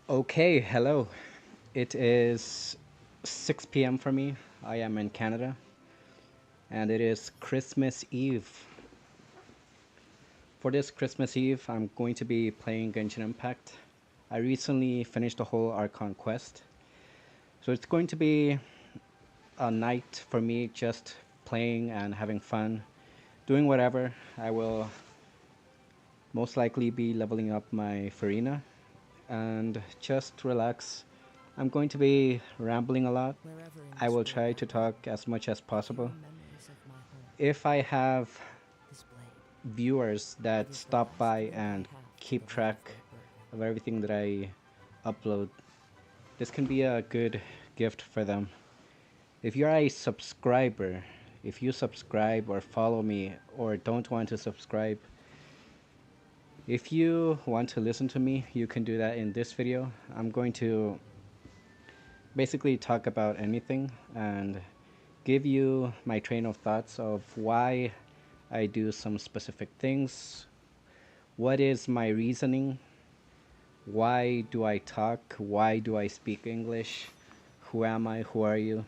Okay, hello. It is 6 p.m. for me. I am in Canada, and it is Christmas Eve. For this Christmas Eve, I'm going to be playing Genshin Impact. I recently finished the whole Archon quest, so it's going to be a night for me just playing and having fun, doing whatever. I will most likely be leveling up my Furina and just relax. I'm going to be rambling a lot. Wherever in I this will world try I to go, talk as much as I carry possible. memories of my home. If I have This blade, viewers it that is the stop last by gift I and have to keep the land of track great work. of everything that I upload, this can be a good gift for them. If you're a subscriber, if you subscribe or follow me or don't want to subscribe, if you want to listen to me, you can do that in this video. I'm going to basically talk about anything and give you my train of thoughts of why I do some specific things, what is my reasoning, why do I talk, why do I speak English, who am I, who are you.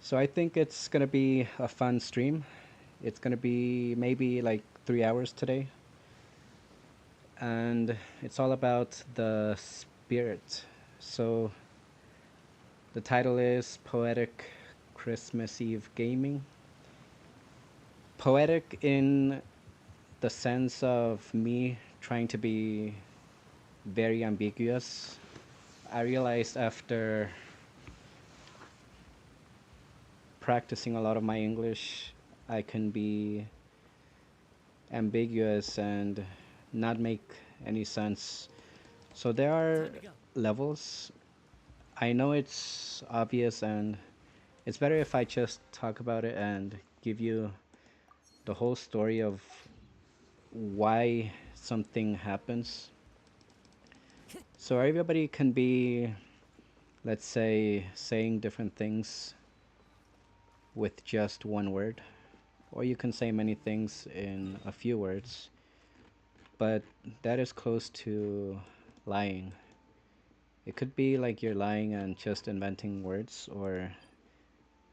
So I think it's gonna be a fun stream. It's gonna be maybe like 3 hours today, and it's all about the spirit. So the title is Poetic Christmas Eve Gaming. Poetic in the sense of me trying to be very ambiguous. I realized after practicing a lot of my English, I can be ambiguous and not make any sense. So there are levels. I know it's obvious, and it's better if I just talk about it and give you the whole story of why something happens. So everybody can be, let's say, saying different things with just one word, or you can say many things in a few words, but that is close to lying. It could be like you're lying and just inventing words, or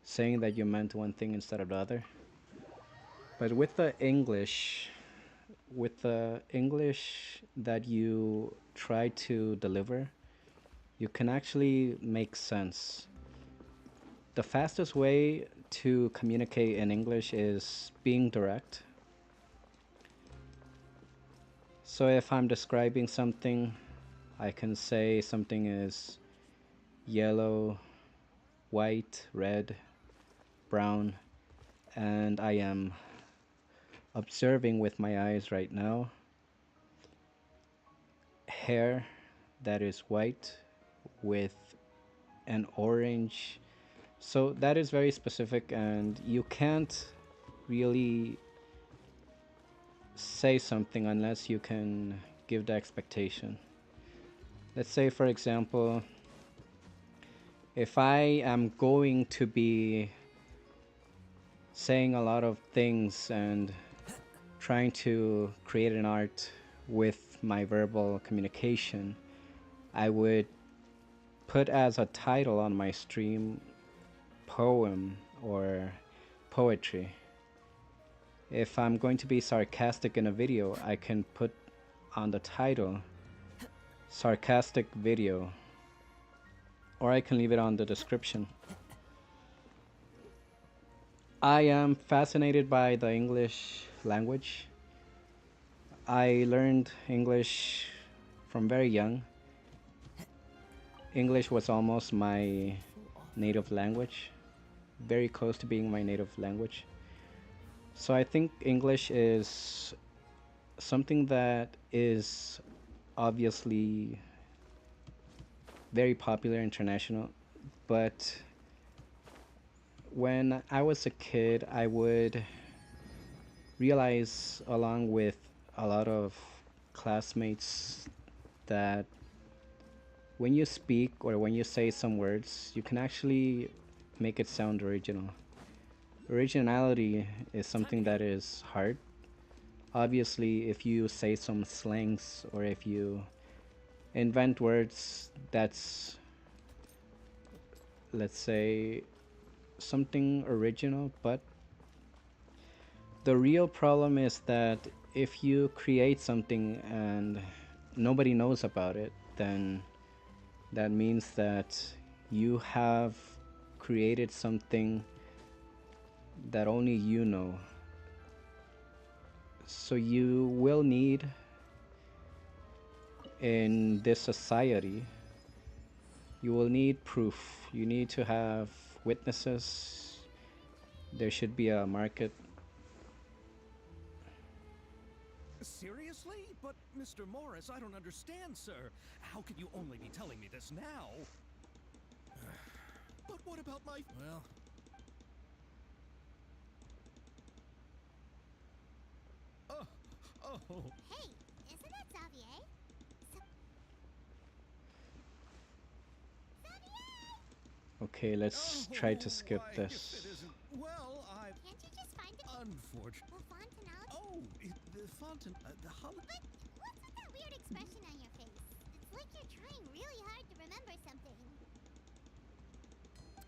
saying that you meant one thing instead of the other. But with the English that you try to deliver, you can actually make sense. The fastest way to communicate in English is being direct. So if I'm describing something, I can say something is yellow, white, red, brown, and I am observing with my eyes right now hair that is white with an orange. So that is very specific, and you can't really say something unless you can give the expectation. Let's say, for example, if I am going to be saying a lot of things and trying to create an art with my verbal communication, I would put as a title on my stream poem or poetry. If I'm going to be sarcastic in a video, I can put on the title sarcastic video, or I can leave it on the description. I am fascinated by the English language. I learned English from very young. English was almost my native language, very close to being my native language. So I think English is something that is obviously very popular international, but when I was a kid, I would realize, along with a lot of classmates, that when you speak or when you say some words, you can actually make it sound original. Originality is something that is hard. Obviously, if you say some slangs or if you invent words that's, let's say, something original, but the real problem is that if you create something and nobody knows about it, then that means that you have created something that only you know. So you will need, in this society, you will need proof. You need to have witnesses. There should be a market. Seriously? But, Mr. Morris, I don't understand, sir. How can you only be telling me this now? But what about my... Well... Oh, oh... Hey, isn't that Xavier? Okay, let's try to skip why, if this. it isn't... Well, I... Can't you just find it? Unfortunately... Well, Fontaine. Oh, the Fontaine... the hol... But what's with that weird expression on your face? It's like you're trying really hard to remember something.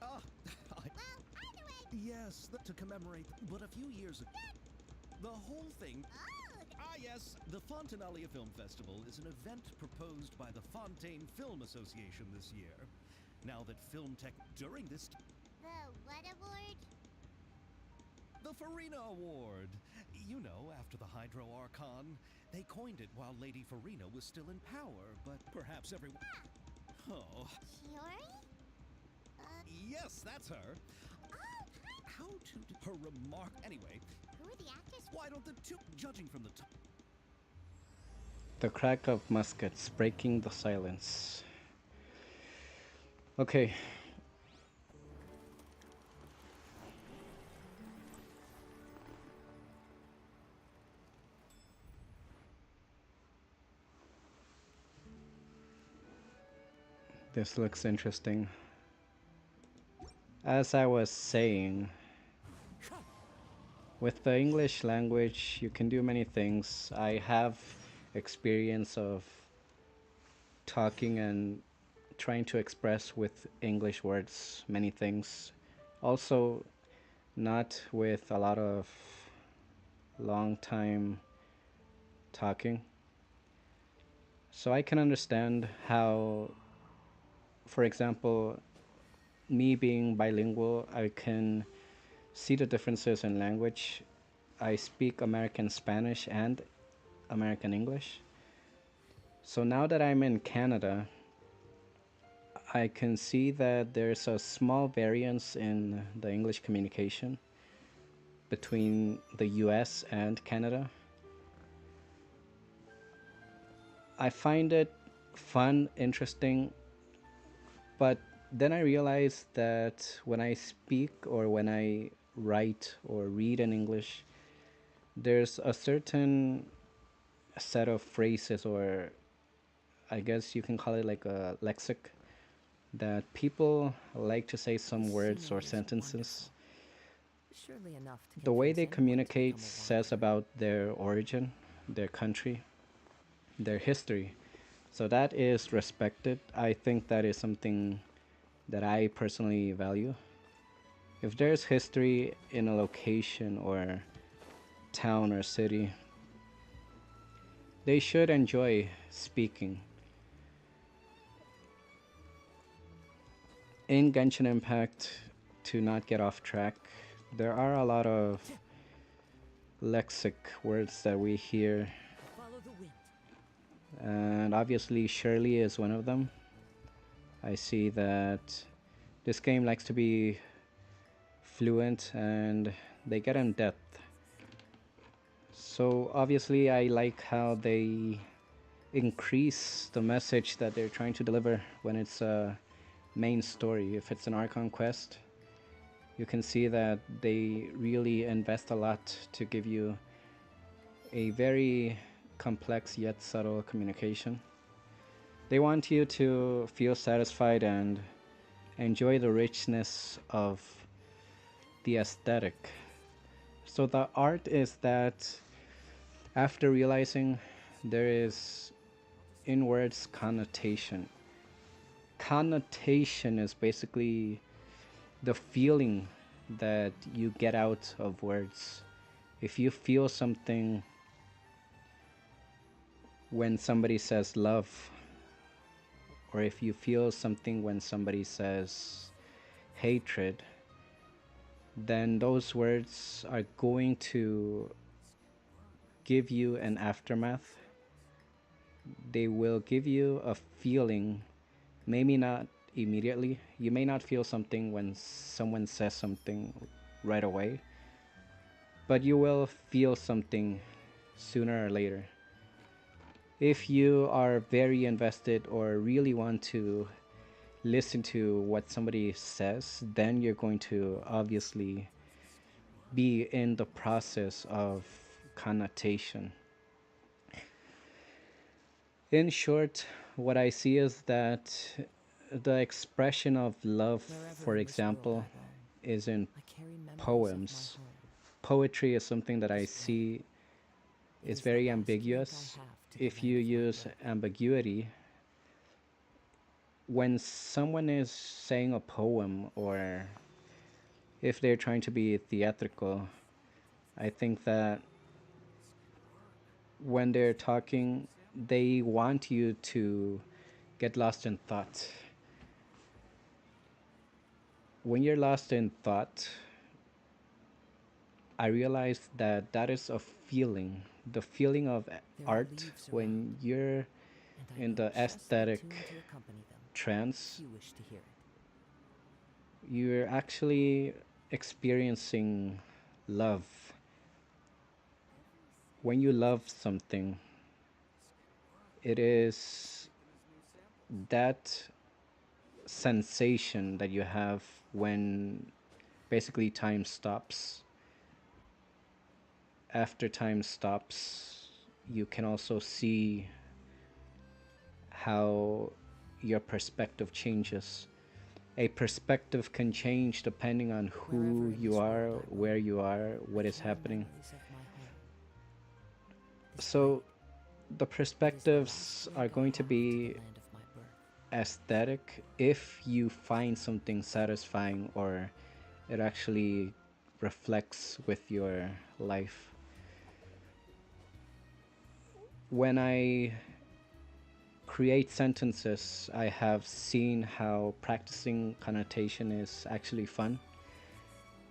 Ah, Well, either way. yes, to commemorate... But a few years ago... The whole thing... Oh, Ah, yes. The Fontaine Film Festival is an event proposed by the Fontaine Film Association this year. Now that film tech during this... the what award? The Furina Award! You know, after the Hydro Archon. They coined it while Lady Furina was still in power, but perhaps everyone... Oh, Chiori? yes, that's her. Oh, How to... Her remark... Anyway, who are the actors? why don't the two... Judging from the top... The crack of muskets breaking the silence. Okay. This looks interesting. As I was saying, with the English language, you can do many things. I have experience of talking and trying to express with English words many things. Also, not with a lot of long time talking. So I can understand how, for example, me being bilingual, I can see the differences in language. I speak American Spanish and American English. So now that I'm in Canada, I can see that there's a small variance in the English communication between the US and Canada. I find it fun, interesting, but then I realize that when I speak or when I write or read in English, there's a certain set of phrases, or I guess you can call it like a lexic, that people like to say The some words or scenery is sentences. wonderful. Surely enough to The way convince they anyone to communicate become a says wanderer. about their origin, their country, their history. So that is respected. I think that is something that I personally value. If there's history in a location or town or city, they should enjoy speaking. In Genshin Impact, to not get off track, there are a lot of lexic words that we hear, Follow the wind. and obviously Shirley is one of them. I see that this game likes to be fluent and they get in depth. So obviously I like how they increase the message that they're trying to deliver when it's a main story. If it's an Archon quest, you can see that they really invest a lot to give you a very complex yet subtle communication. They want you to feel satisfied and enjoy the richness of the aesthetic. So the art is that after realizing there is in words connotation. Connotation is basically the feeling that you get out of words. If you feel something when somebody says love, or if you feel something when somebody says hatred, then those words are going to give you an aftermath. They will give you a feeling, maybe not immediately. You may not feel something when someone says something right away, but you will feel something sooner or later. If you are very invested or really want to listen to what somebody says, then you're going to obviously be in the process of connotation. In short, what I see is that the expression of love, Wherever for in this world example, I roam, is in I carry memories of my poems. home. Poetry is something that I This blade, see it is is the very last link I ambiguous. have to the If land you of my use birth. ambiguity, when someone is saying a poem or if they're trying to be theatrical, I think that when they're talking, they want you to get lost in thought. When you're lost in thought, I realized that that is a feeling, the feeling of There are art leaves when around, you're and I in know the just the aesthetic tune to accompany them, if trance. you wish to hear it. You're actually experiencing love. When you love something, it is that sensation that you have when basically time stops. After time stops, you can also see how your perspective changes. A perspective can change depending on Wherever who in you this are, world I where roam, you are, I what is carry happening. memories of my home. This So blade, the it is the last perspectives are link I going to have to the be land of my birth. aesthetic if you find something satisfying or it actually reflects with your life. When I create sentences, I have seen how practicing connotation is actually fun.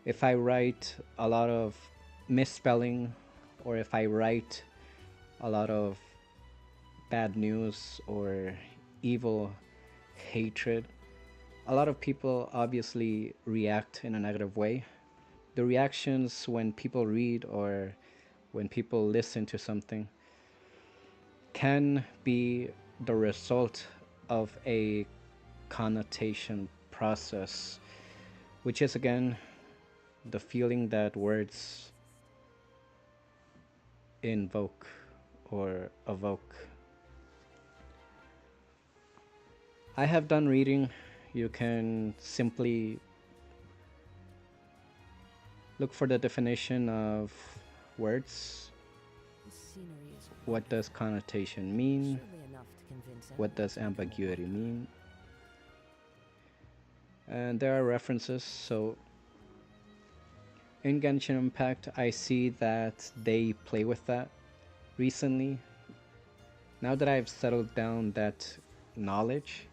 If I write a lot of misspelling or if I write a lot of bad news or evil hatred, a lot of people obviously react in a negative way. The reactions when people read or when people listen to something can be the result of a connotation process, which is again the feeling that words invoke or evoke. I have done reading. You can simply look for the definition of words. This scenery is What does wonderful, connotation mean? surely enough to convince What anyone does to become a ambiguity wanderer. mean? And there are references. So in Genshin Impact, I see that they play with that recently. Now that I've settled down that knowledge,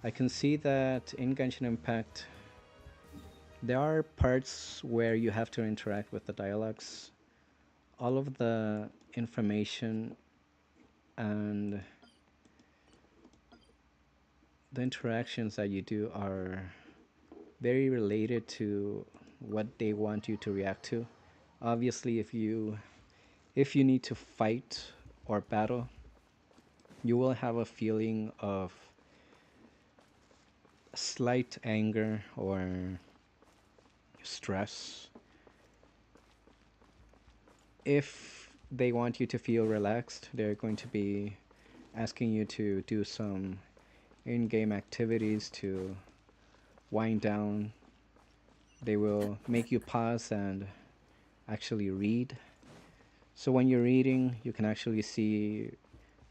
I can see that in Genshin Impact, there are parts where you have to interact with the dialogues. All of the information and the interactions that you do are very related to what they want you to react to. Obviously, if you need to fight or battle, you will have a feeling of slight anger or stress. If they want you to feel relaxed, they're going to be asking you to do some in-game activities to wind down. They will make you pause and actually read. So when you're reading, you can actually see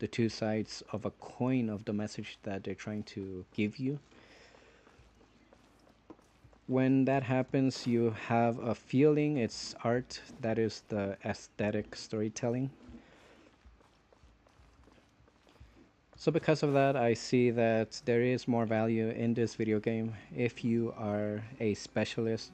the two sides of a coin of the message that they're trying to give you. When that happens, you have a feeling, it's art, that is the aesthetic storytelling. So because of that, I see that there is more value in this video game if you are a specialist.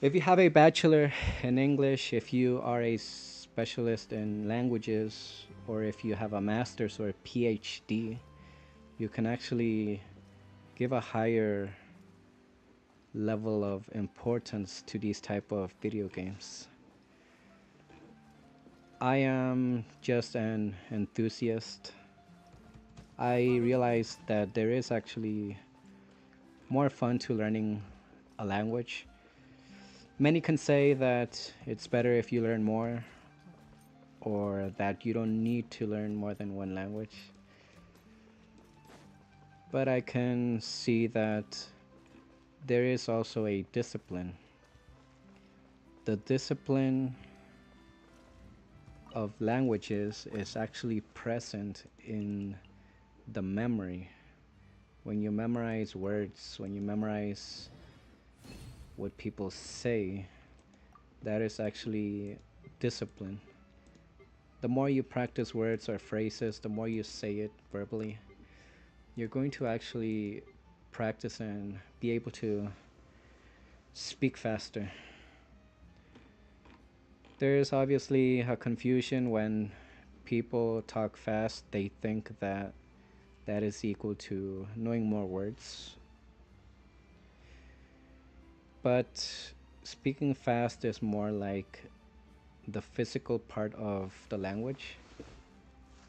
If you have a bachelor in English, if you are a specialist in languages, or if you have a master's or a PhD, you can actually give a higher level of importance to these type of video games. I am just an enthusiast. I realized that there is actually more fun to learning a language. Many can say that it's better if you learn more, or that you don't need to learn more than one language. But I can see that there is also a discipline. The discipline of languages is actually present in the memory. When you memorize words, when you memorize what people say, that is actually discipline. The more you practice words or phrases, the more you say it verbally, you're going to actually practice and be able to speak faster. There is obviously a confusion when people talk fast. They think that that is equal to knowing more words. But speaking fast is more like the physical part of the language.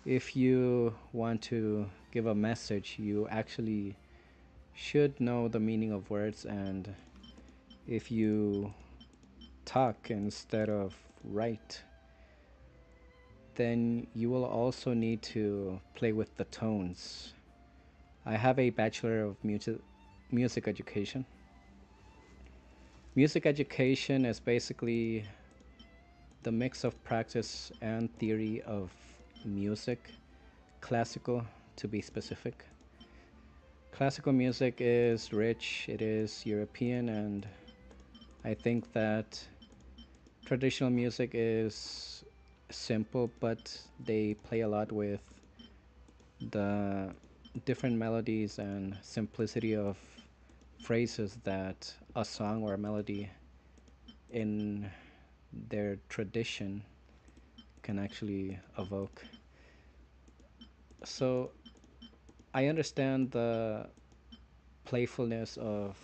If you want to give a message, you actually should know the meaning of words, and if you talk instead of write, then you will also need to play with the tones. I have a Bachelor of Music Education. Music education is basically the mix of practice and theory of music, classical to be specific. Classical music is rich, it is European, and I think that traditional music is simple, but they play a lot with the different melodies and simplicity of phrases that a song or a melody in their tradition can actually evoke. So I understand the playfulness of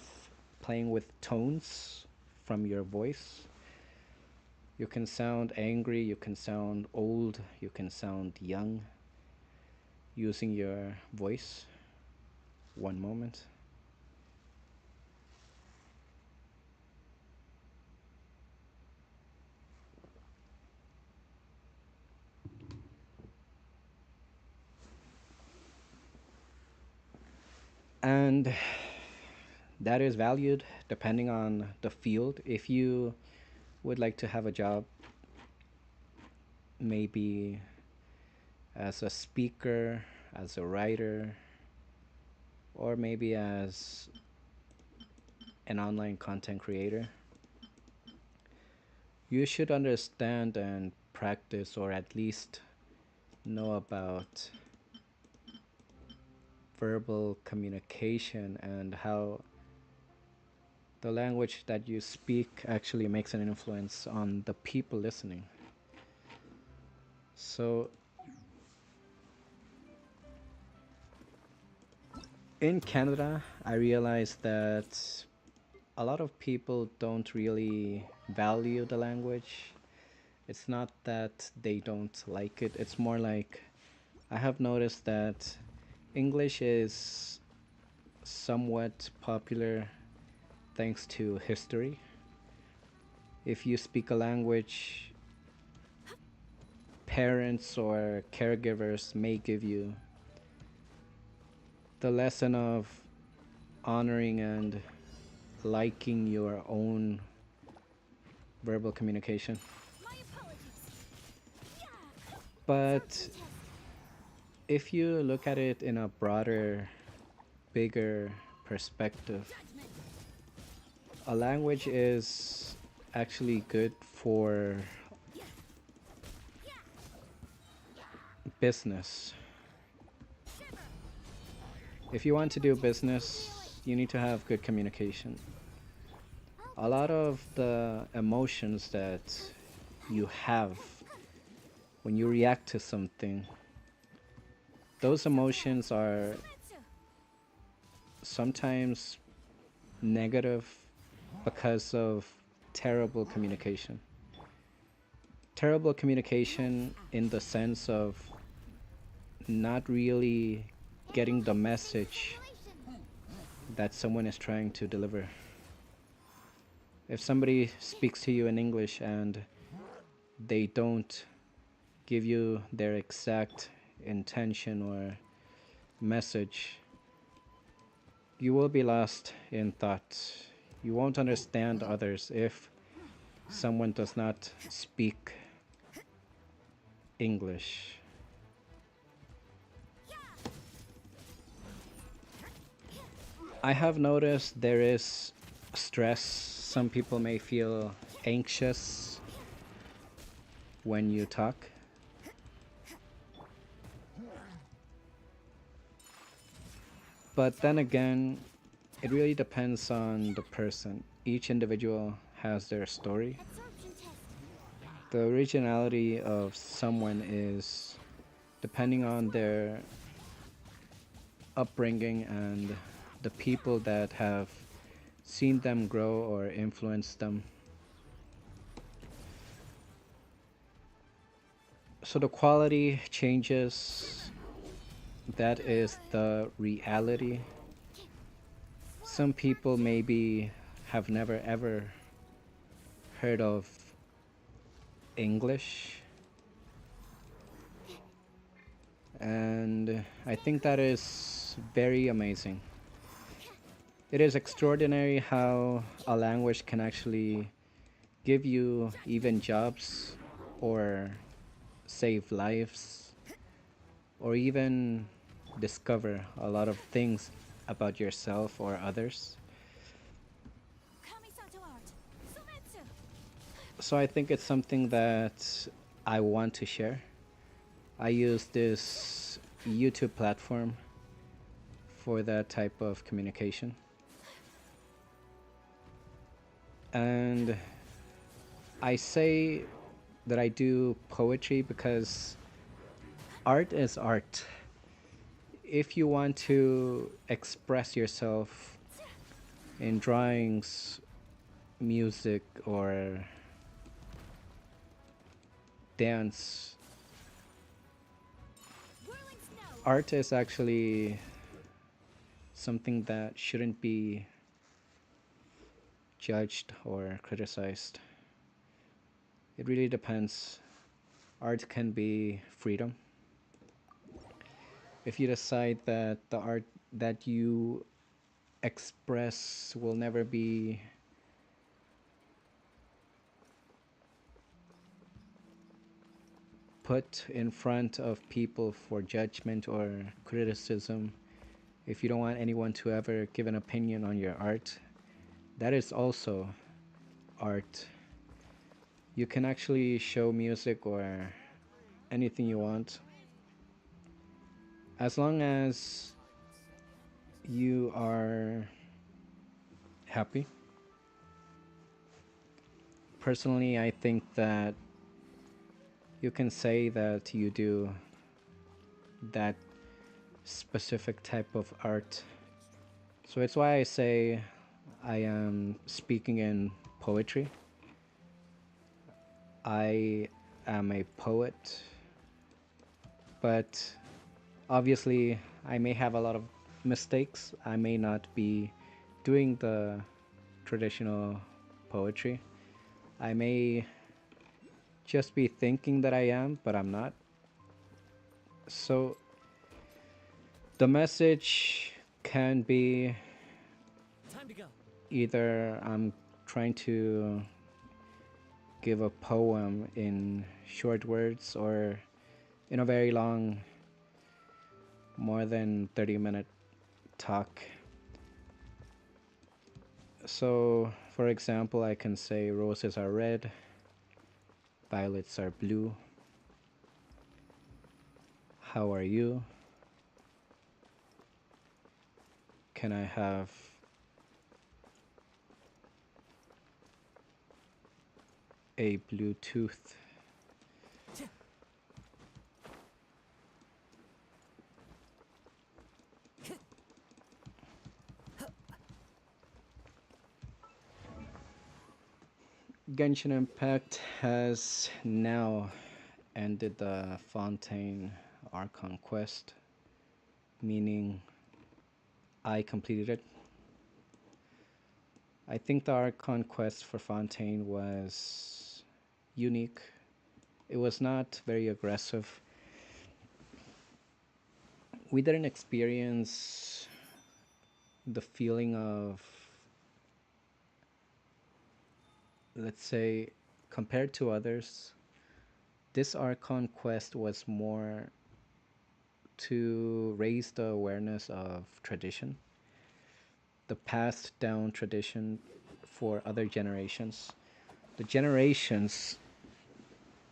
playing with tones from your voice. You can sound angry, you can sound old, you can sound young using your voice. One moment. And that is valued depending on the field. If you would like to have a job, maybe as a speaker, as a writer, or maybe as an online content creator, you should understand and practice, or at least know about verbal communication and how the language that you speak actually makes an influence on the people listening. So in Canada, I realized that a lot of people don't really value the language. It's not that they don't like it, it's more like I have noticed that English is somewhat popular thanks to history. If you speak a language, parents or caregivers may give you the lesson of honoring and liking your own verbal communication. My apologies. Yeah. But Something if you look at it in a broader, bigger perspective, a language is actually good for business. If you want to do business, you need to have good communication. A lot of the emotions that you have when you react to something, those emotions are sometimes negative because of terrible communication. Terrible communication in the sense of not really getting the message that someone is trying to deliver. If somebody speaks to you in English and they don't give you their exact intention or message, you will be lost in thought. You won't understand others if someone does not speak English. I have noticed there is stress. Some people may feel anxious when you talk. But then again, it really depends on the person. Each individual has their story. Absorption test. The originality of someone is depending on their upbringing and the people that have seen them grow or influenced them. So the quality changes. That is the reality. Some people maybe have never ever heard of English, and I think that is very amazing. It is extraordinary how a language can actually give you even jobs or save lives or even discover a lot of things about yourself or others. Kamisato art. Sumetsu. So I think it's something that I want to share. I use this YouTube platform for that type of communication. And I say that I do poetry because art is art. If you want to express yourself in drawings, music, or dance, Whirling snow. art is actually something that shouldn't be judged or criticized. It really depends. Art can be freedom. If you decide that the art that you express will never be put in front of people for judgment or criticism, if you don't want anyone to ever give an opinion on your art, that is also art. You can actually show music or anything you want as long as you are happy. Personally, I think that you can say that you do that specific type of art. So it's why I say I am speaking in poetry. I am a poet, but obviously I may have a lot of mistakes. I may not be doing the traditional poetry. I may just be thinking that I am, but I'm not. So the message can be Time to go. either I'm trying to give a poem in short words or in a very long more than 30-minute talk. So, for example, I can say roses are red, violets are blue. How are you? Can I have a Bluetooth? Genshin Impact has now ended the Fontaine Archon quest, meaning I completed it. I think the Archon quest for Fontaine was unique. It was not very aggressive. We didn't experience the feeling of, let's say, compared to others, this Archon quest was more to raise the awareness of tradition, the passed down tradition for other generations. The generations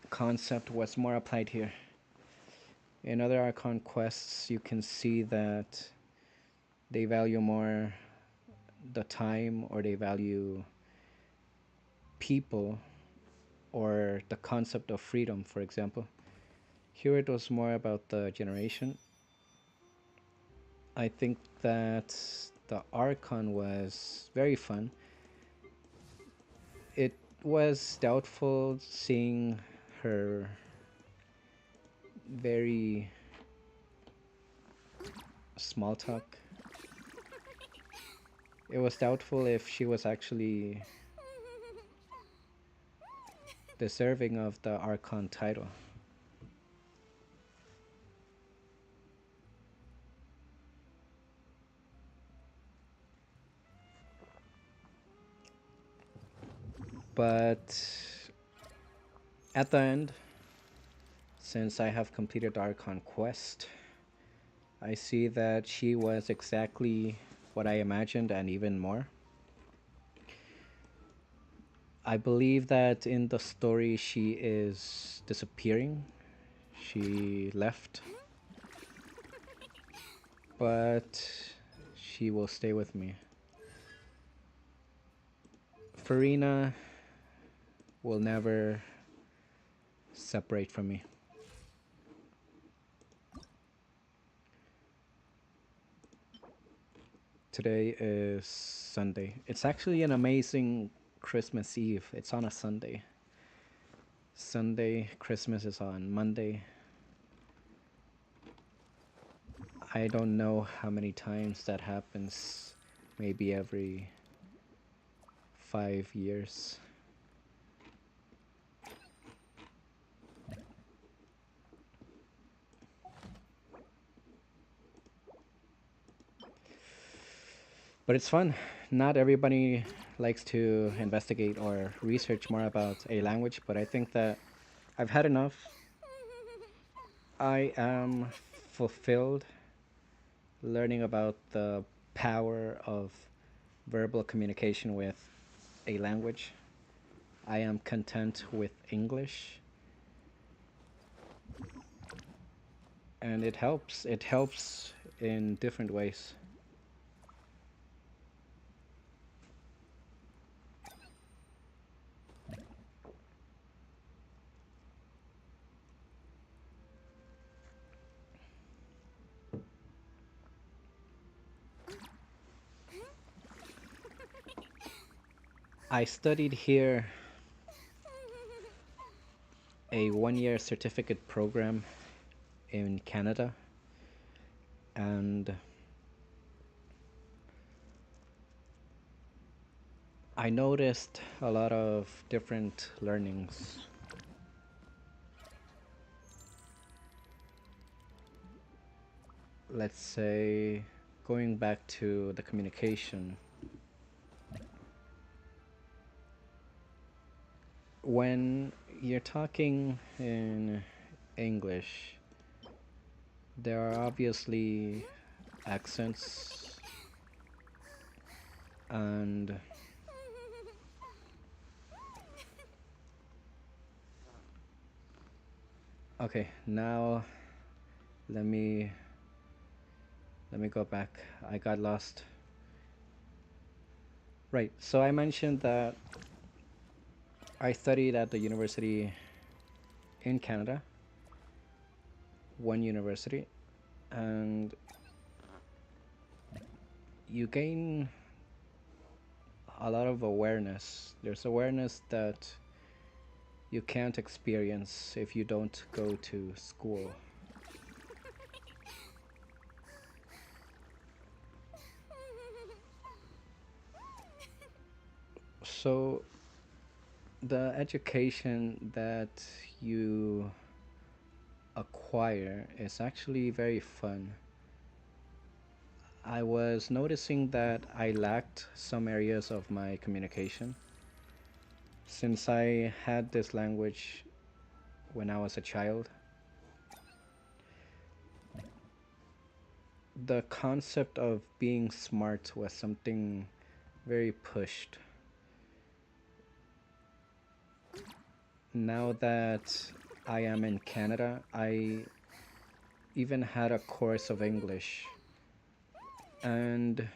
concept was more applied here. In other Archon quests, you can see that they value more the time, or they value people, or the concept of freedom, for example. Here it was more about the generation. I think that the Archon was very fun. It was doubtful seeing her very small talk. It was doubtful if she was actually deserving of the Archon title. But at the end, since I have completed Archon Quest, I see that she was exactly what I imagined and even more. I believe that in the story she is disappearing. She left, but she will stay with me. Furina will never separate from me. Today is Sunday. It's actually an amazing Christmas Eve. It's on a Sunday. Sunday, Christmas is on Monday. I don't know how many times that happens. Maybe every 5 years. But it's fun. Not everybody likes to investigate or research more about a language, but I think that I've had enough. I am fulfilled learning about the power of verbal communication with a language. I am content with English, and it helps. It helps in different ways. I studied here a 1 year certificate program in Canada, and I noticed a lot of different learnings. Let's say, going back to the communication, when you're talking in English, There are obviously accents and okay, now let me let me go back. I got lost. Right. So I mentioned that I studied at the university in Canada, one university, and you gain a lot of awareness. There's awareness that you can't experience if you don't go to school. So the education that you acquire is actually very fun. I was noticing that I lacked some areas of my communication since I had this language when I was a child. The concept of being smart was something very pushed. Now that I am in Canada, I even had a course of English, and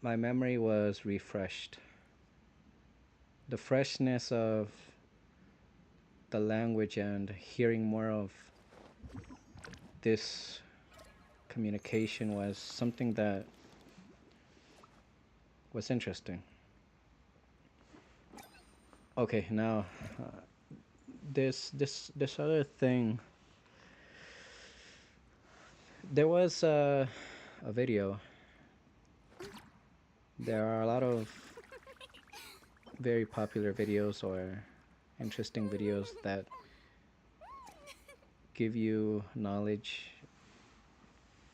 my memory was refreshed. The freshness of the language and hearing more of this communication was something that was interesting. Okay, now this other thing. There was a video. There are a lot of very popular videos or interesting videos that give you knowledge.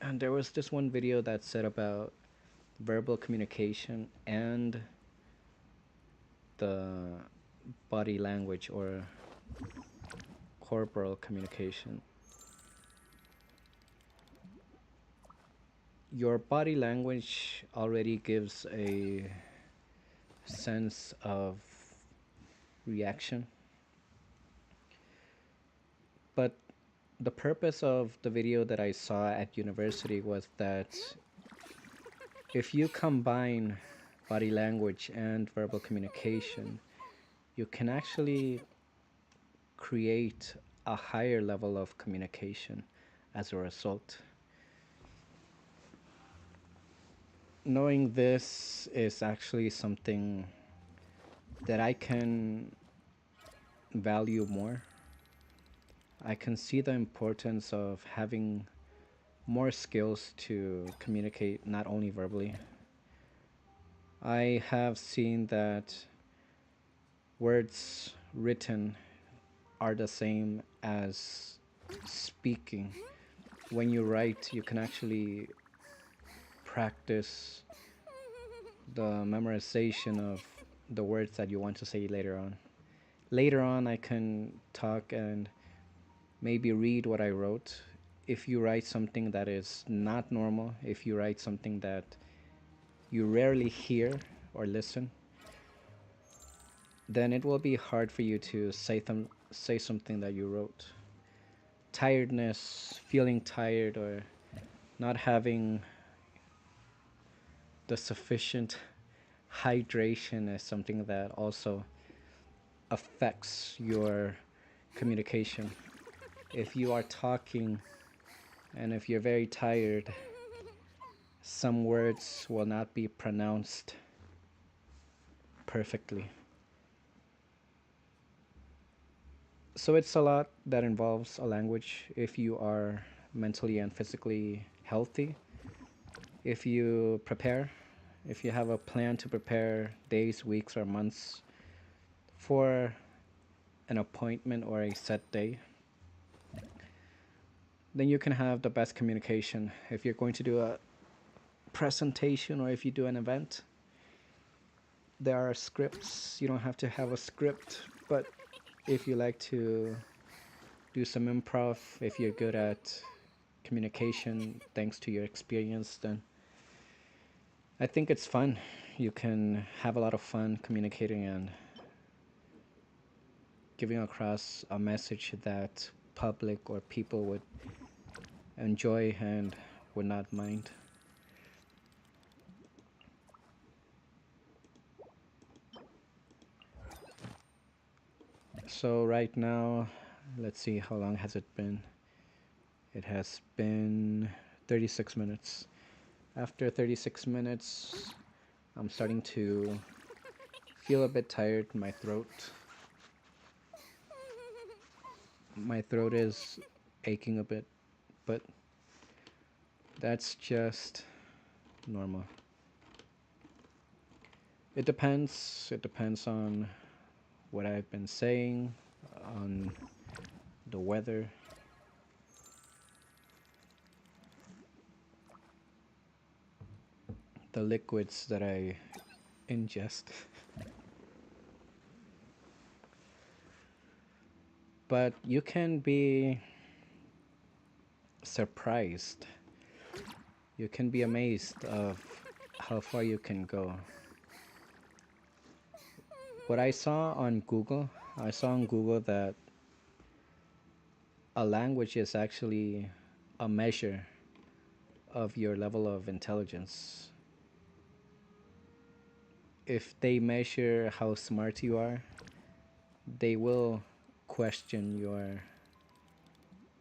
And there was this one video that said about verbal communication and the body language or corporal communication. Your body language already gives a sense of reaction, but the purpose of the video that I saw at university was that if you combine body language and verbal communication, you can actually create a higher level of communication as a result. Knowing this is actually something that I can value more. I can see the importance of having more skills to communicate not only verbally. I have seen that words written are the same as speaking. When you write, you can actually practice the memorization of the words that you want to say later on. Later on, I can talk and maybe read what I wrote. If you write something that is not normal, if you write something that you rarely hear or listen, then it will be hard for you to say something that you wrote. Tiredness, feeling tired, or not having the sufficient hydration is something that also affects your communication. If you are talking and if you're very tired, some words will not be pronounced perfectly. So it's a lot that involves a language if you are mentally and physically healthy. If you prepare, if you have a plan to prepare days, weeks, or months for an appointment or a set day, then you can have the best communication. If you're going to do a presentation or if you do an event, there are scripts. You don't have to have a script, but if you like to do some improv. If you're good at communication thanks to your experience, then I think it's fun. You can have a lot of fun communicating and giving across a message that public or people would enjoy and would not mind. So right now, let's see, how long has it been? It has been 36 minutes. After 36 minutes, I'm starting to feel a bit tired. My throat is aching a bit, but that's just normal. It depends on what I've been saying, on the weather. The liquids that I ingest. But you can be surprised. You can be amazed of how far you can go. What I saw on Google that a language is actually a measure of your level of intelligence. If they measure how smart you are, they will question your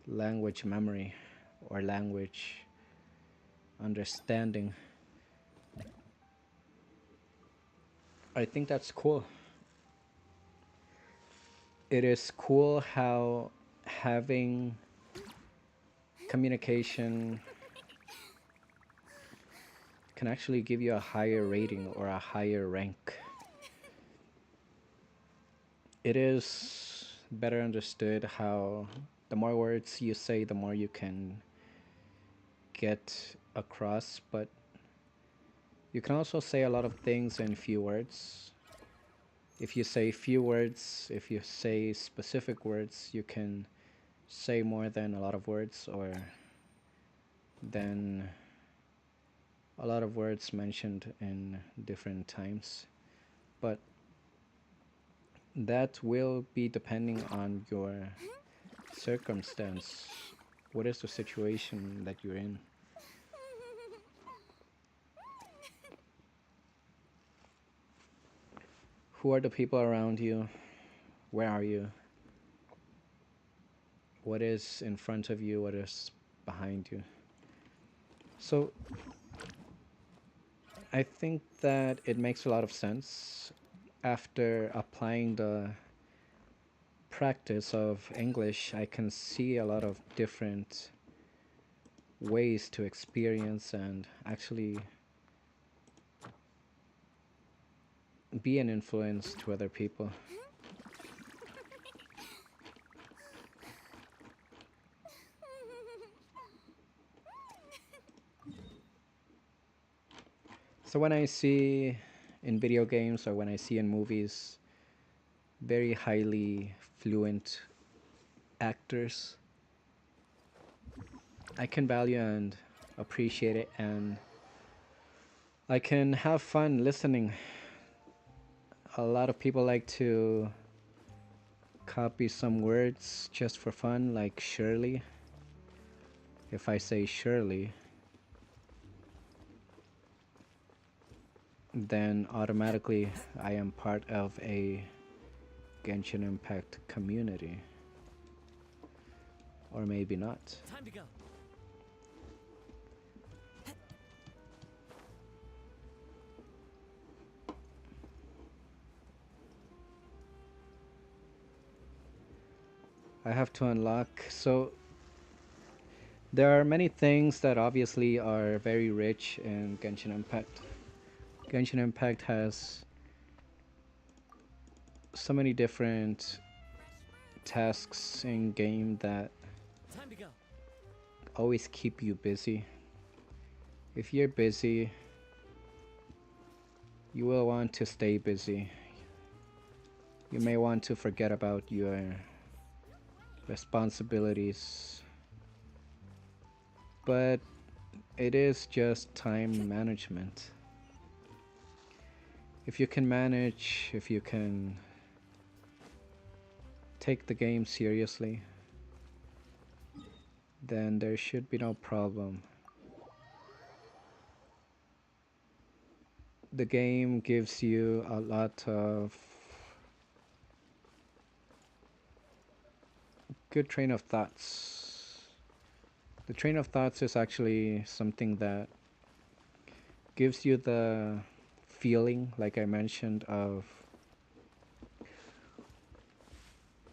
language memory or language understanding. I think that's cool. It is cool how having communication can actually give you a higher rating or a higher rank. It is better understood how the more words you say, the more you can get across, but you can also say a lot of things in few words. If you say few words, if you say specific words, you can say more than a lot of words or than a lot of words mentioned in different times. But that will be depending on your circumstance. What is the situation that you're in? Who are the people around you? Where are you? What is in front of you? What is behind you? So I think that it makes a lot of sense after applying the practice of English. I can see a lot of different ways to experience and actually be an influence to other people. So when I see in video games or when I see in movies very highly fluent actors, I can value and appreciate it, and I can have fun listening. A lot of people like to copy some words just for fun, like Shirley. If I say Shirley, then automatically I am part of a Genshin Impact community. Or maybe not. Time to go. I have to unlock. So there are many things that obviously are very rich in Genshin Impact. Genshin Impact has so many different tasks in game that Time to go. always keep you busy. If you're busy, you will want to stay busy. You may want to forget about your responsibilities, but it is just time management. If you can manage, if you can take the game seriously, then there should be no problem. The game gives you a lot of good train of thoughts. The train of thoughts is actually something that gives you the feeling, like I mentioned, of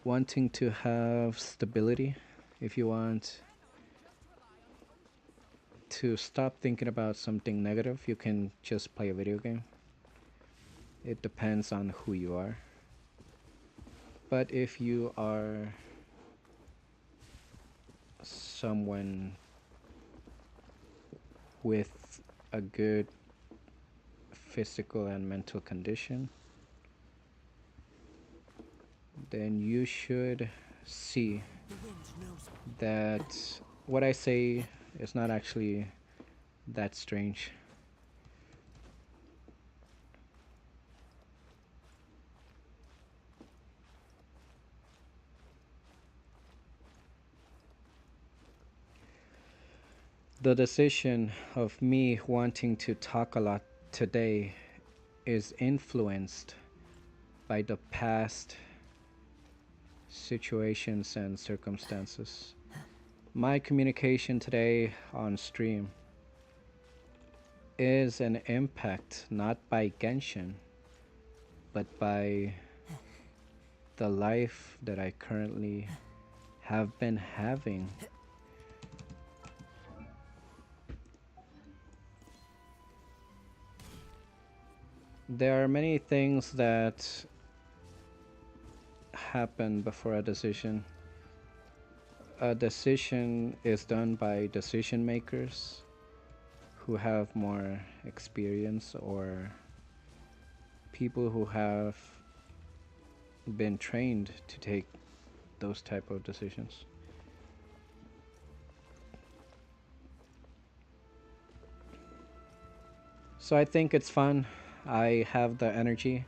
wanting to have stability. If you want to stop thinking about something negative, you can just play a video game. It depends on who you are. But if you are someone with a good physical and mental condition, then you should see that what I say is not actually that strange. The decision of me wanting to talk a lot today is influenced by the past situations and circumstances. My communication today on stream is an impact not by Genshin, but by the life that I currently have been having. There are many things that happen before a decision. A decision is done by decision makers who have more experience or people who have been trained to take those type of decisions. So I think it's fun. I have the energy.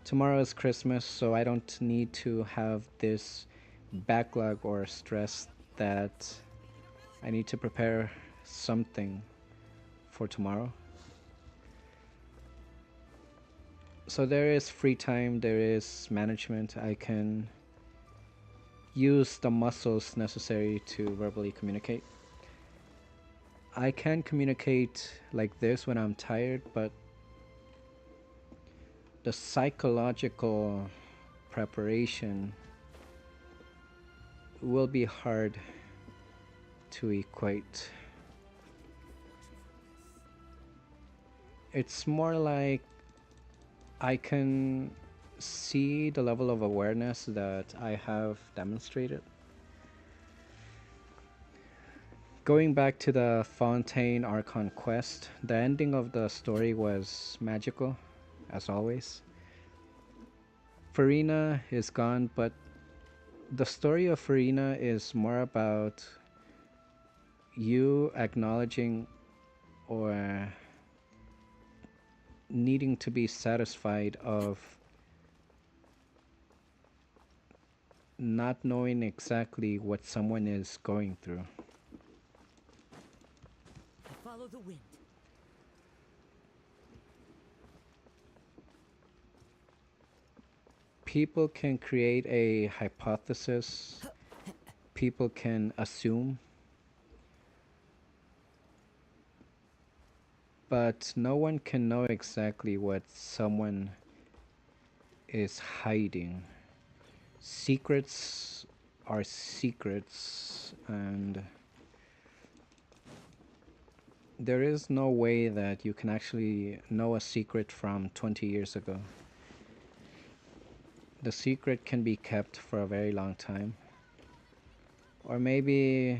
Tomorrow is Christmas, so I don't need to have this backlog or stress that I need to prepare something for tomorrow. So there is free time, there is management. I can use the muscles necessary to verbally communicate. I can communicate like this when I'm tired, but the psychological preparation will be hard to equate. It's more like I can see the level of awareness that I have demonstrated. Going back to the Fontaine Archon quest, the ending of the story was magical, as always. Furina is gone, but the story of Furina is more about you acknowledging or needing to be satisfied of not knowing exactly what someone is going through. Follow the wind. People can create a hypothesis, people can assume, but no one can know exactly what someone is hiding. Secrets are secrets, and there is no way that you can actually know a secret from 20 years ago. The secret can be kept for a very long time. Or maybe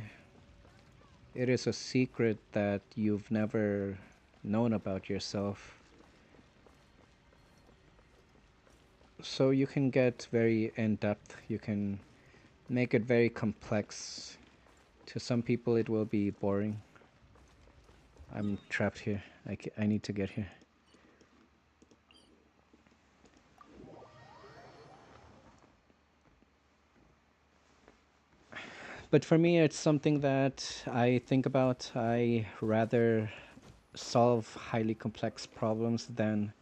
it is a secret that you've never known about yourself. So you can get very in depth. You can make it very complex. To some people, it will be boring. I'm trapped here. I need to get here. But for me, it's something that I think about. I rather solve highly complex problems than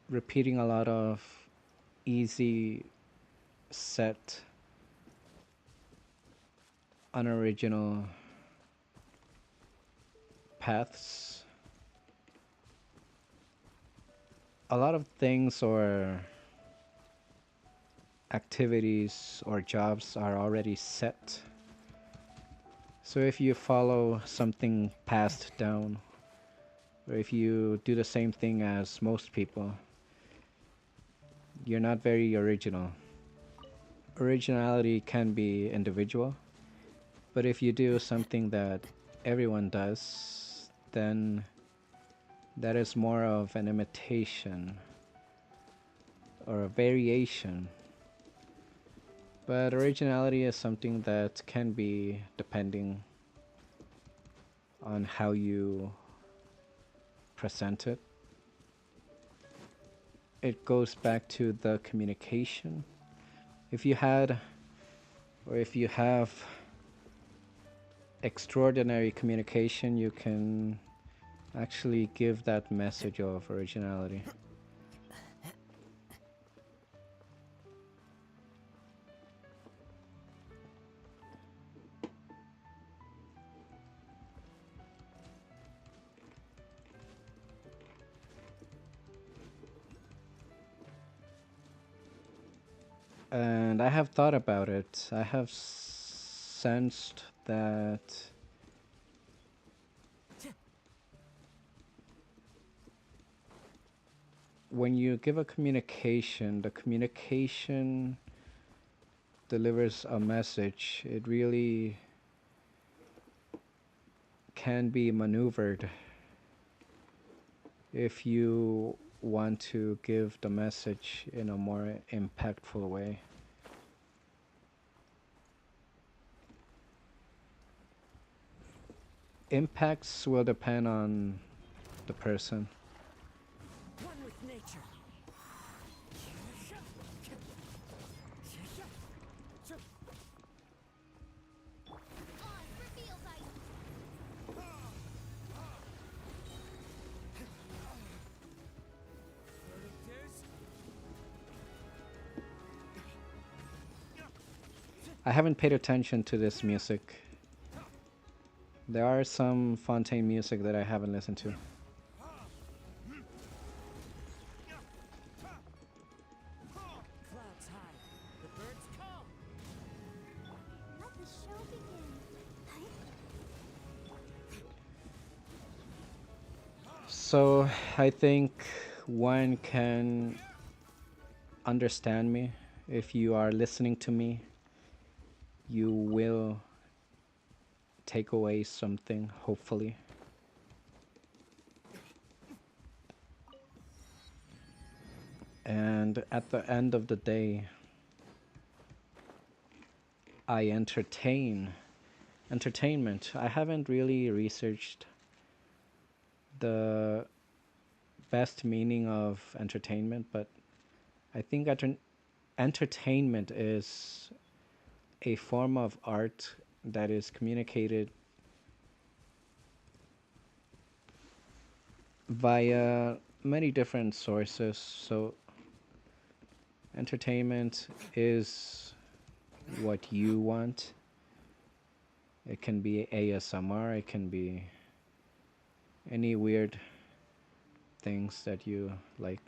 repeating a lot of easy, set, unoriginal paths. A lot of things or activities or jobs are already set. So if you follow something passed down, or if you do the same thing as most people, you're not very original. Originality can be individual, but if you do something that everyone does, then that is more of an imitation or a variation. But originality is something that can be depending on how you present it. It goes back to the communication. If you had, or if you have extraordinary communication, you can actually give that message of originality. And I have thought about it. I have sensed that when you give a communication, the communication delivers a message. It really can be maneuvered if you want to give the message in a more impactful way. Impacts will depend on the person. One with nature. On for field ice. I haven't paid attention to this music. There are some Fontaine music that I haven't listened to. Clouds high. The birds come. Let the show begin. So I think one can understand me. If you are listening to me, you will take away something, hopefully. And at the end of the day, I entertain. Entertainment. I haven't really researched the best meaning of entertainment, but I think entertainment is a form of art that is communicated via many different sources. So entertainment is what you want. It can be ASMR, it can be any weird things that you like.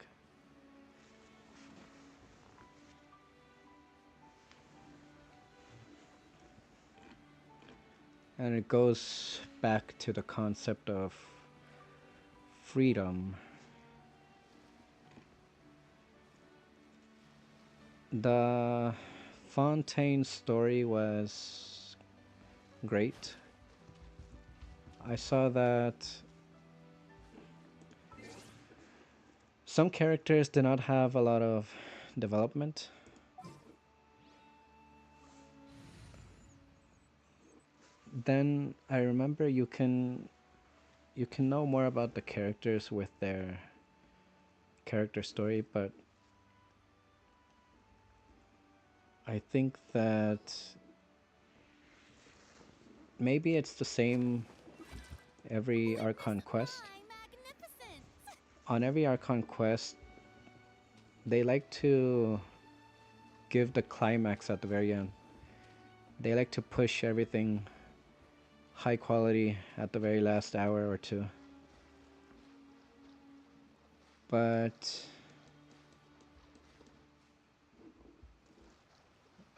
And it goes back to the concept of freedom. The Fontaine story was great. I saw that some characters did not have a lot of development. Then I remember you can know more about the characters with their character story, but I think that maybe it's the same every Archon quest. Magnificent! On every Archon quest, they like to give the climax at the very end. They like to push everything high quality at the very last hour or two. But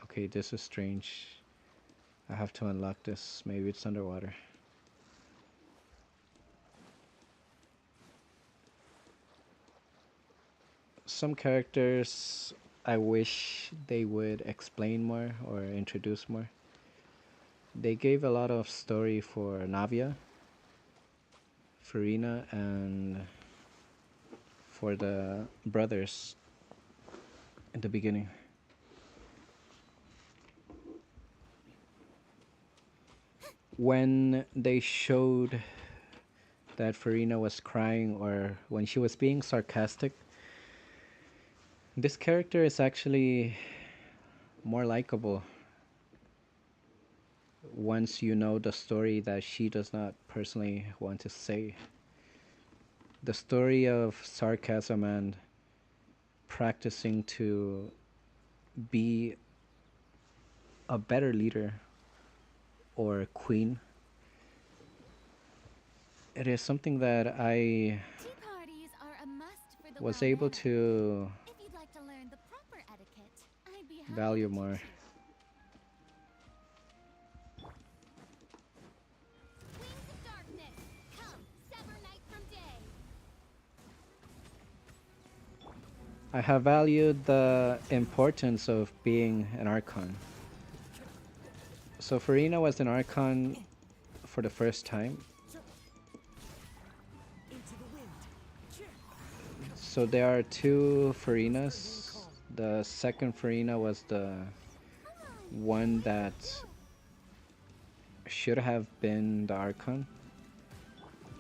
okay, this is strange. I have to unlock this. Maybe it's underwater. Some characters I wish they would explain more or introduce more. They gave a lot of story for Navia, Furina, and for the brothers in the beginning. When they showed that Furina was crying or when she was being sarcastic, this character is actually more likable once you know the story that she does not personally want to say. The story of sarcasm and practicing to be a better leader or queen. It is something that I Tea parties are a must for the was able well-mannered. to If you'd like to learn the proper etiquette, I'd be happy value to more. teach you. Wings of darkness, come, sever night from day. I have valued the importance of being an Archon. So Furina was an Archon for the first time. Into the wind. So there are two Furinas. The second Furina was the one that should have been the Archon.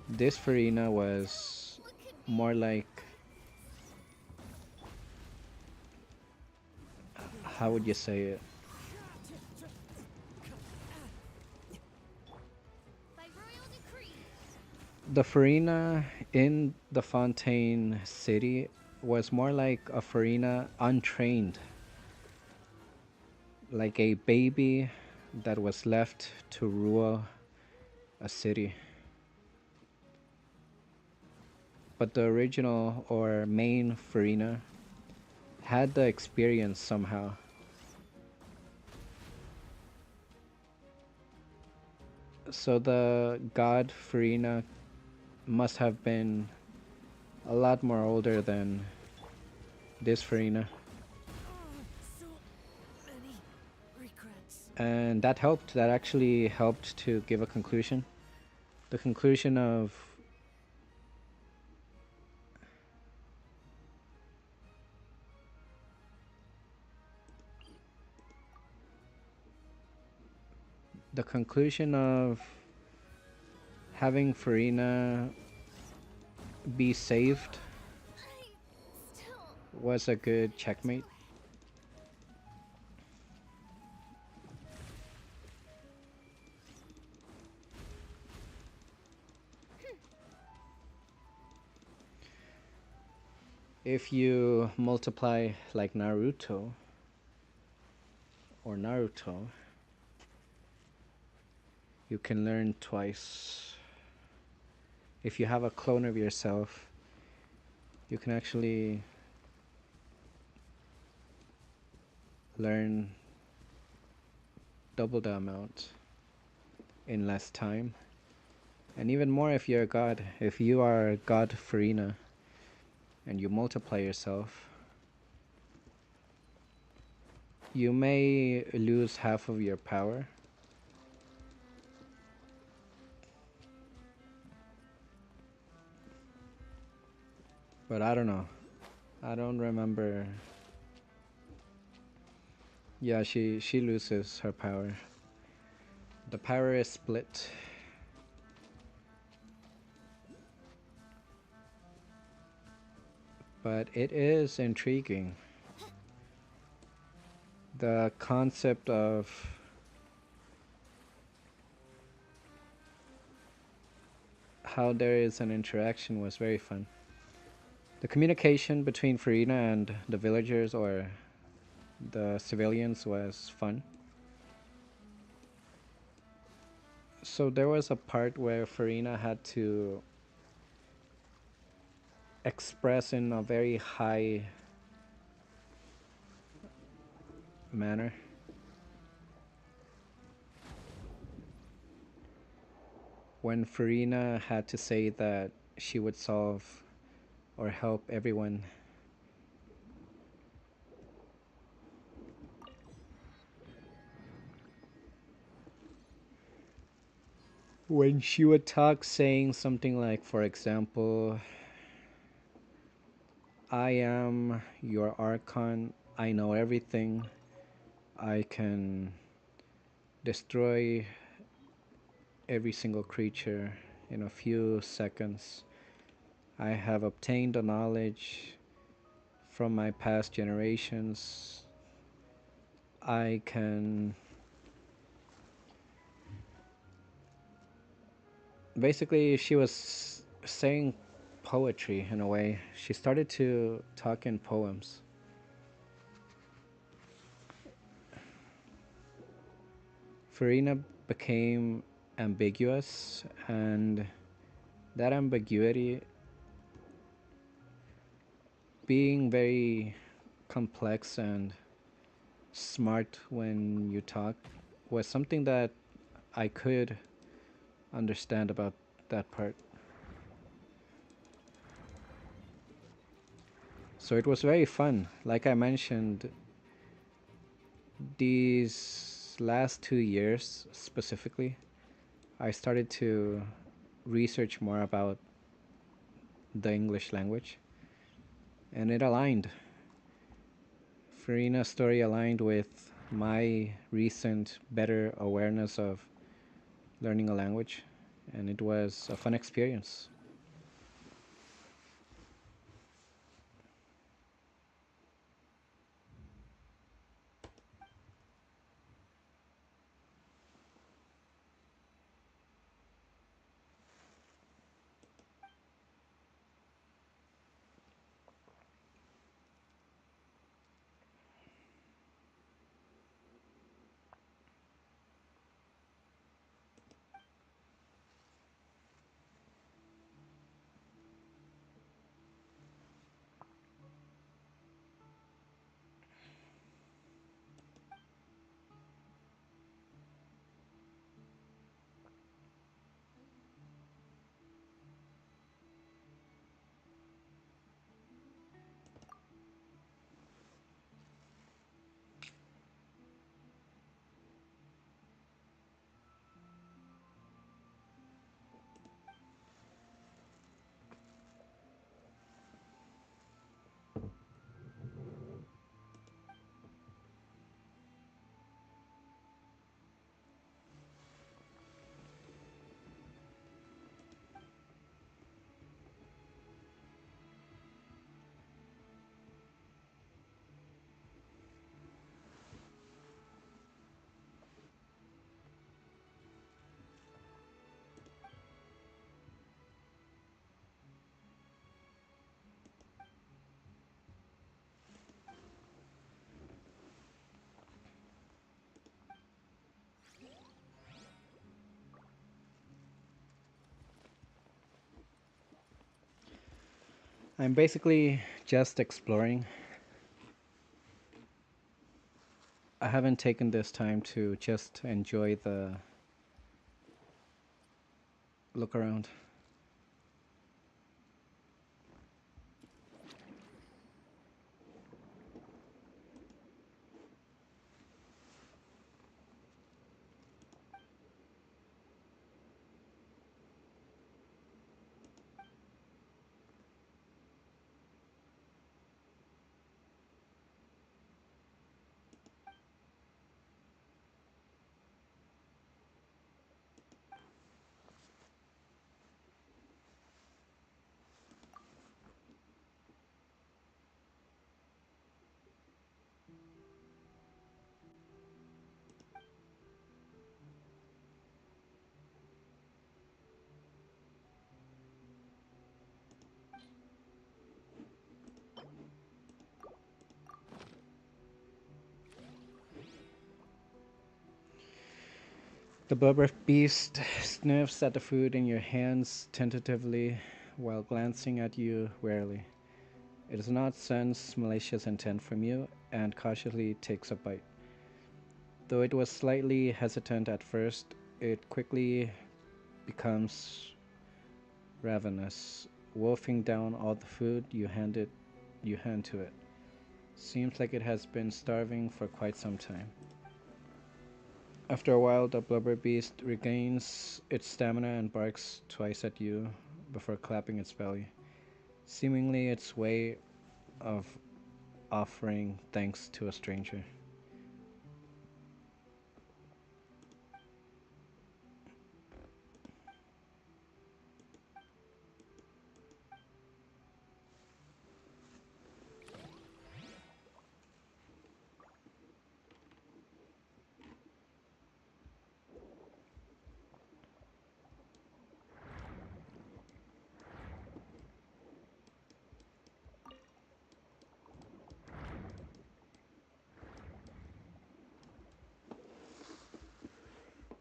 This Furina was more like, how would you say it? By royal decree, The Furina in the Fontaine city was more like a Furina untrained, like a baby that was left to rule a city. But the original or main Furina had the experience somehow. So the god Furina must have been a lot more older than this Furina. So many regrets. And that helped. That actually helped to give a conclusion. The conclusion of the conclusion of having Furina be saved I still. was a good checkmate. If you multiply like Naruto or Naruto, you can learn twice. If you have a clone of yourself, you can actually learn double the amount in less time. And even more if you're a god. If you are God Furina and you multiply yourself, you may lose half of your power. But I don't know. I don't remember. Yeah, she loses her power. The power is split. But it is intriguing. The concept of how there is an interaction was very fun. The communication between Furina and the villagers or the civilians was fun. So there was a part where Furina had to express in a very high manner. When Furina had to say that she would solve or help everyone. When she would talk saying something like, for example, I am your Archon, I know everything, I can destroy every single creature in a few seconds. I have obtained the knowledge from my past generations. I can. Basically, she was saying poetry in a way. She started to talk in poems. Farina became ambiguous, and that ambiguity, being very complex and smart when you talk, was something that I could understand about that part. So it was very fun. Like I mentioned, these last 2 years specifically, I started to research more about the English language, and it aligned. Farina's story aligned with my recent better awareness of learning a language, and it was a fun experience. I'm basically just exploring. I haven't taken this time to just enjoy the look around. The blubber beast sniffs at the food in your hands tentatively while glancing at you warily. It does not sense malicious intent from you and cautiously takes a bite. Though it was slightly hesitant at first, it quickly becomes ravenous, wolfing down all the food you hand to it. Seems like it has been starving for quite some time. After a while, the blubber beast regains its stamina and barks twice at you before clapping its belly, seemingly its way of offering thanks to a stranger.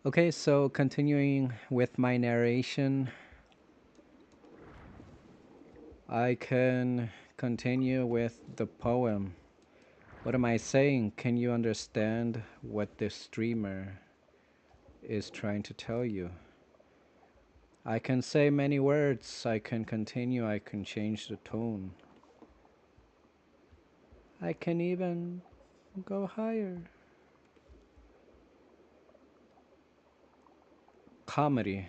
Okay, so continuing with my narration, I can continue with the poem. What am I saying? Can you understand what this streamer is trying to tell you? I can say many words, I can continue, I can change the tone. I can even go higher. Comedy.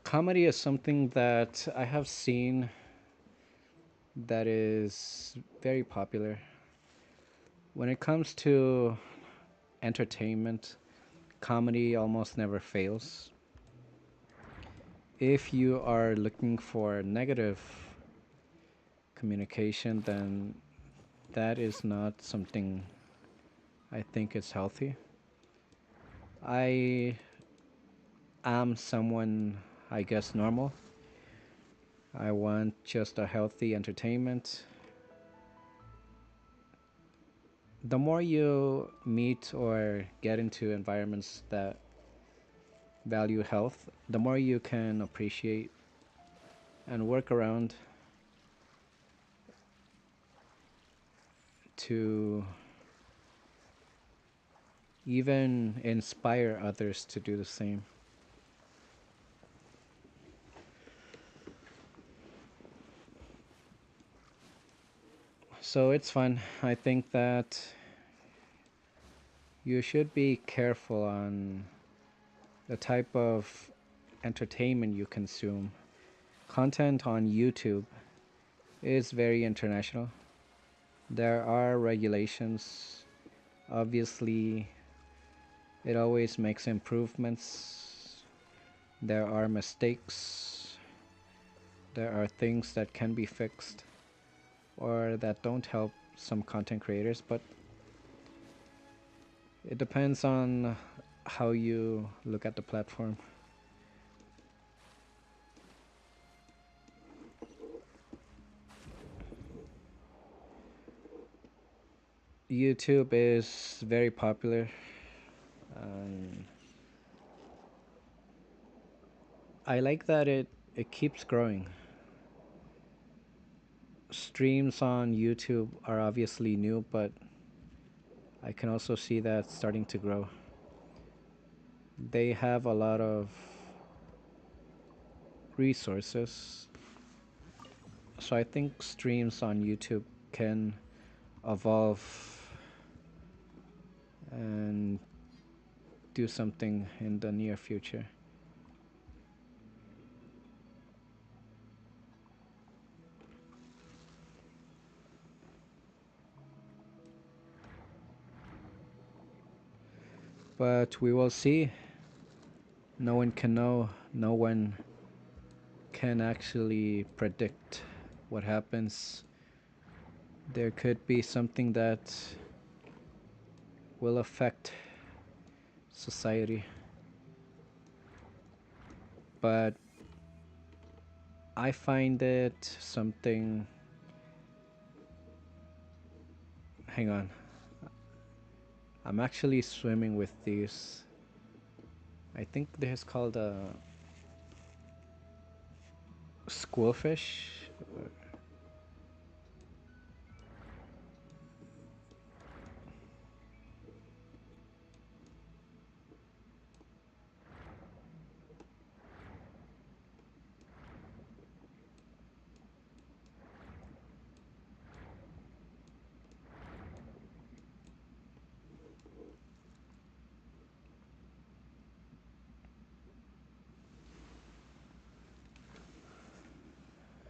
Comedy is something that I have seen that is very popular. When it comes to entertainment, comedy almost never fails. If you are looking for negative communication, then that is not something I think is healthy. I am someone, I guess, normal. I want just a healthy entertainment. The more you meet or get into environments that value health, the more you can appreciate and work around to even inspire others to do the same. So it's fun. I think that you should be careful on the type of entertainment you consume. Content on YouTube is very international. There are regulations. Obviously, it always makes improvements. There are mistakes. There are things that can be fixed or that don't help some content creators, but it depends on how you look at the platform. YouTube is very popular. Um, I like that it keeps growing. Streams on YouTube are obviously new, but I can also see that starting to grow. They have a lot of resources. So I think streams on YouTube can evolve and do something in the near future. But we will see. No one can know. No one can actually predict what happens. There could be something that will affect society. But I find it something. Hang on. I'm actually swimming with these. I think this is called a schoolfish.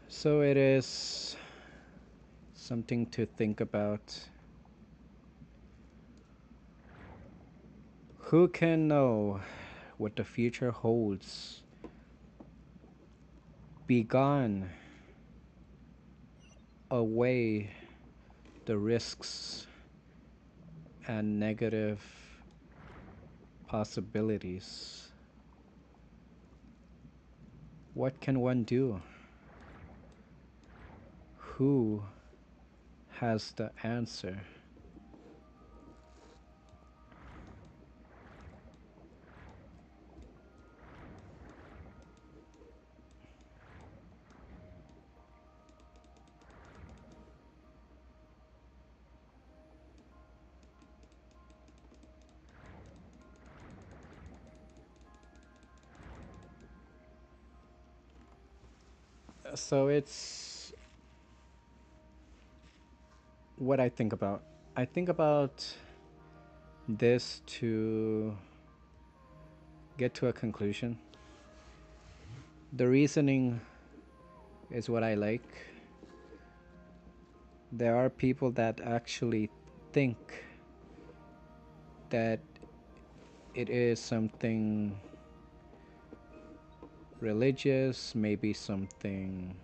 So it is something to think about. Who can know what the future holds? Begone away the risks and negative possibilities. What can one do? Who has the answer? So it's what I think about. I think about this to get to a conclusion. The reasoning is what I like. There are people that actually think that it is something religious, maybe something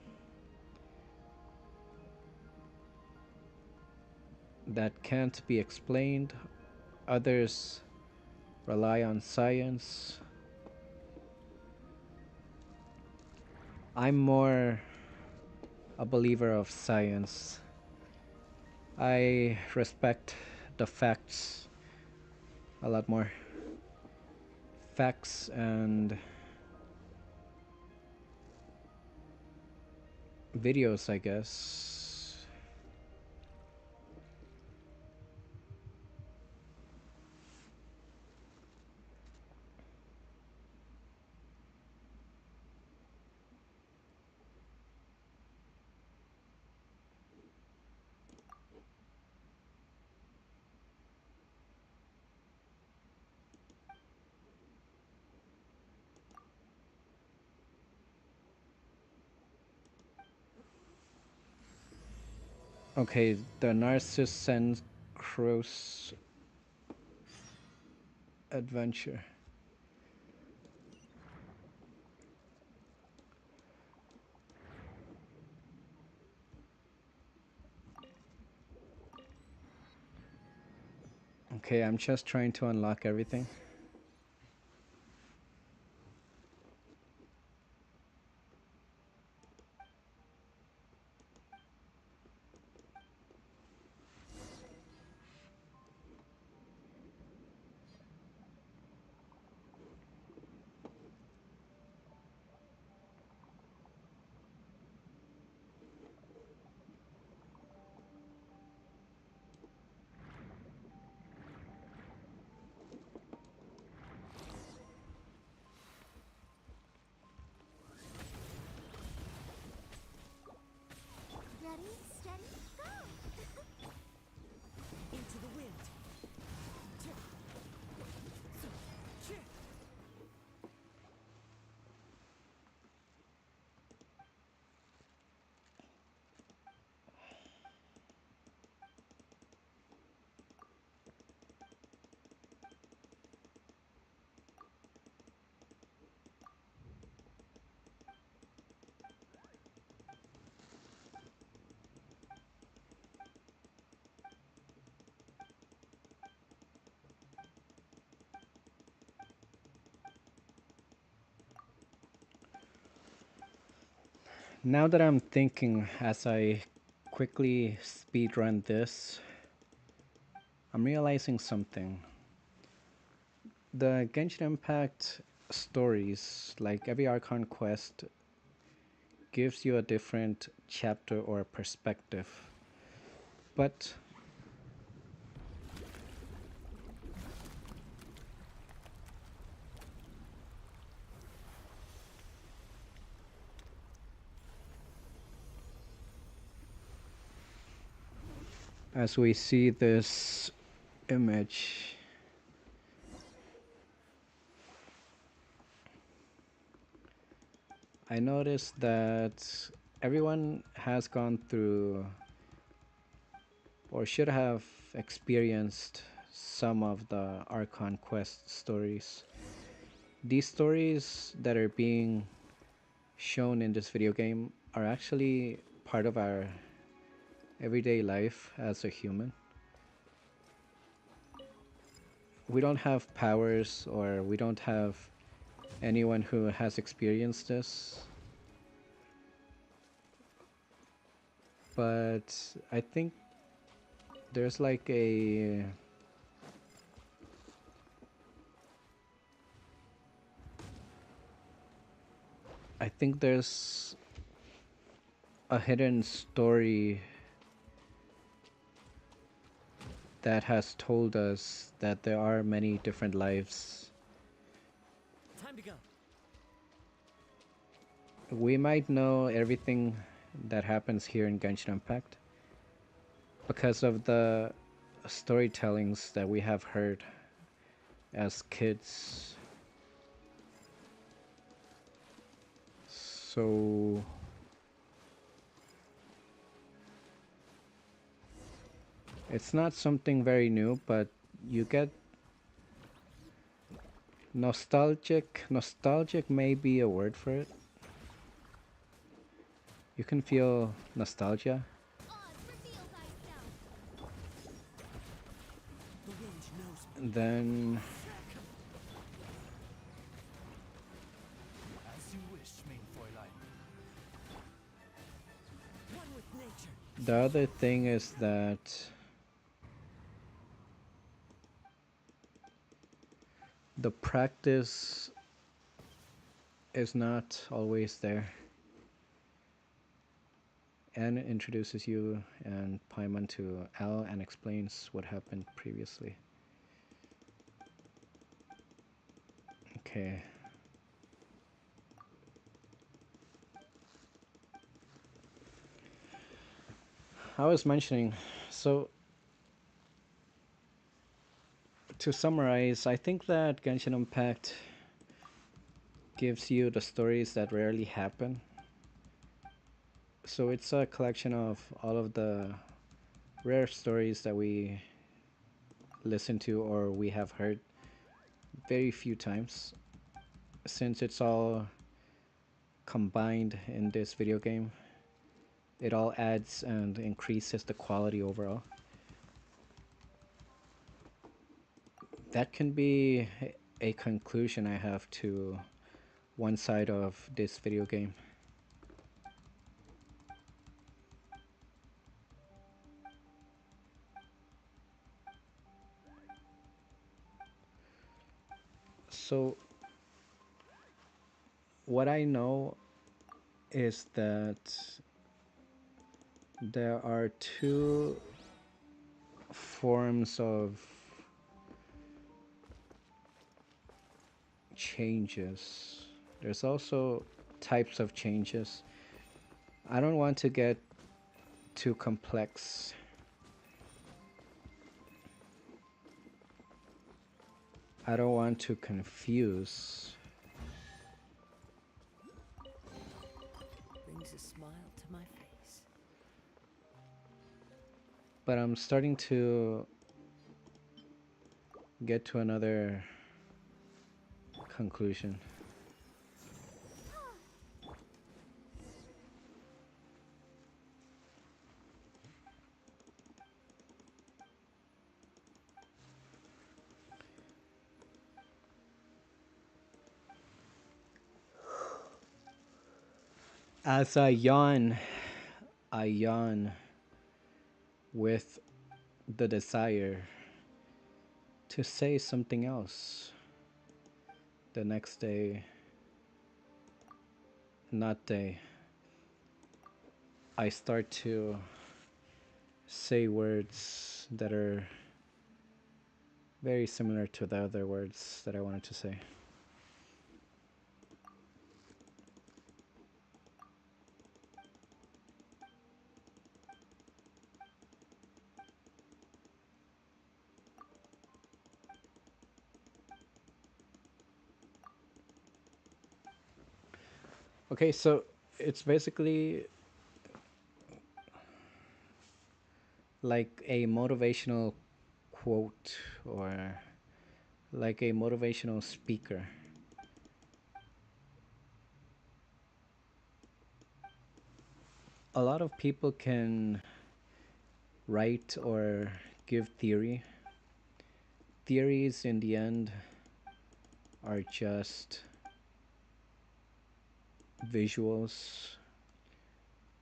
that can't be explained. Others rely on science. I'm more a believer of science. I respect the facts a lot more. Facts and videos, I guess. Okay, the Narcissus sends Cross adventure. Okay, I'm just trying to unlock everything. Ready, steady, go! Into the wind. Now that I'm thinking as I quickly speedrun this, I'm realizing something. The Genshin Impact stories, like every Archon quest, gives you a different chapter or perspective. But as we see this image, I noticed that everyone has gone through or should have experienced some of the Archon quest stories. These stories that are being shown in this video game are actually part of our everyday life as a human. We don't have powers or we don't have anyone who has experienced this, but I think there's like a I think there's a hidden story that has told us that there are many different lives. Time to go. We might know everything that happens here in Genshin Impact because of the storytellings that we have heard as kids. So it's not something very new, but you get nostalgic. Nostalgic may be a word for it. You can feel nostalgia. Oz, reveal thyself. The wind knows me. And then As you wish, main Fräulein. One with nature. the other thing is that the practice is not always there. Anne introduces you and Paimon to Al and explains what happened previously. Okay. I was mentioning, so to summarize, I think that Genshin Impact gives you the stories that rarely happen. So it's a collection of all of the rare stories that we listen to or we have heard very few times. Since it's all combined in this video game, it all adds and increases the quality overall. That can be a conclusion I have to one side of this video game. So what I know is that there are two forms of changes. There's also types of changes. I don't want to get too complex. I don't want to confuse. Brings a smile to my face. But I'm starting to get to another conclusion. As I yawn with the desire to say something else. the next day, not day, I start to say words that are very similar to the other words that I wanted to say. Okay, so it's basically like a motivational quote or like a motivational speaker. A lot of people can write or give theory. Theories, in the end, are just visuals.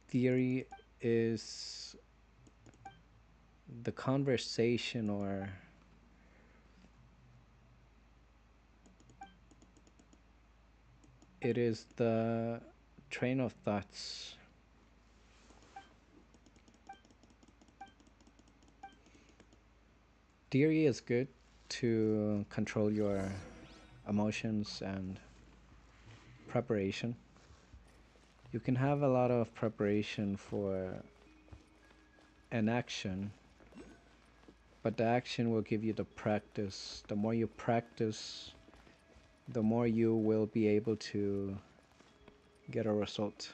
Theory is the conversation, or it is the train of thoughts. Theory is good to control your emotions and preparation. You can have a lot of preparation for an action, but the action will give you the practice. The more you practice, the more you will be able to get a result.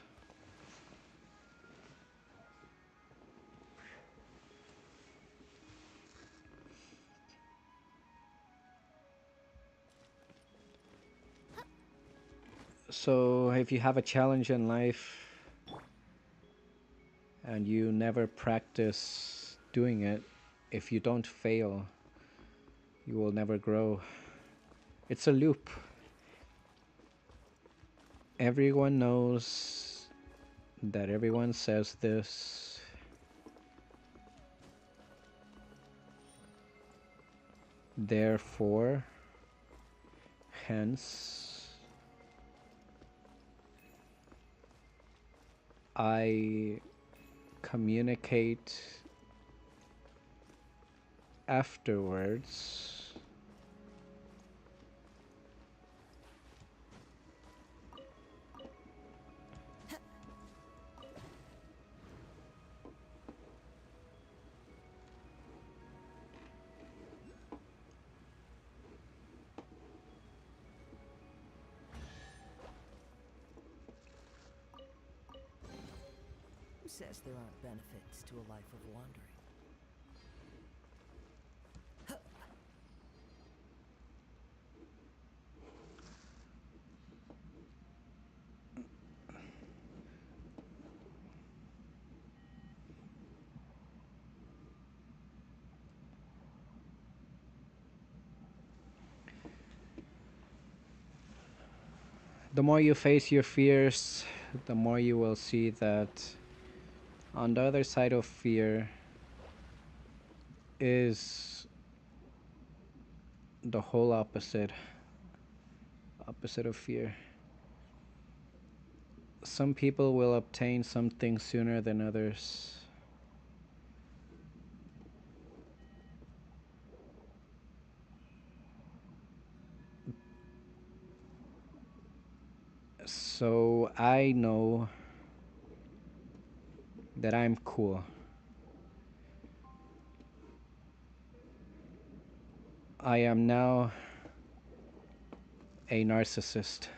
So if you have a challenge in life and you never practice doing it, if you don't fail, you will never grow. It's a loop. Everyone knows that everyone says this. Therefore, hence, I communicate afterwards. Who says there aren't benefits to a life of wandering? The more you face your fears, the more you will see that on the other side of fear is the whole opposite of fear. Some people will obtain something sooner than others. So I know that I'm cool. I am now a narcissist.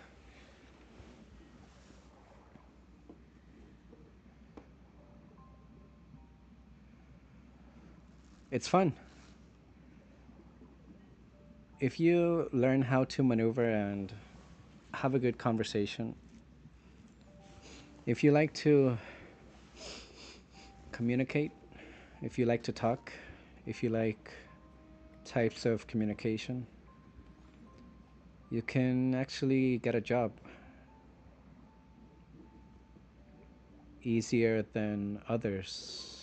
It's fun. If you learn how to maneuver and have a good conversation, if you like to communicate, if you like to talk, if you like types of communication, you can actually get a job easier than others.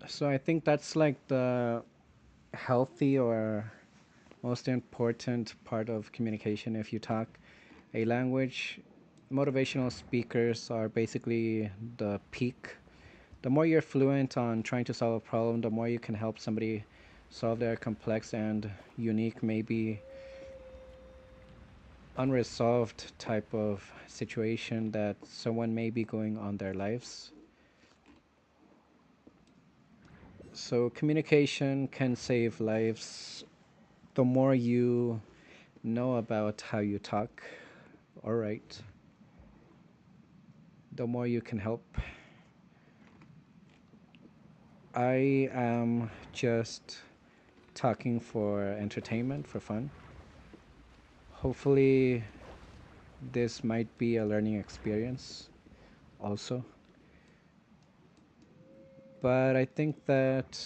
So I think that's like the healthy or most important part of communication. If you talk a language, motivational speakers are basically the peak. The more you're fluent on trying to solve a problem, the more you can help somebody solve their complex and unique, maybe unresolved type of situation that someone may be going on their lives. So communication can save lives. The more you know about how you talk or write, the more you can help. I am just talking for entertainment, for fun. Hopefully, this might be a learning experience also. But I think that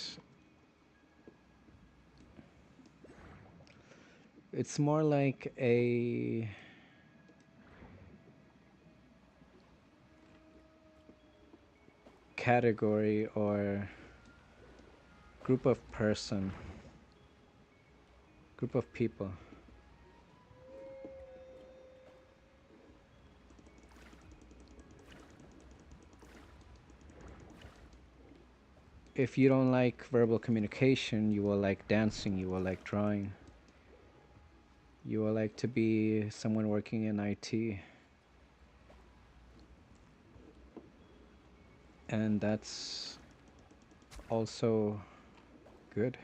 it's more like a category or group of people. If you don't like verbal communication, you will like dancing, you will like drawing, you will like to be someone working in IT. And that's also good.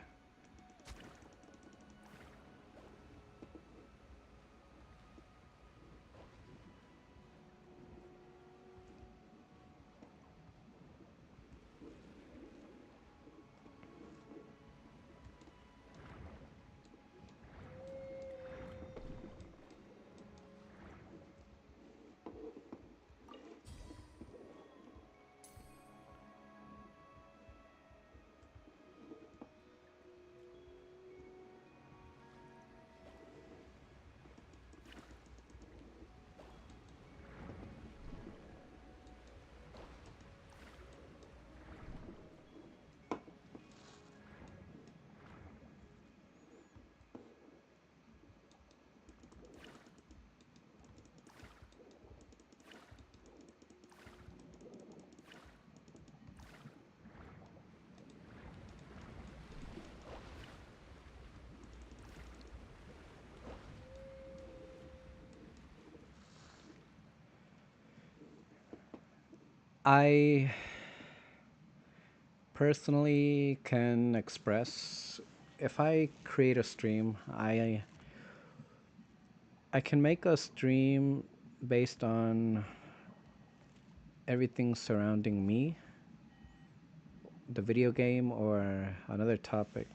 I personally can express if I create a stream, I can make a stream based on everything surrounding me, the video game or another topic.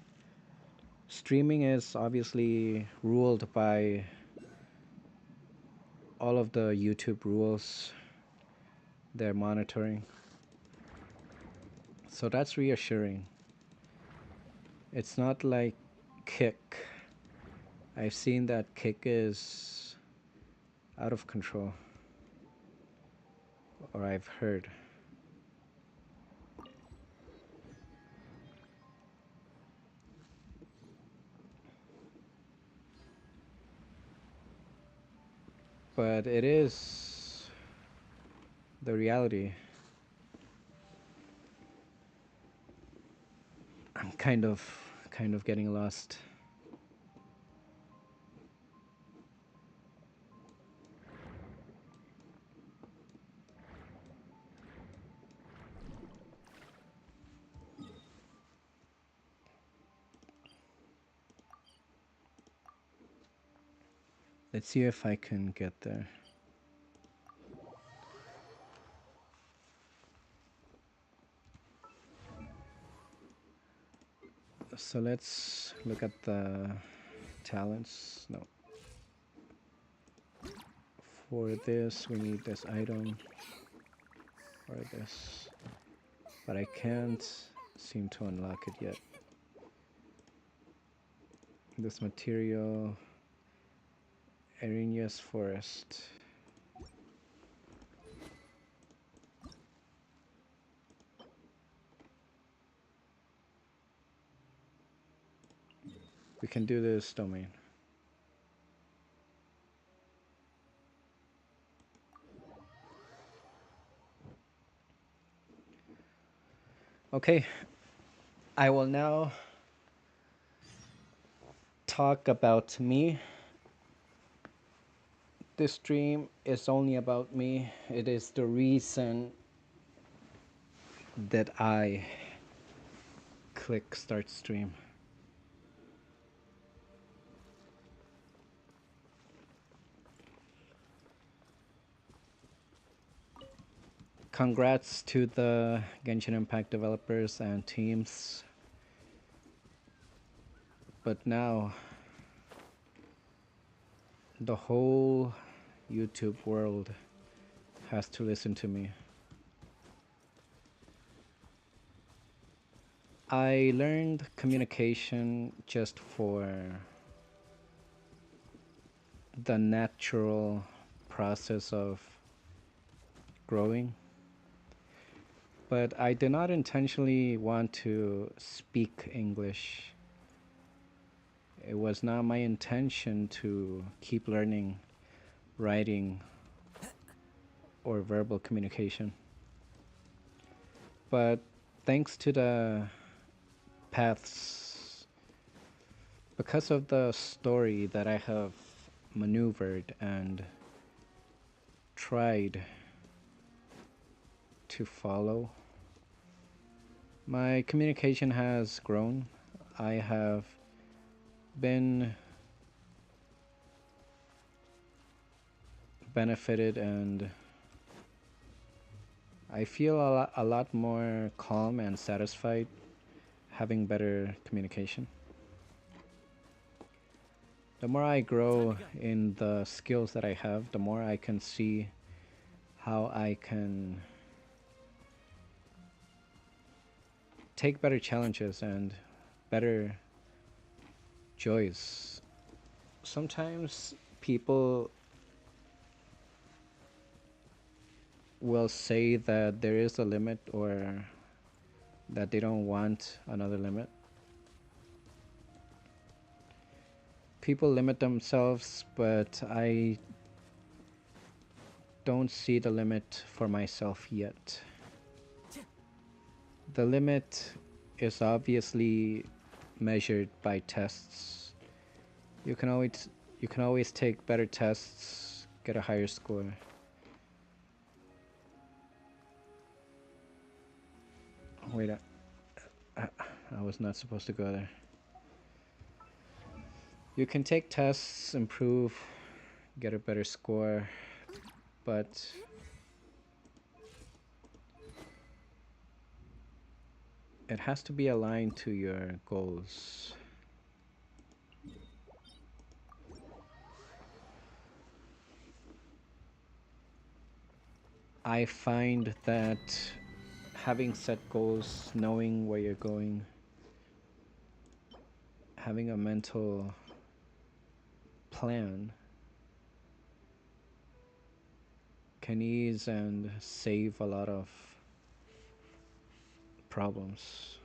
Streaming is obviously ruled by all of the YouTube rules they're monitoring. So that's reassuring. It's not like Kick. I've seen that Kick is out of control, or I've heard. But it is the reality. I'm kind of getting lost. Let's see if I can get there. So let's look at the talents. No. For this, we need this item or this. But I can't seem to unlock it yet. This material, Arenia's Forest. We can do this domain. Okay, I will now talk about me. This stream is only about me. It is the reason that I click start stream. Congrats to the Genshin Impact developers and teams. But now the whole YouTube world has to listen to me. I learned communication just for the natural process of growing. But I did not intentionally want to speak English. It was not my intention to keep learning writing or verbal communication. But thanks to the paths, because of the story that I have maneuvered and tried to follow, my communication has grown. I have been benefited and I feel a lot more calm and satisfied having better communication. The more I grow in the skills that I have, the more I can see how I can take better challenges and better joys. Sometimes people will say that there is a limit or that they don't want another limit. People limit themselves, but I don't see the limit for myself yet. The limit is obviously measured by tests. You can always take better tests, get a higher score. Wait, I was not supposed to go there. You can take tests, improve, get a better score, but it has to be aligned to your goals. I find that having set goals, knowing where you're going, having a mental plan can ease and save a lot of problems.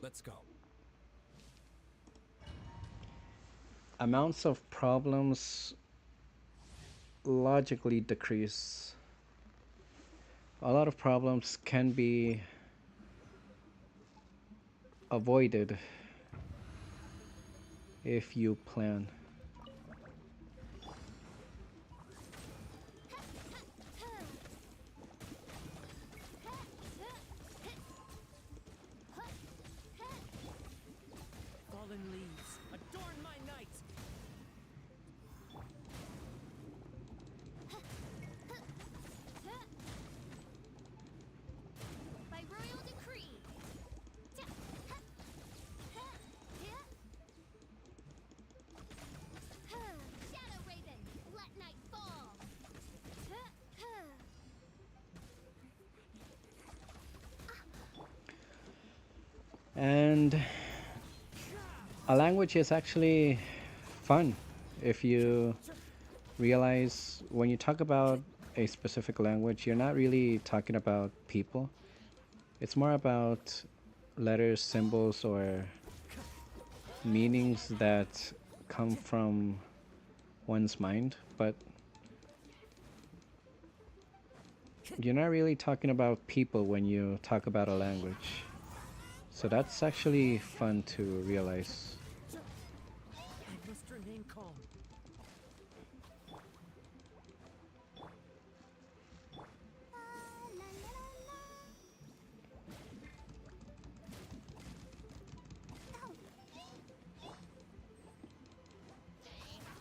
Let's go. Amounts of problems logically decrease. A lot of problems can be avoided if you plan. Fallen leaves, adorn my night! And a language is actually fun if you realize when you talk about a specific language, you're not really talking about people. It's more about letters, symbols, or meanings that come from one's mind, but you're not really talking about people when you talk about a language. So that's actually fun to realize. I must remain calm. La la la la. Oh.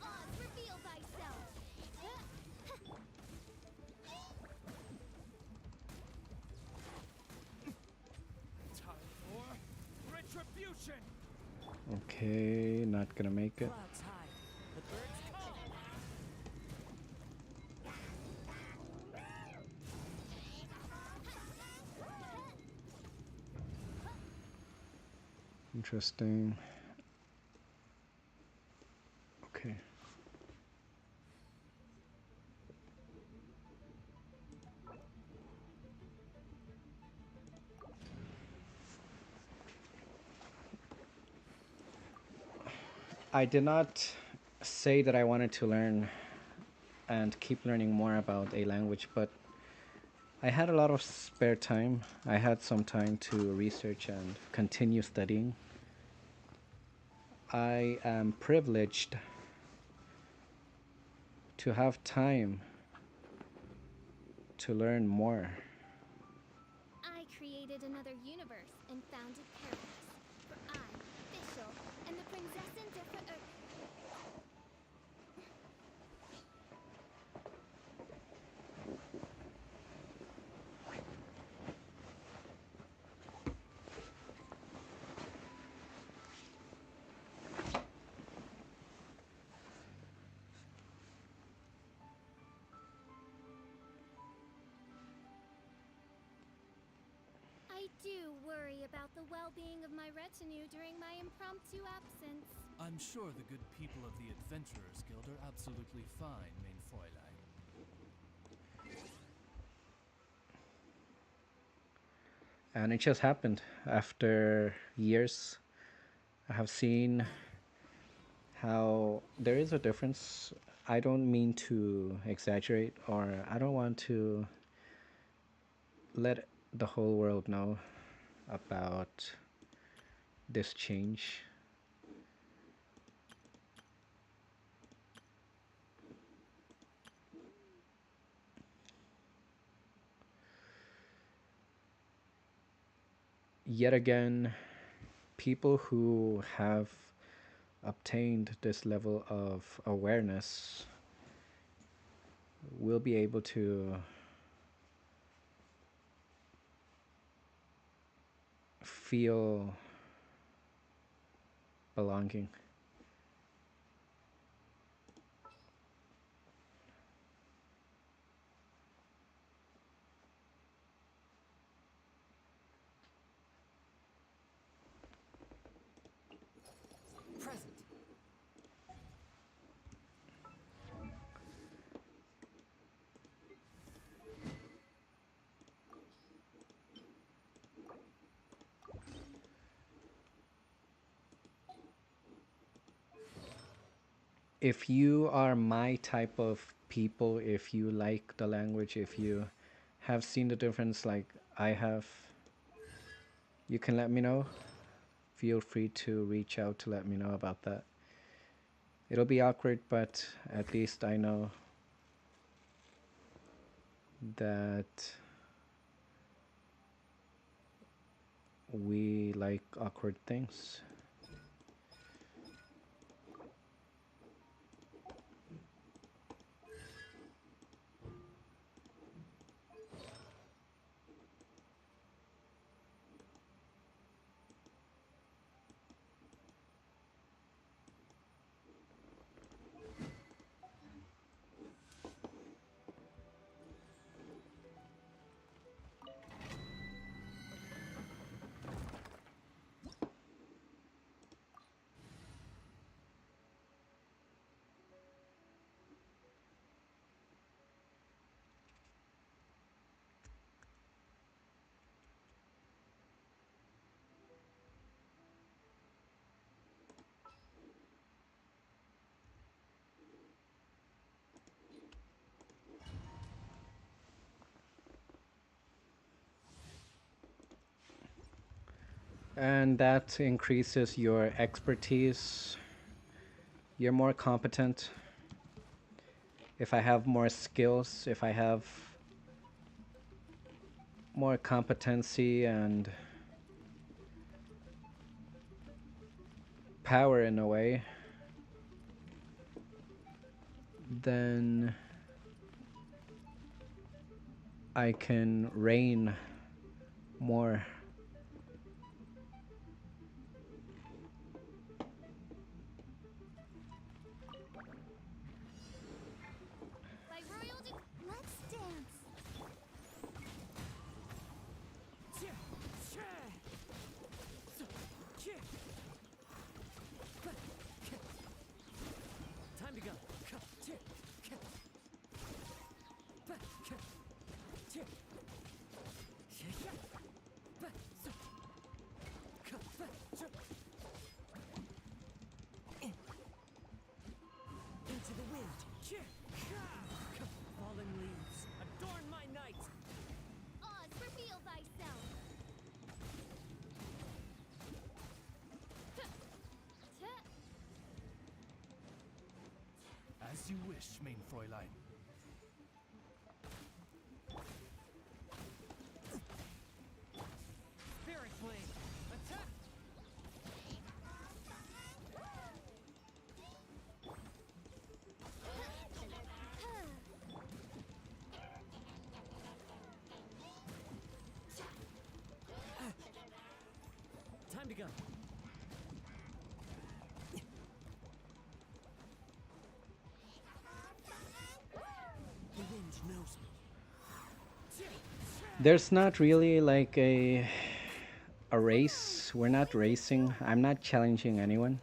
Oz, reveal thyself. Time for retribution! Okay, not gonna make it. Clouds high. The birds come. Interesting. Okay. I did not say that I wanted to learn and keep learning more about a language, but I had a lot of spare time. I had some time to research and continue studying. I am privileged to have time to learn more. I created another universe and founded paradise. For I, Fischl, and the Prinzessin der I do worry about the well-being of my retinue during my impromptu absence. I'm sure the good people of the Adventurers Guild are absolutely fine, mein Fräulein. And it just happened after years. I have seen how there is a difference. I don't mean to exaggerate, or I don't want to let the whole world know about this change. Yet again, people who have obtained this level of awareness will be able to feel belonging. Present. If you are my type of people, if you like the language, if you have seen the difference like I have, you can let me know. Feel free to reach out to let me know about that. It'll be awkward, but at least I know that we like awkward things. and that increases your expertise. You're more competent. If I have more skills, if I have more competency and power in a way, then I can reign more. By royal let's dance. Time to go. Into the wind. Fallen leaves, adorn my night. Oz, reveal thyself. As you wish, main Fräulein. Spirit blade, attack! Time to go. The wind knows me. There's not really like a race. We're not racing. I'm not challenging anyone.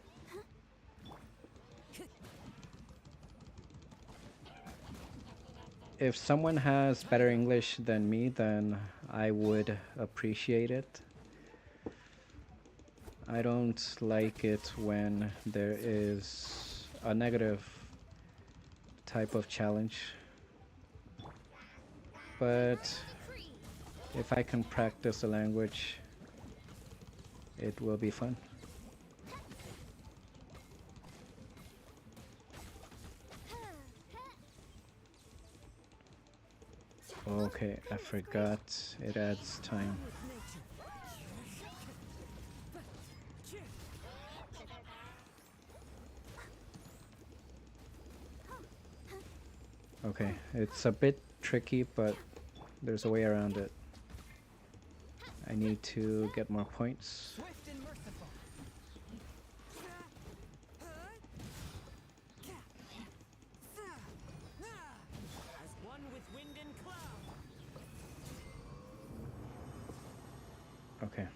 If someone has better English than me, then I would appreciate it. I don't like it when there is a negative type of challenge. But if I can practice a language, it will be fun. Okay, I forgot it adds time. Okay, it's a bit tricky, but there's a way around it. I need to get more points. Swift and merciful. As one with wind and cloud. Okay.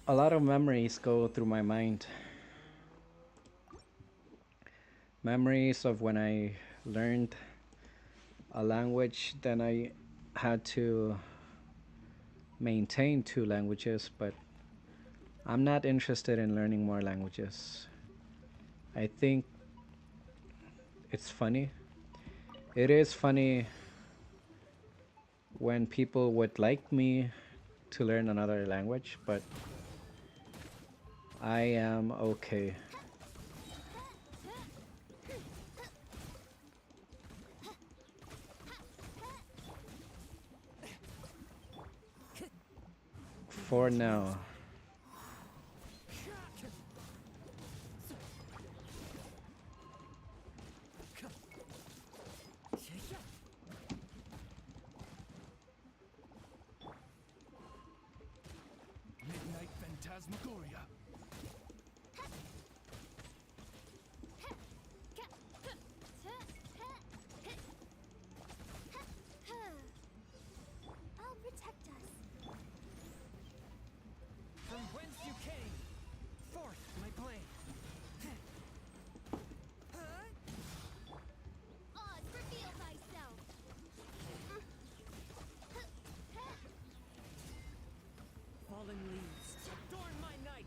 A lot of memories go through my mind. Memories of when I learned a language, then I had to maintain 2 languages, but I'm not interested in learning more languages. I think it's funny. It is funny when people would like me to learn another language, but I am okay. For now. Midnight Phantasmagoria. I'll protect us. From whence you came, forth my blade. Oz, reveal thyself. fallen leaves, adorn my night.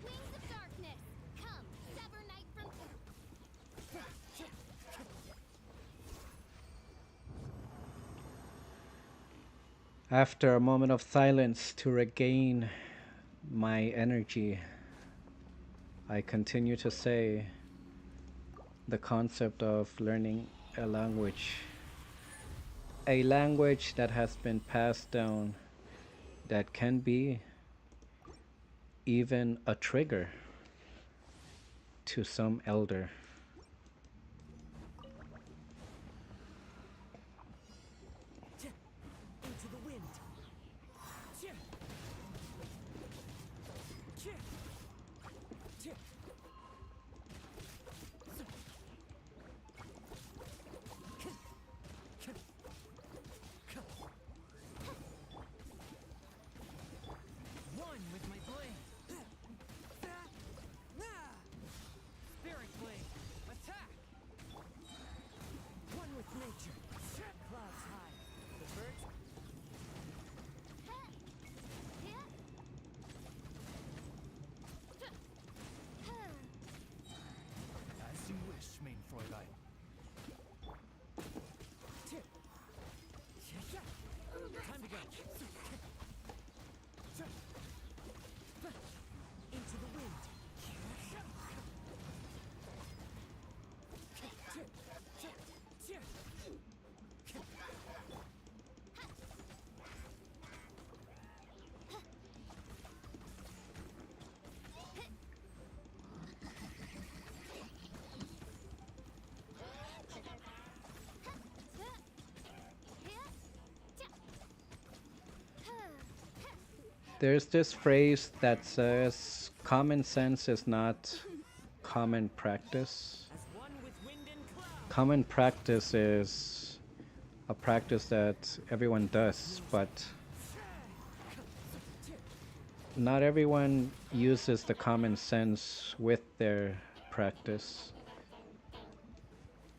Wings of darkness, come, sever night from. After a moment of silence to regain my energy, I continue to say the concept of learning a language that has been passed down, that can be even a trigger to some elder. Into the wind. One with my blade. Spirit blade, attack. One with nature. Clouds high. The birds. As you wish, main Fräulein. Time to go. Into the wind. There's this phrase that says common sense is not common practice. As one with wind and cloud. Common practice is a practice that everyone does, but not everyone uses the common sense with their practice.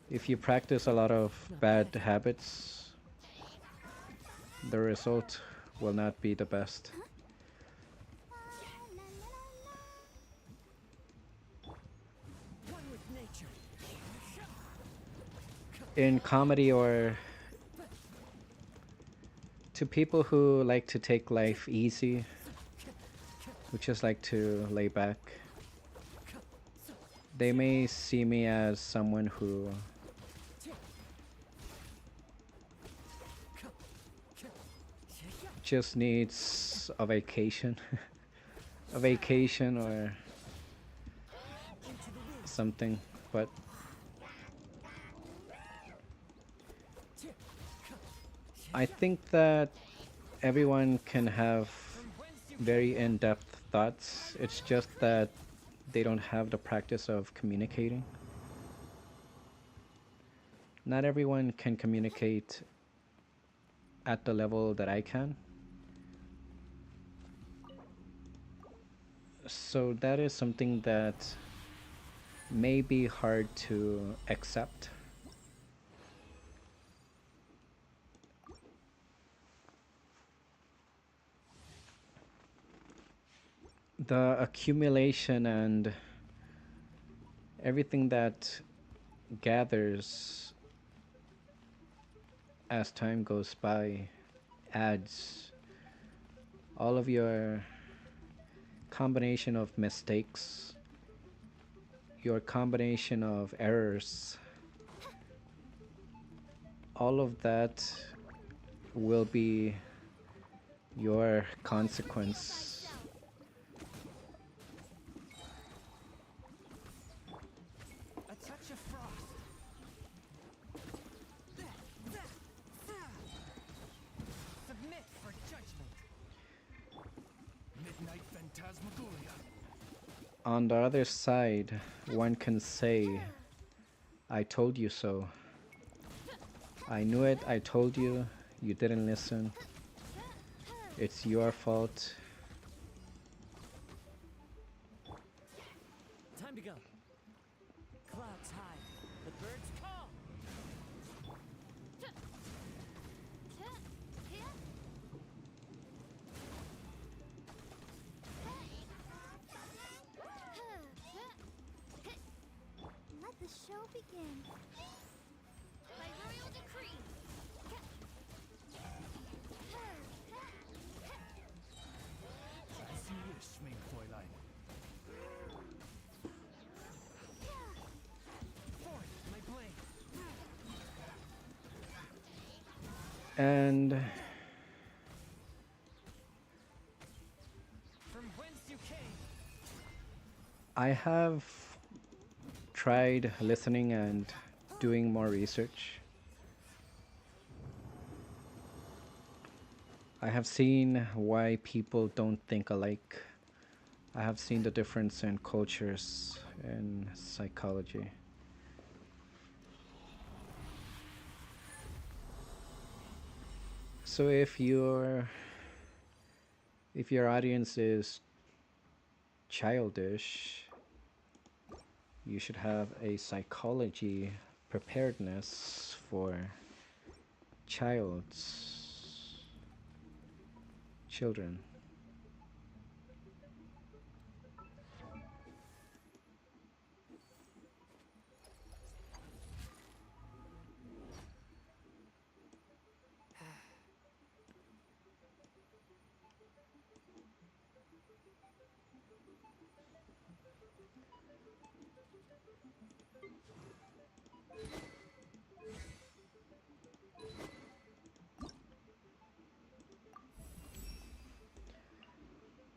If you practice a lot of bad habits, the result will not be the best. One with nature. In comedy, or to people who like to take life easy, who just like to lay back, they may see me as someone who just needs a vacation. A vacation or something, but I think that everyone can have very in-depth thoughts. It's just that they don't have the practice of communicating. Not everyone can communicate at the level that I can. So that is something that may be hard to accept. The accumulation and everything that gathers as time goes by adds all of your combination of mistakes, your combination of errors, all of that will be your consequence. A touch of frost. Submit for judgment. Midnight Phantasmagoria. On the other side, one can say I told you so. I knew it, I told you. You didn't listen. It's your fault. Time to go. Clouds high. The birds call. Let the show begin. By royal decree. As you wish, mein Fräulein. Forth, my blade. And From whence you came. I have tried listening and doing more research. I have seen why people don't think alike. I have seen the difference in cultures and psychology. So if your audience is childish, you should have a psychology preparedness for children.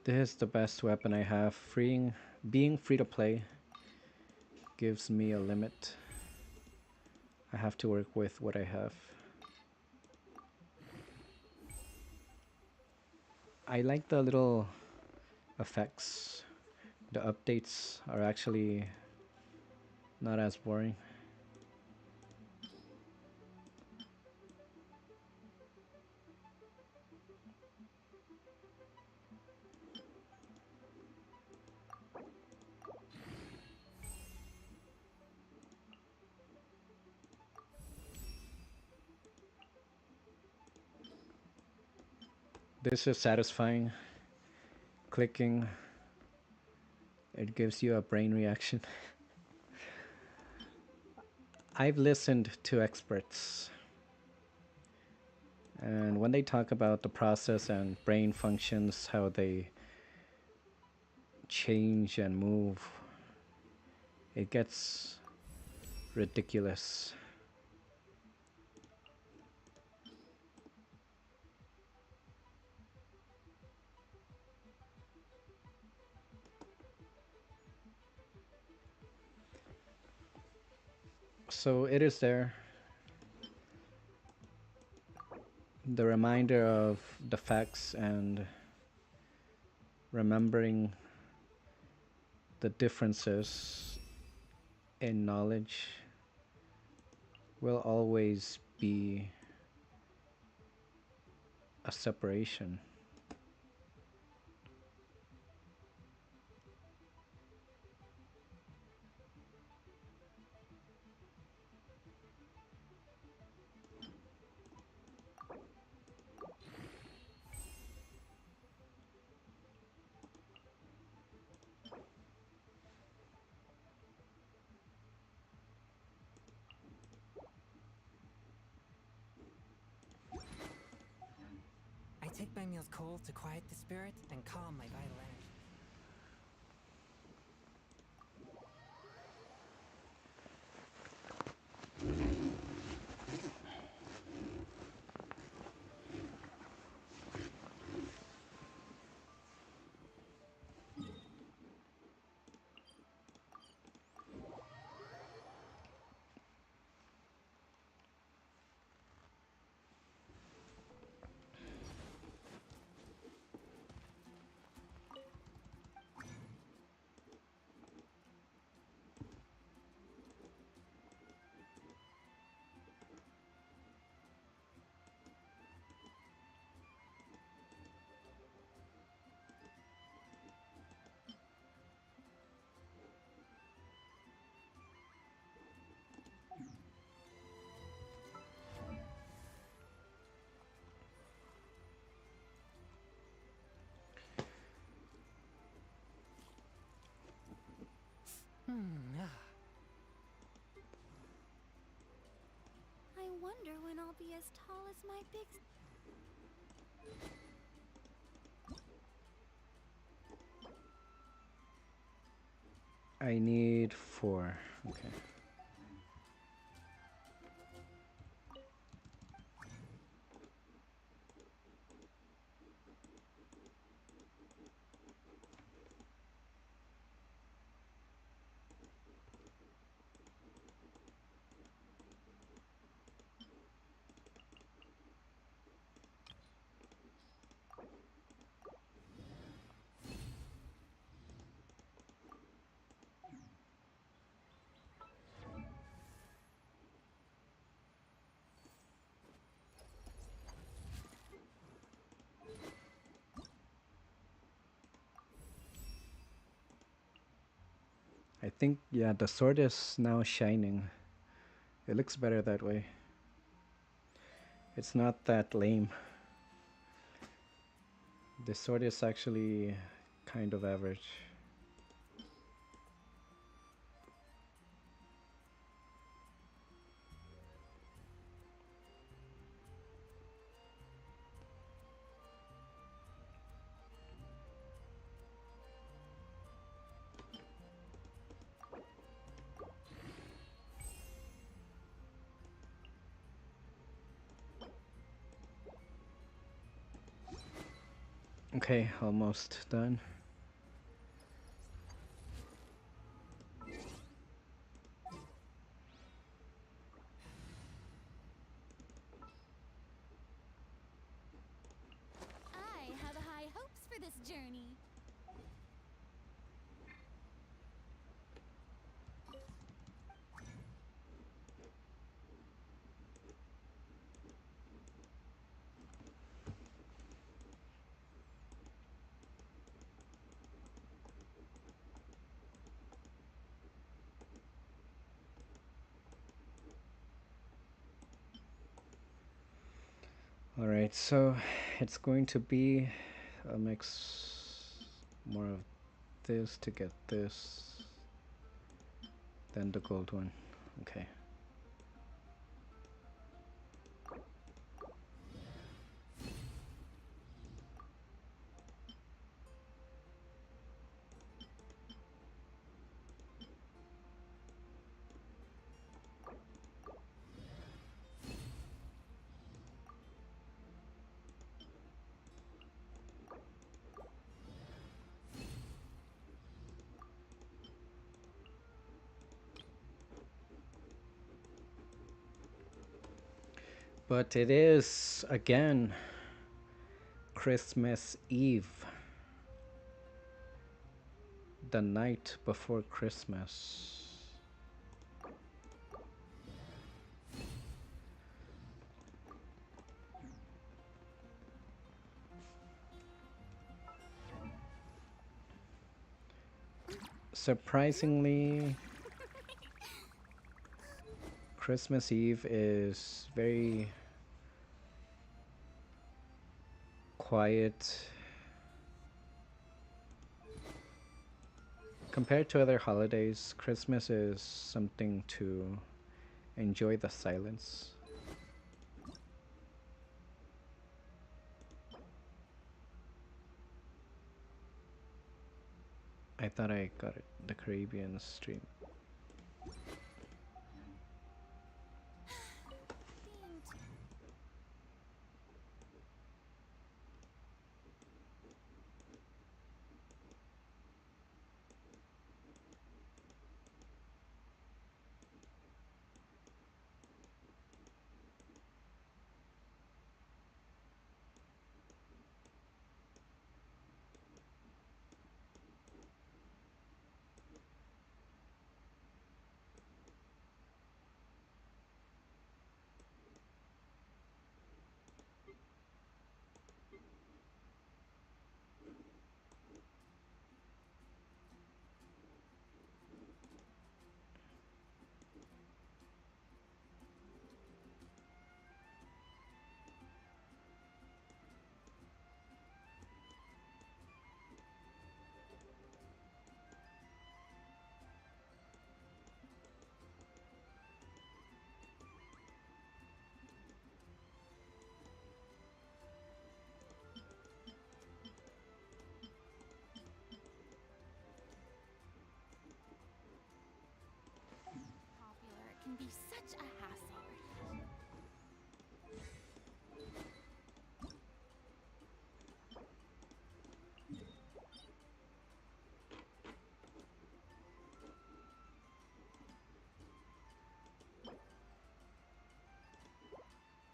This is the best weapon I have. Being free to play gives me a limit. I have to work with what I have. I like the little effects. The updates are actually not as boring. This is satisfying. Clicking, it gives you a brain reaction. I've listened to experts, and when they talk about the process and brain functions, how they change and move, it gets ridiculous. So it is there, the reminder of the facts and remembering the differences in knowledge will always be a separation. I take my meals cold to quiet the spirit and calm my vital energy. I wonder when I'll be as tall as my big. I need 4. Okay. I think, yeah, the sword is now shining. It looks better that way. It's not that lame. The sword is actually kind of average. Okay, almost done. I have high hopes for this journey. Alright, so it's going to be a mix more of this to get this, then the gold one. Okay. But it is, again, Christmas Eve, the night before Christmas. Surprisingly, Christmas Eve is very quiet compared to other holidays. Christmas is something to enjoy the silence. I thought I got it, the Caribbean stream. Being can be such a hassle.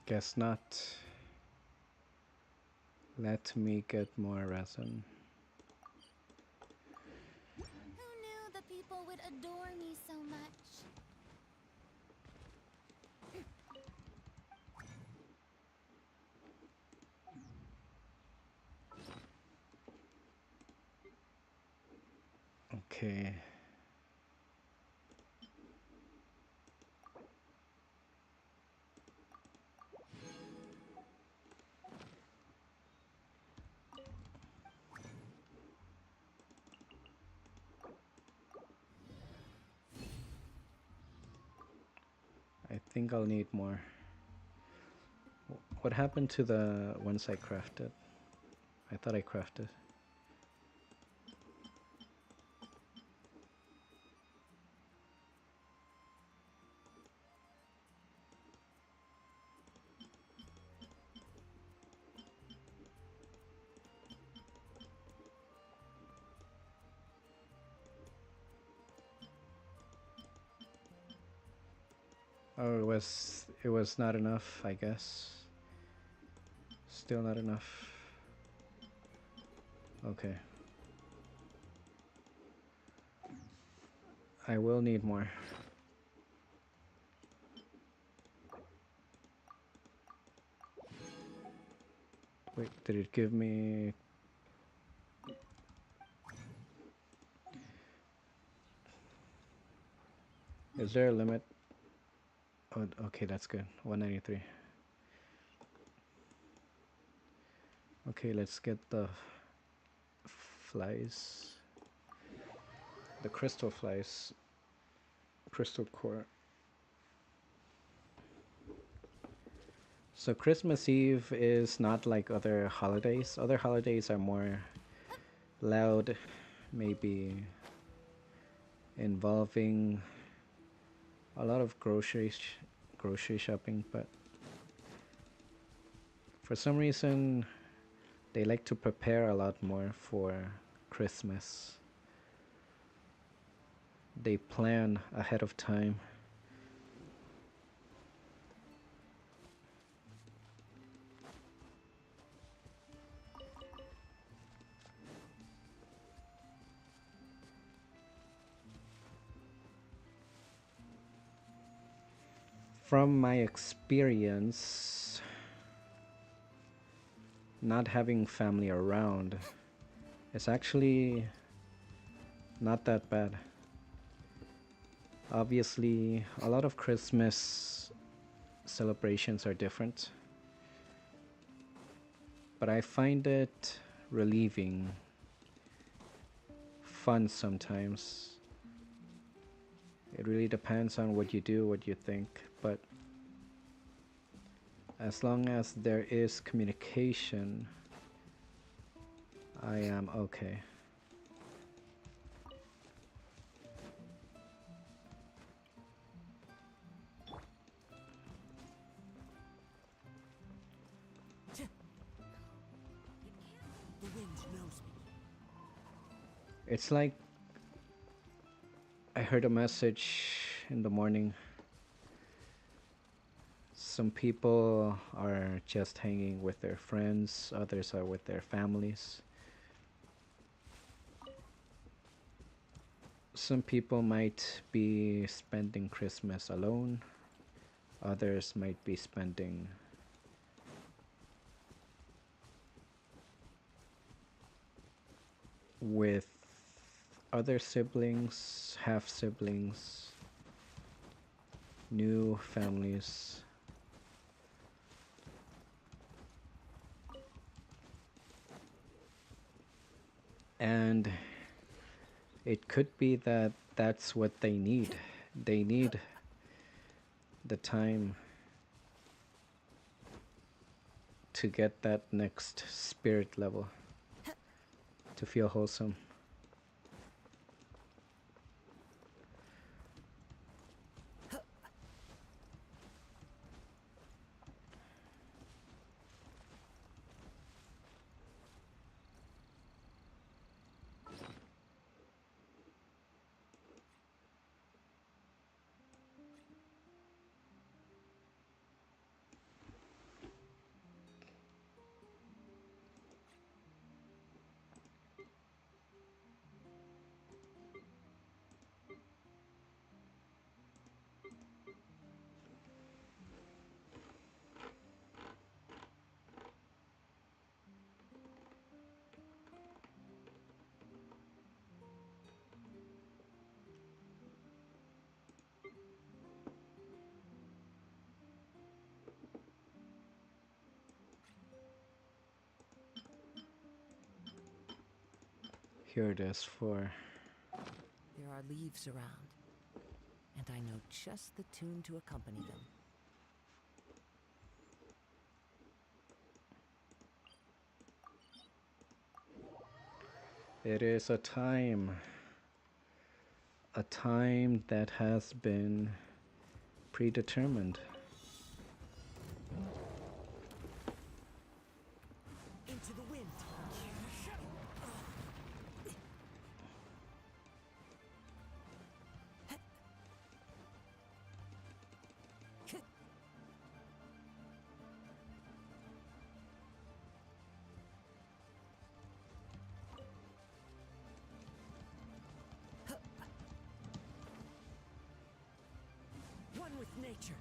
Guess not. Let me get more resin. Who knew the people would adore me so much? Okay. I think I'll need more. What happened to the ones I crafted? I thought I crafted. Oh, it was not enough, I guess. Still not enough. Okay. I will need more. Wait, did it give me... Is there a limit? Oh, okay, that's good. 193. Okay, let's get the flies. The crystal flies. Crystal core. So Christmas Eve is not like other holidays. Other holidays are more loud, maybe involving a lot of grocery shopping, but for some reason they like to prepare a lot more for Christmas. They plan ahead of time. From my experience, not having family around is actually not that bad. Obviously, a lot of Christmas celebrations are different, but I find it relieving, fun sometimes. It really depends on what you do, what you think, but as long as there is communication, I am okay. The wind knows me. It's like I heard a message in the morning. Some people are just hanging with their friends, others are with their families. Some people might be spending Christmas alone, others might be spending with other siblings, half siblings, new families. And it could be that that's what they need. They need the time to get that next spirit level, to feel wholesome. Here it is for. There are leaves around, and I know just the tune to accompany them. It is a time that has been predetermined. Into the wind. One with nature.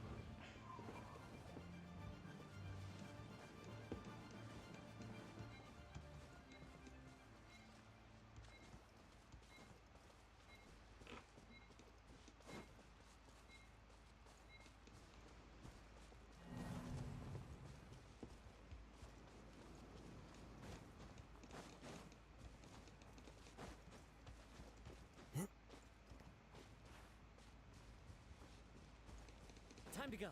Time to go.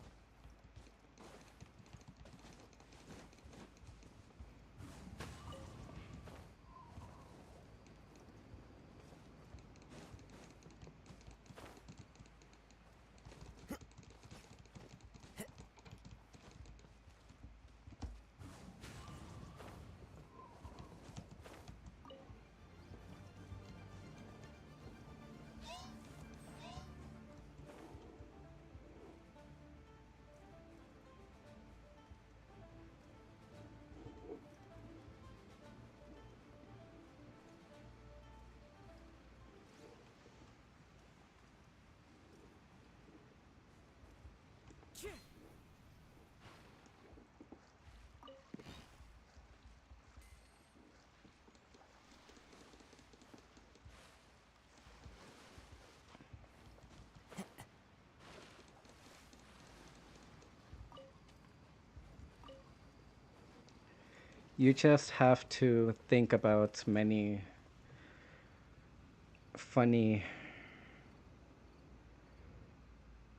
You just have to think about many funny,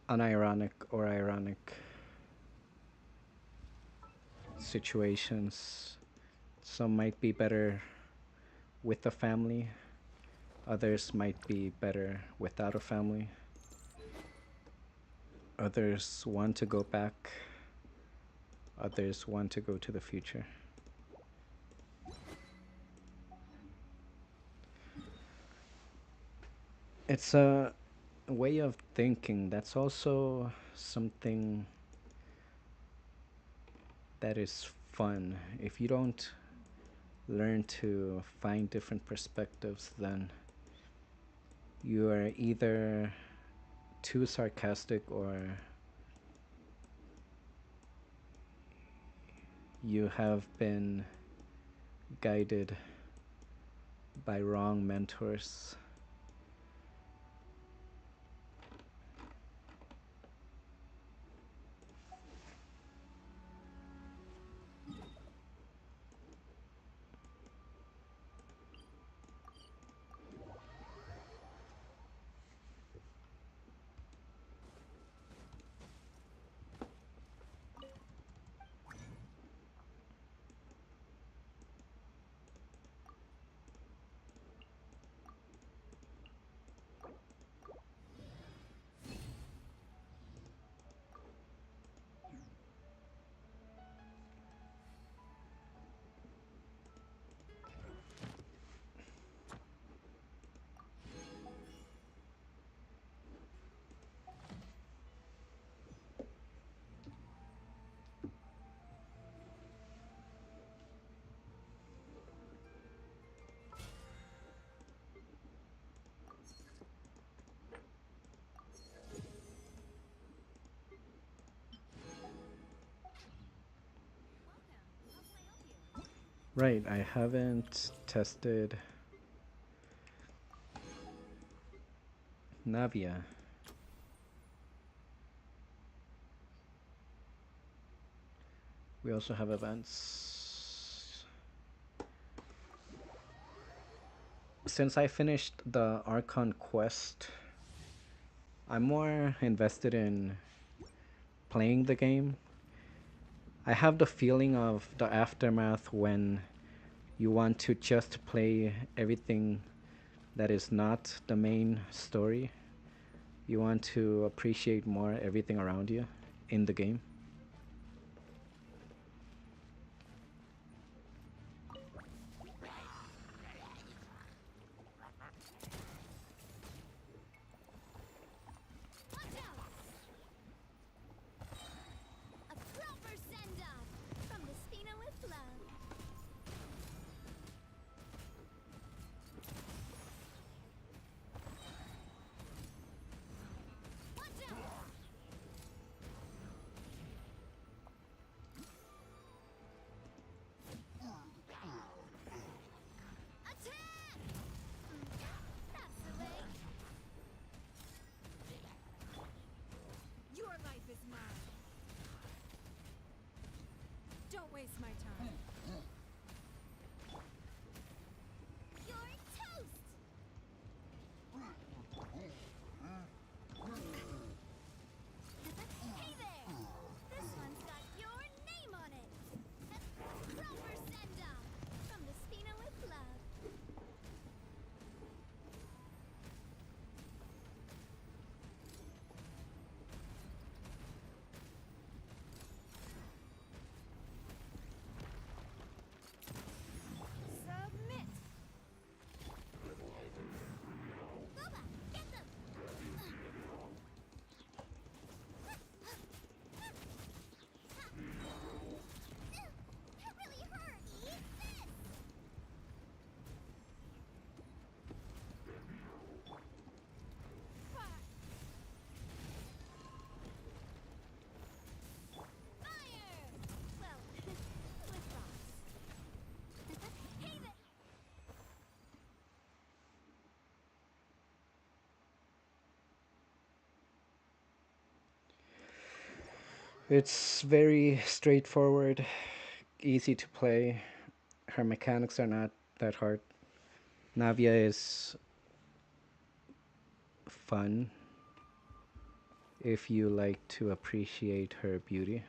unironic, or ironic situations. Some might be better with a family, others might be better without a family. Others want to go back, others want to go to the future. It's a way of thinking that's also something that is fun. If you don't learn to find different perspectives, then you are either too sarcastic or you have been guided by wrong mentors. Right, I haven't tested Navia. We also have events. since I finished the Archon quest, I'm more invested in playing the game. I have the feeling of the aftermath when you want to just play everything that is not the main story. You want to appreciate more everything around you in the game. Watch out! A proper send-off from the Spina with love. Watch out! Attack! That's the way. Your life is mine. Don't waste my time. You're toast! Hey there! This one's got your name on it! Proper send-off from the Spina with love. Submit. Boba, get them! That really hurt! Eat this! Fire! Well, with bombs. Hey there! It's very straightforward, easy to play. Her mechanics are not that hard. Navia is fun if you like to appreciate her beauty.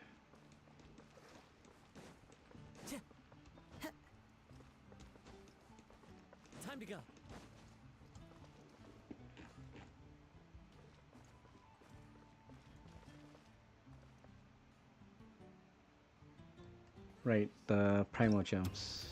Time to go. Right, the primal jumps.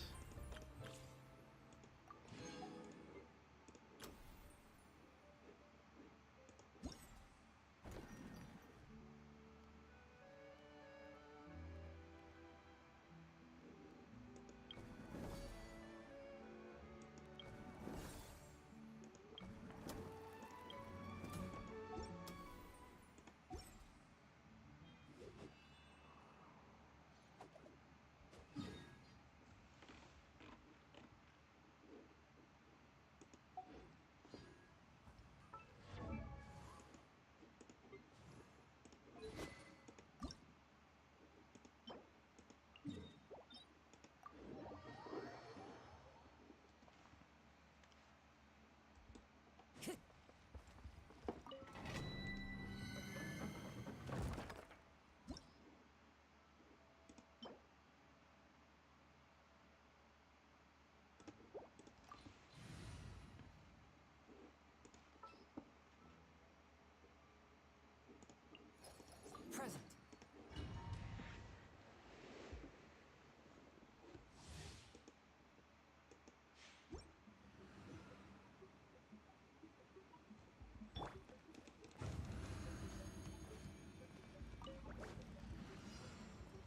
Present.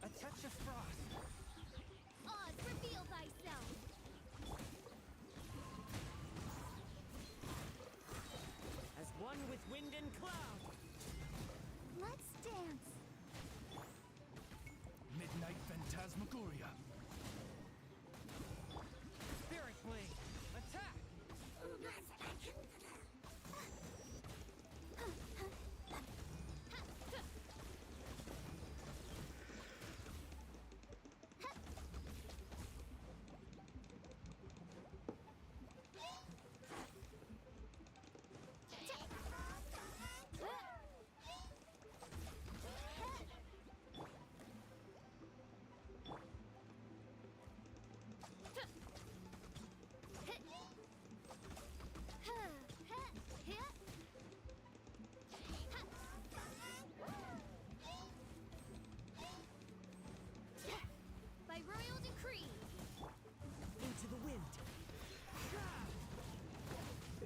A touch of frost. Oz, reveal thyself! As one with wind and cloud. Let's dance! Midnight Phantasmagoria. Spirit blade. Attack.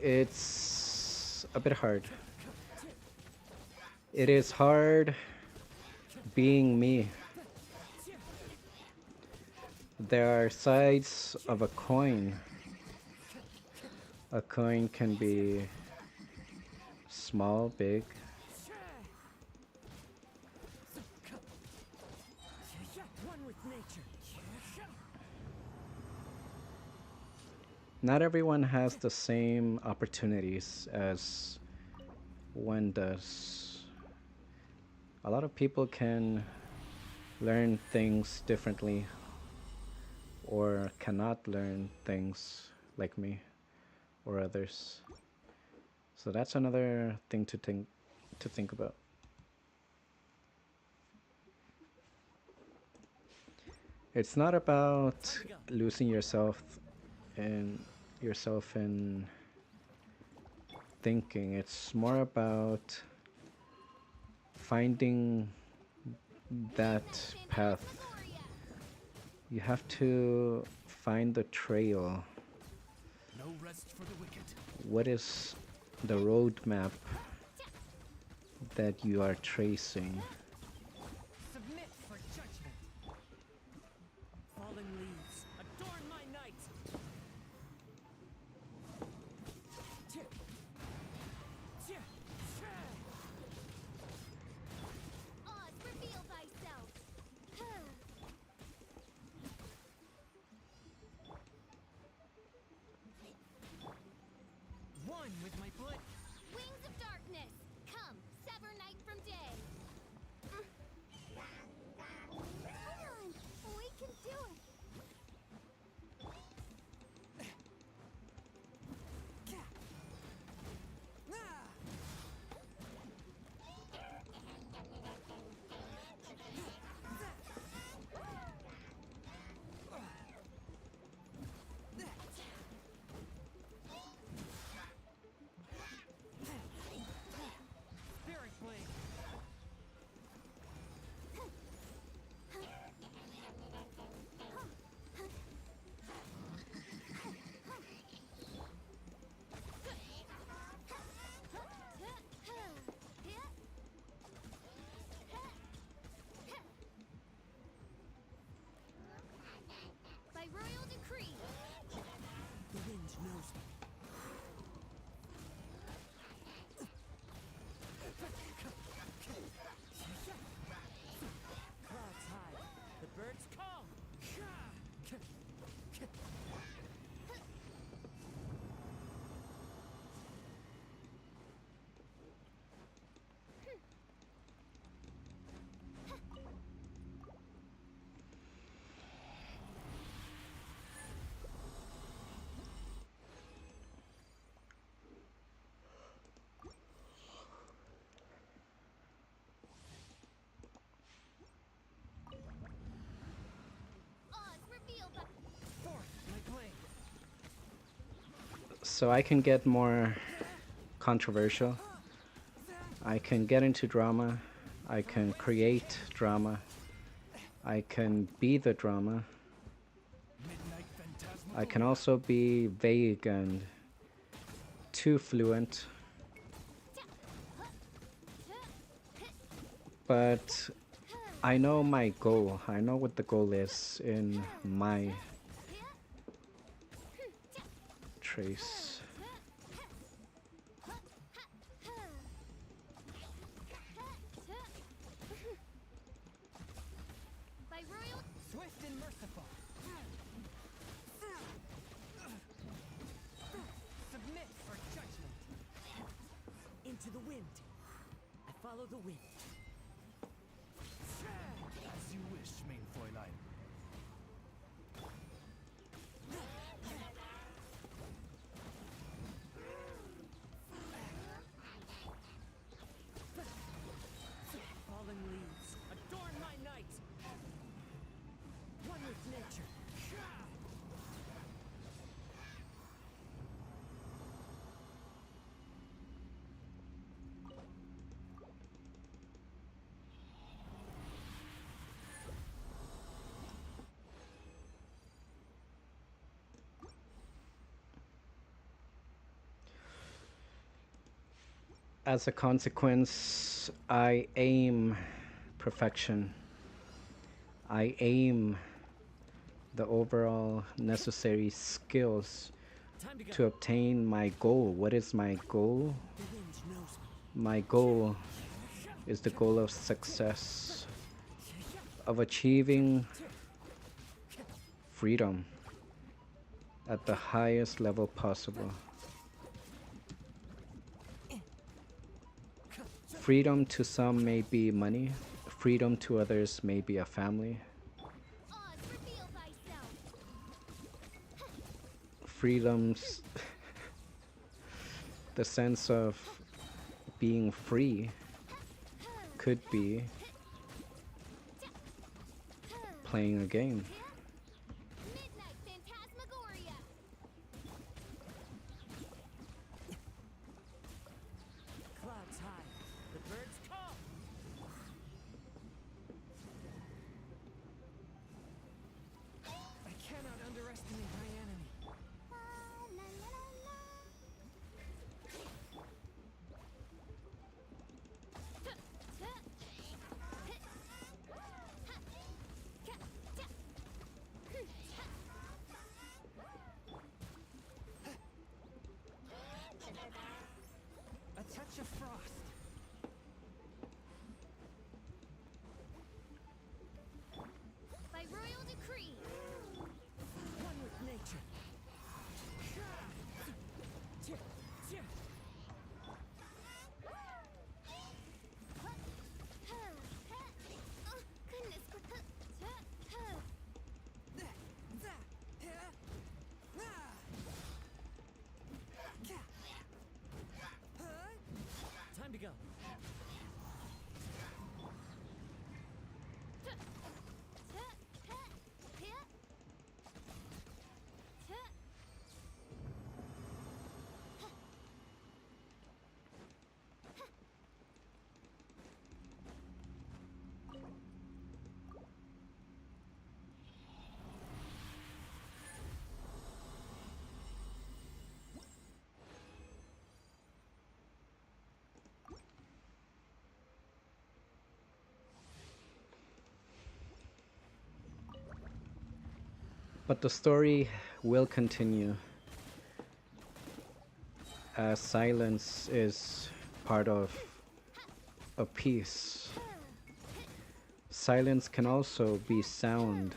It's a bit hard. It is hard being me. There are sides of a coin. A coin can be small, big. One with nature. Not everyone has the same opportunities as one does. A lot of people can learn things differently or cannot learn things like me or others. So that's another thing to think about. It's not about losing in yourself in thinking. It's more about finding that path. You have to find the trail. No rest for the wicked. What is the roadmap that you are tracing? Submit for judgment. Fallen leaves, adorn my night. Oz, reveal thyself. One with my blood. Wings of darkness, come, sever night from day. Come on, we can do it. Spirit blade. By royal decree. The wind knows me. Clouds high. The birds come. Oz, reveal thy... Forth my blade. So I can get more controversial. I can get into drama. I can create drama. I can be the drama. Midnight phantasma. I can also be vague and too fluent. But I know my goal. I know what the goal is in my trace. By royal... Swift and merciful. Submit for judgment. Into the wind. I follow the wind. As you wish, main Fräulein. Fallen leaves, adorn my night. One with nature. As a consequence, I aim perfection. I aim the overall necessary skills Time to go. to obtain my goal. What is my goal? The wind knows me. My goal is the goal of success, of achieving freedom at the highest level possible. Freedom to some may be money, freedom to others may be a family, Oz, reveal thyself. freedoms, the sense of being free could be playing a game. Midnight Phantasmagoria. Clouds high. The birds call. I cannot underestimate my enemy. La, la, la, la. A touch of frost. By royal decree. One with nature. Oh, goodness. Time to go. But the story will continue as silence is part of a piece. Silence can also be sound,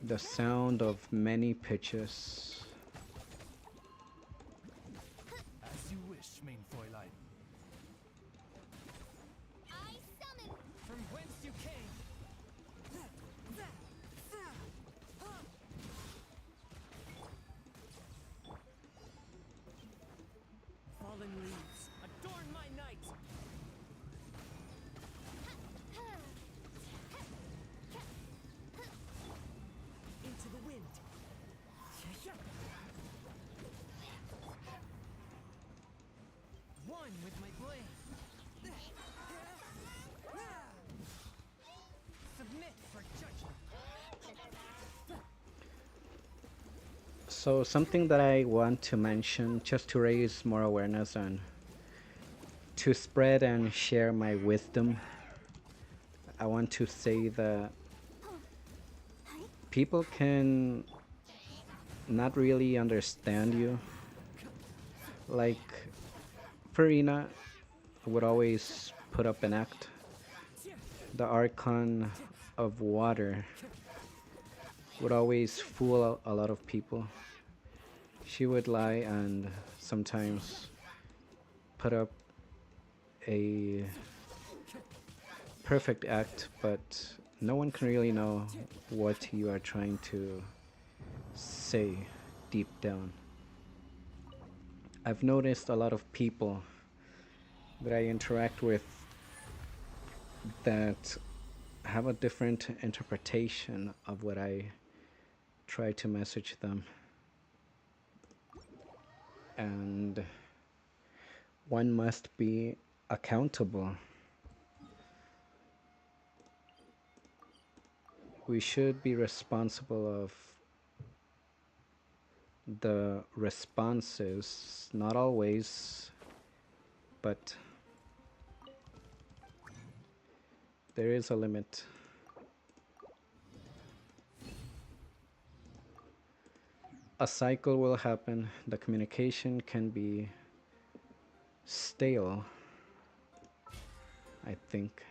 the sound of many pitches. As you wish, mein Fräulein. I summon. From whence you came. Fallen leaves, adorn my night. Into the wind. One with my blade. Submit for judgment. So something that I want to mention just to raise more awareness and to spread and share my wisdom, I want to say that people can not really understand you. Like Furina would always put up an act. The Archon of Water would always fool a lot of people. She would lie and sometimes put up a perfect act, but no one can really know what you are trying to say deep down. I've noticed a lot of people that I interact with that have a different interpretation of what I try to message them. And one must be accountable. We should be responsible of the responses, not always, but there is a limit. A cycle will happen. The communication can be stale, I think.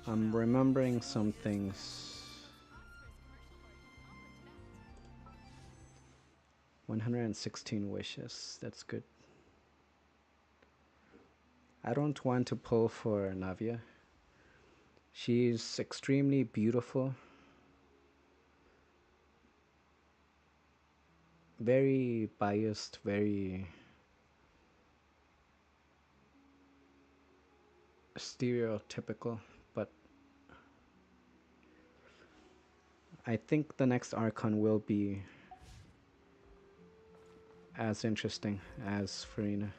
I'm remembering some things. Prosperous commercial bargain. I'll 116 wishes. That's good. I don't want to pull for Navia. She's extremely beautiful, very biased, very stereotypical, but I think the next Archon will be as interesting as Furina.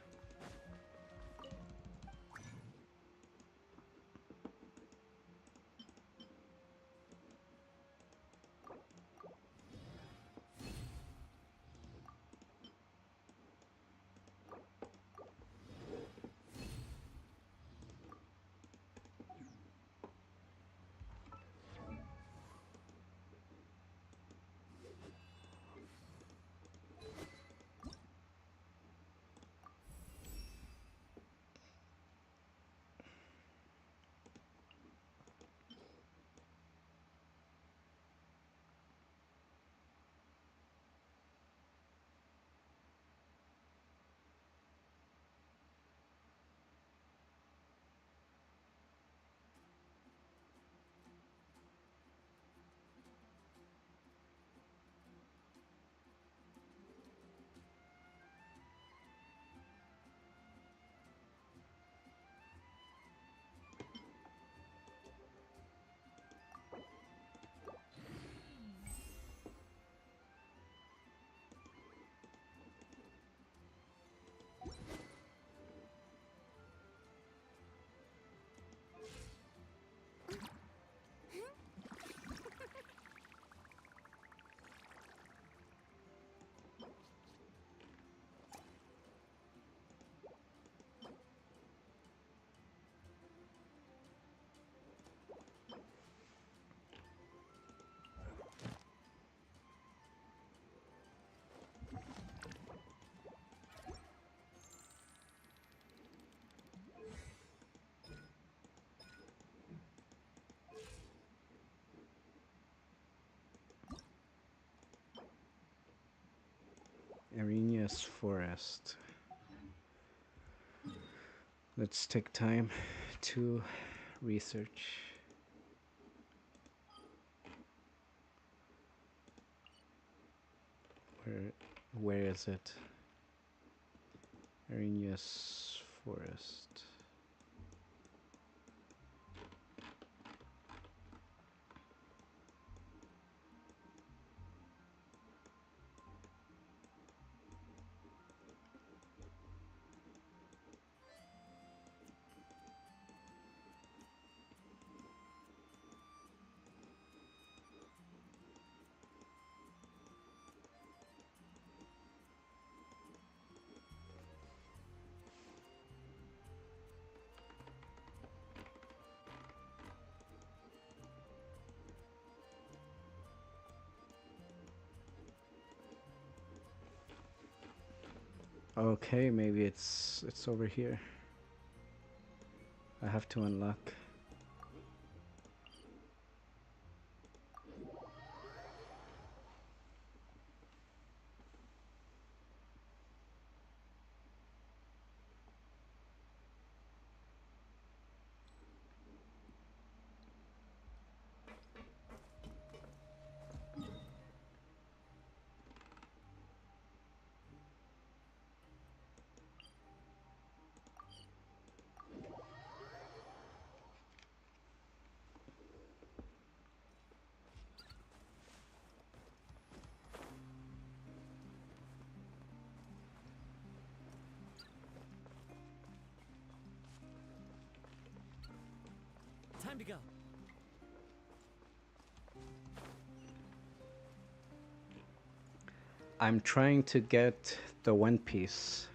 Arenia's Forest. Let's take time to research. Where, where is it? Arenia's Forest. Okay, maybe it's over here. I have to unlock. Time to go. I'm trying to get the One Piece.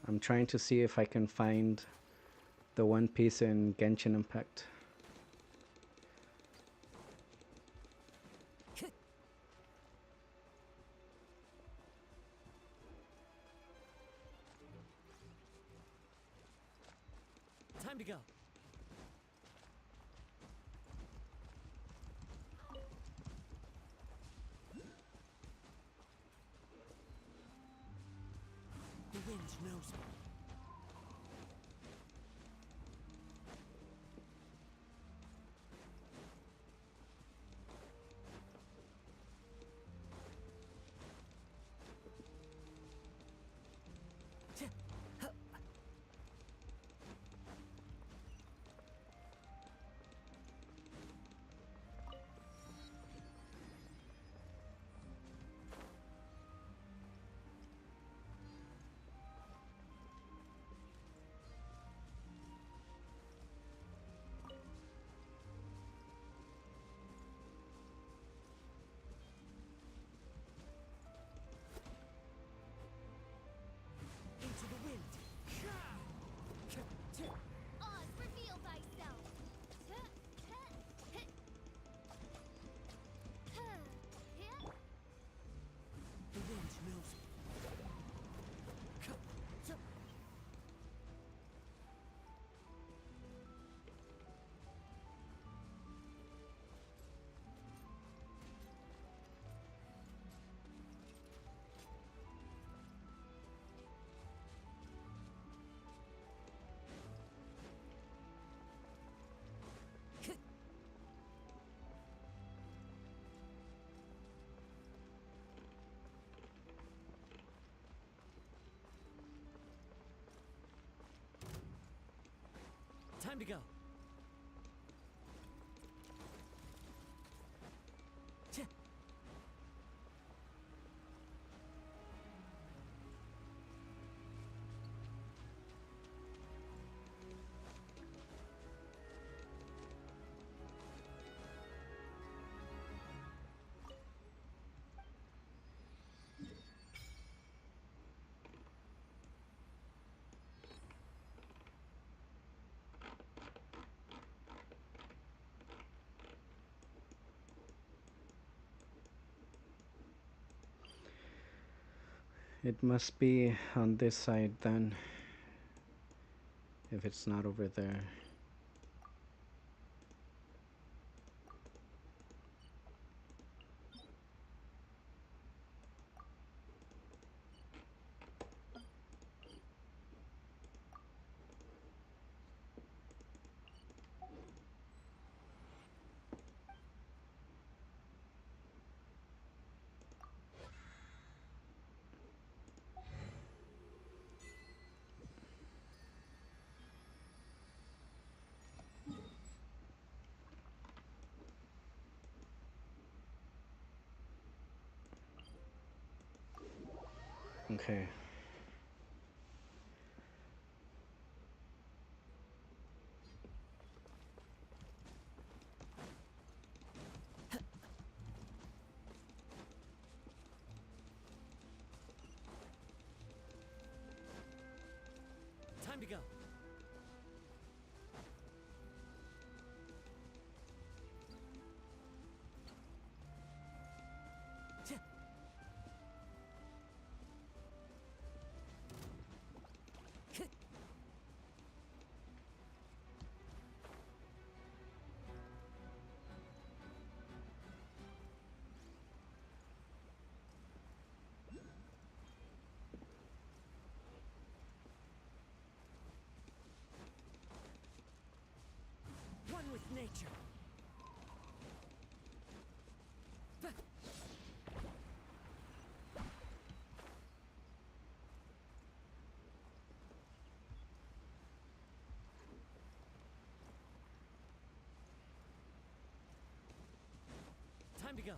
I'm trying to see if I can find the One Piece in Genshin Impact. Time to go. The wind knows me. Into the wind. Oz, reveal thyself. The wind knows me. Time to go. It must be on this side then, if it's not over there. Okay. Time to go. nature. Time to go.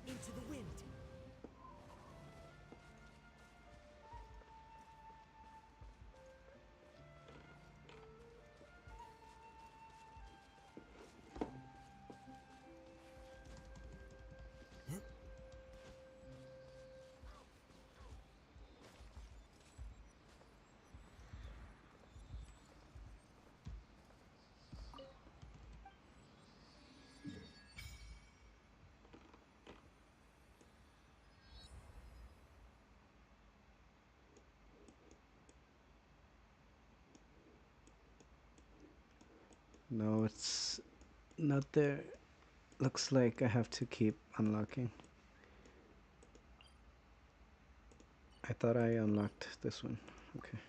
Into the wind. No, it's not there. Looks like I have to keep unlocking. I thought I unlocked this one. Okay.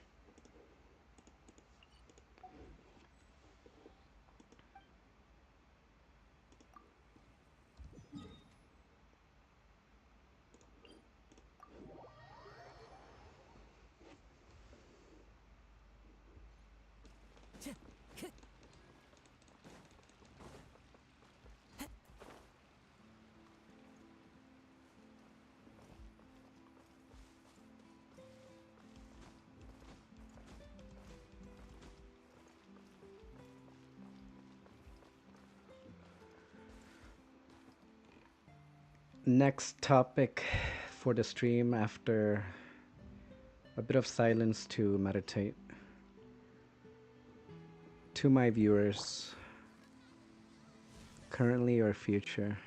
Next topic for the stream after a bit of silence to meditate. To my viewers, currently or future,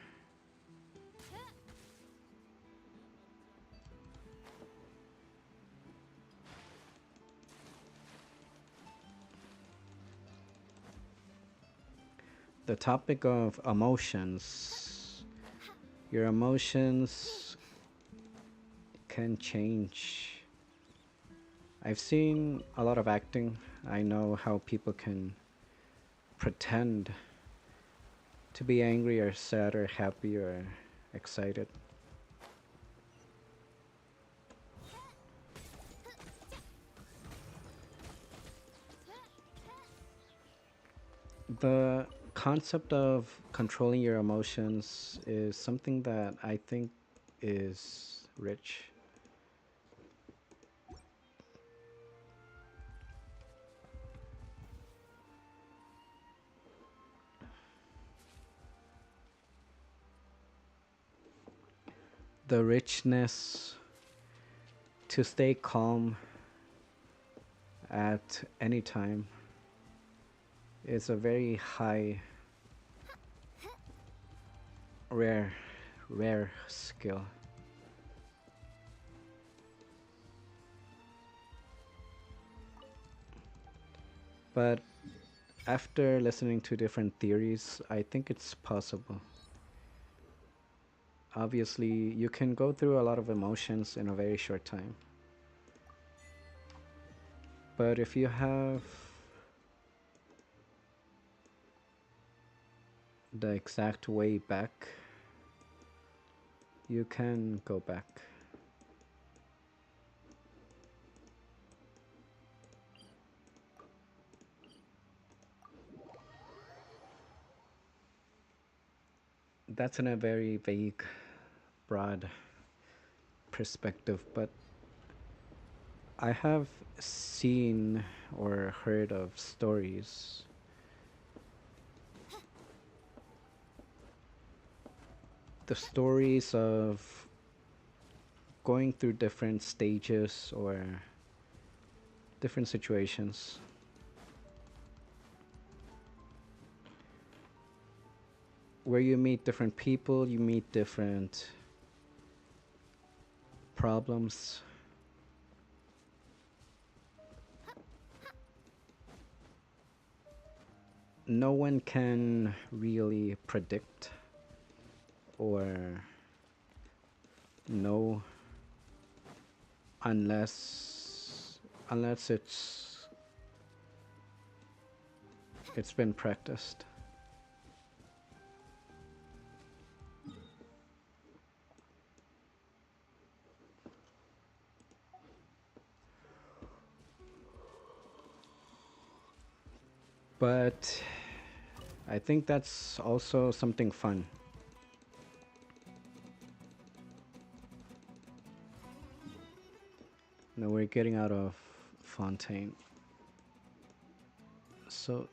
the topic of emotions. Your emotions can change. I've seen a lot of acting. I know how people can pretend to be angry or sad or happy or excited. The concept of controlling your emotions is something that I think is rich. The richness to stay calm at any time is a very high, rare skill. But after listening to different theories, I think it's possible. Obviously, you can go through a lot of emotions in a very short time. But if you have the exact way back, you can go back. That's in a very vague, broad perspective, but I have seen or heard of stories. The stories of going through different stages or different situations. Where you meet different people, you meet different problems. No one can really predict or know unless it's been practiced. But I think that's also something fun. Now we're getting out of Fontaine. So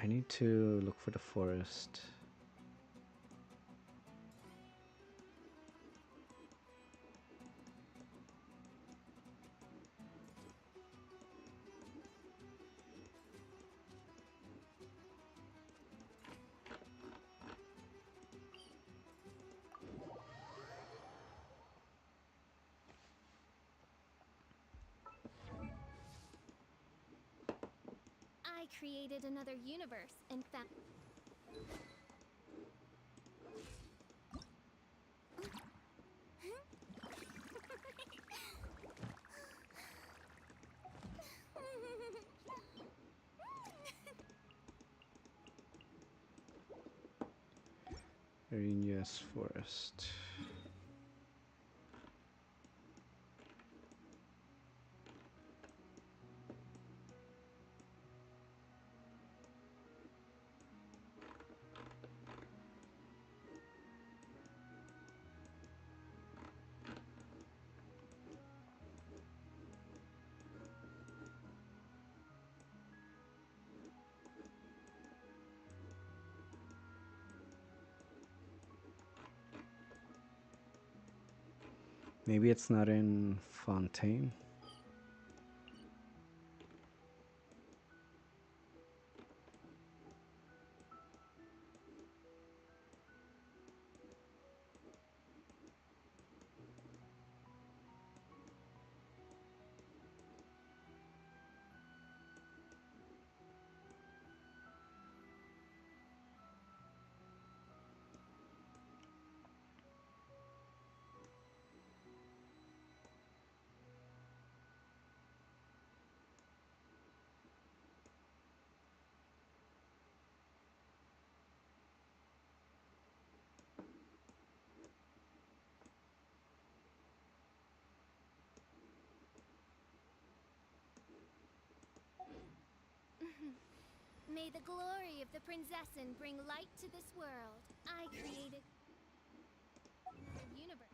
I need to look for the forest. I created another universe and found. Furina's forest. Maybe it's not in Fontaine. May the glory of the Prinzessin bring light to this world. I created another universe.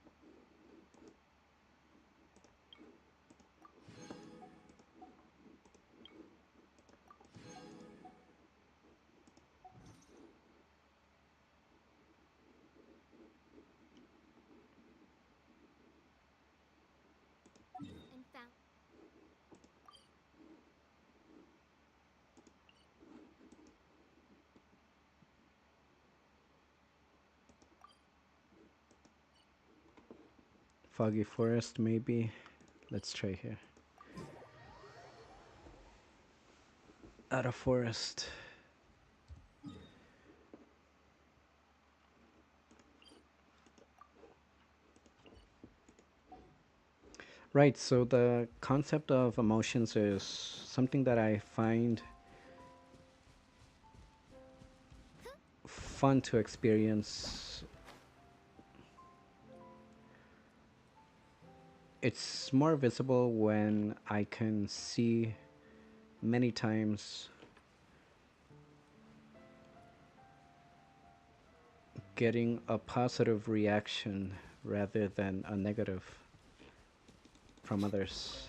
And found. Foggy forest, maybe. Let's try here. out of forest. Right, so the concept of emotions is something that I find fun to experience. It's more visible when I can see many times getting a positive reaction rather than a negative from others.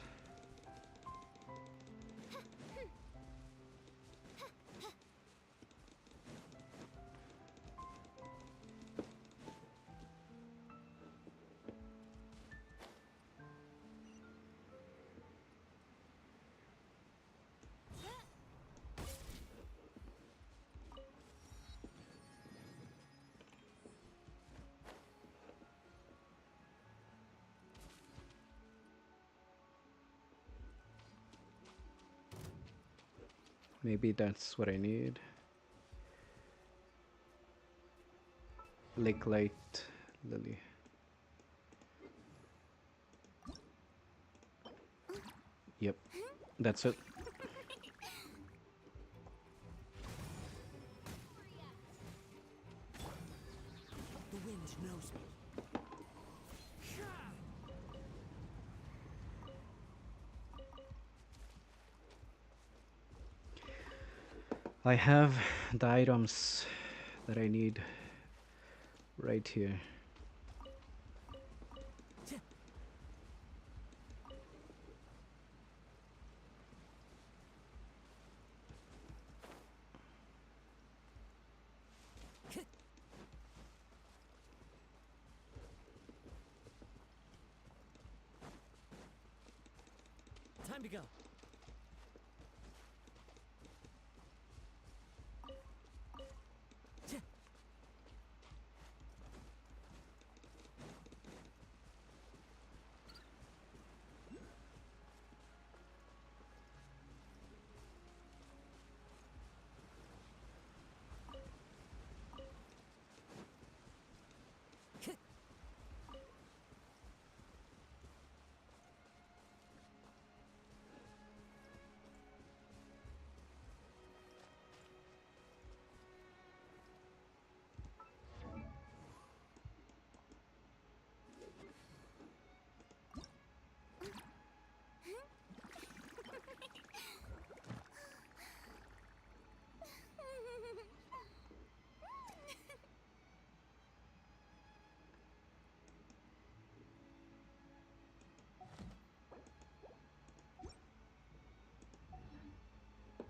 Maybe that's what I need. Lake Light Lily. Yep, that's it. The wind knows me. I have the items that I need right here. Time to go.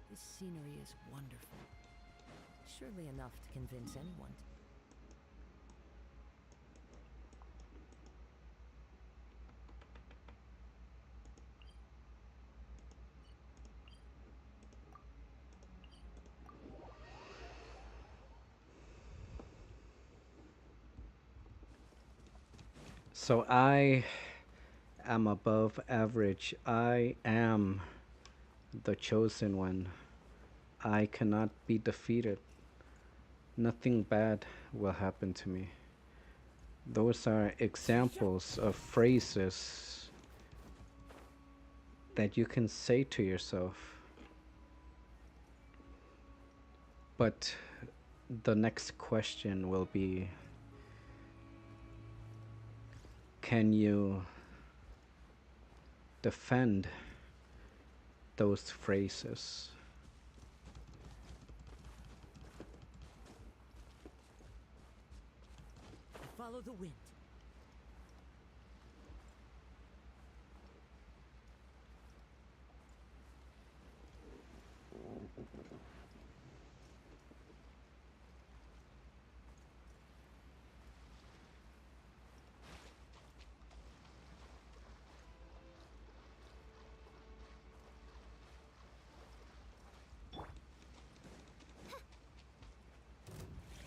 This scenery is wonderful. Surely enough to convince anyone. So I am above average. I am the chosen one. I cannot be defeated. Nothing bad will happen to me. Those are examples of phrases that you can say to yourself. But the next question will be, can you defend those phrases? Follow the wind.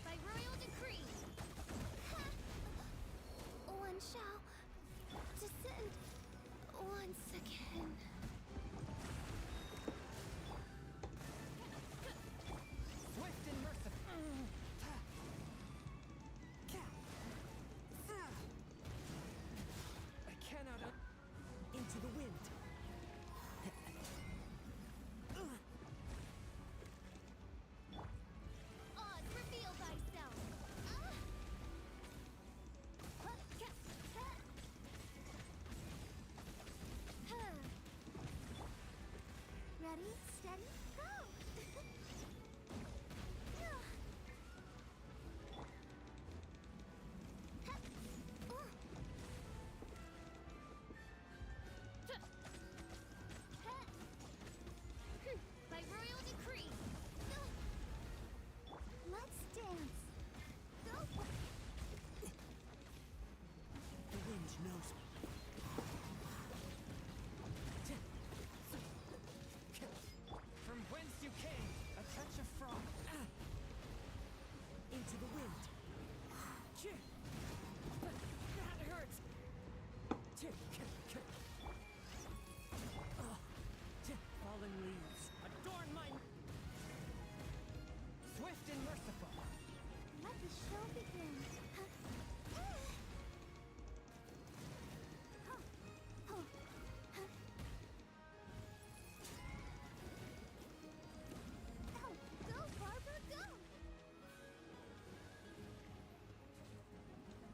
By royal decree.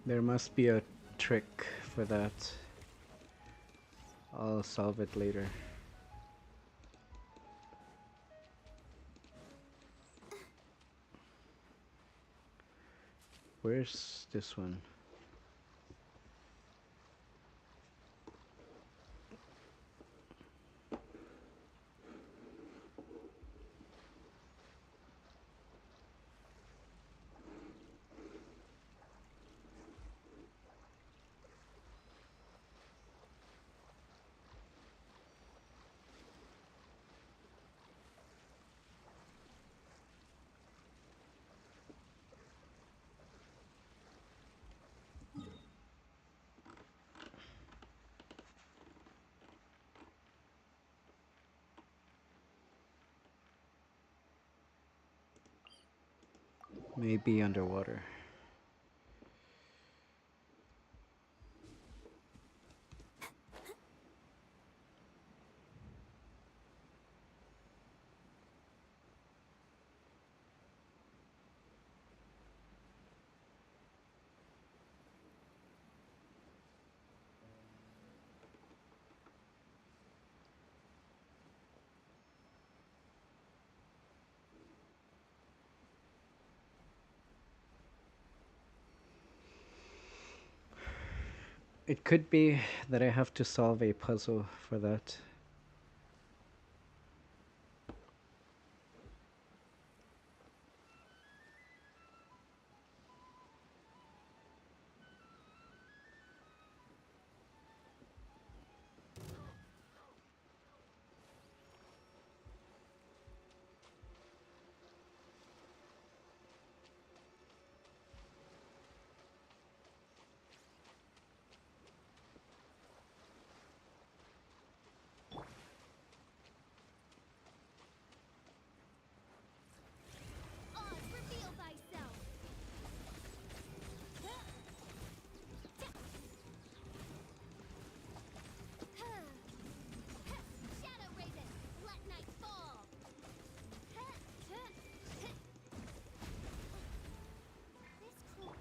There must be a trick for that. I'll solve it later. Where's this one? Maybe underwater. It could be that I have to solve a puzzle for that. Oz, reveal thyself! Shadow Raven, let night fall! This clue.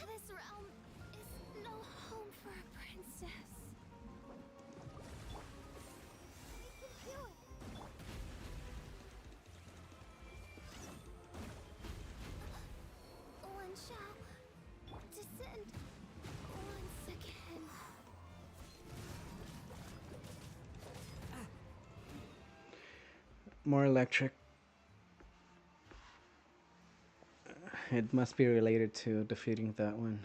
This realm is no home for a princess. I can feel it. One shall descend once again. More electric. It must be related to defeating that one.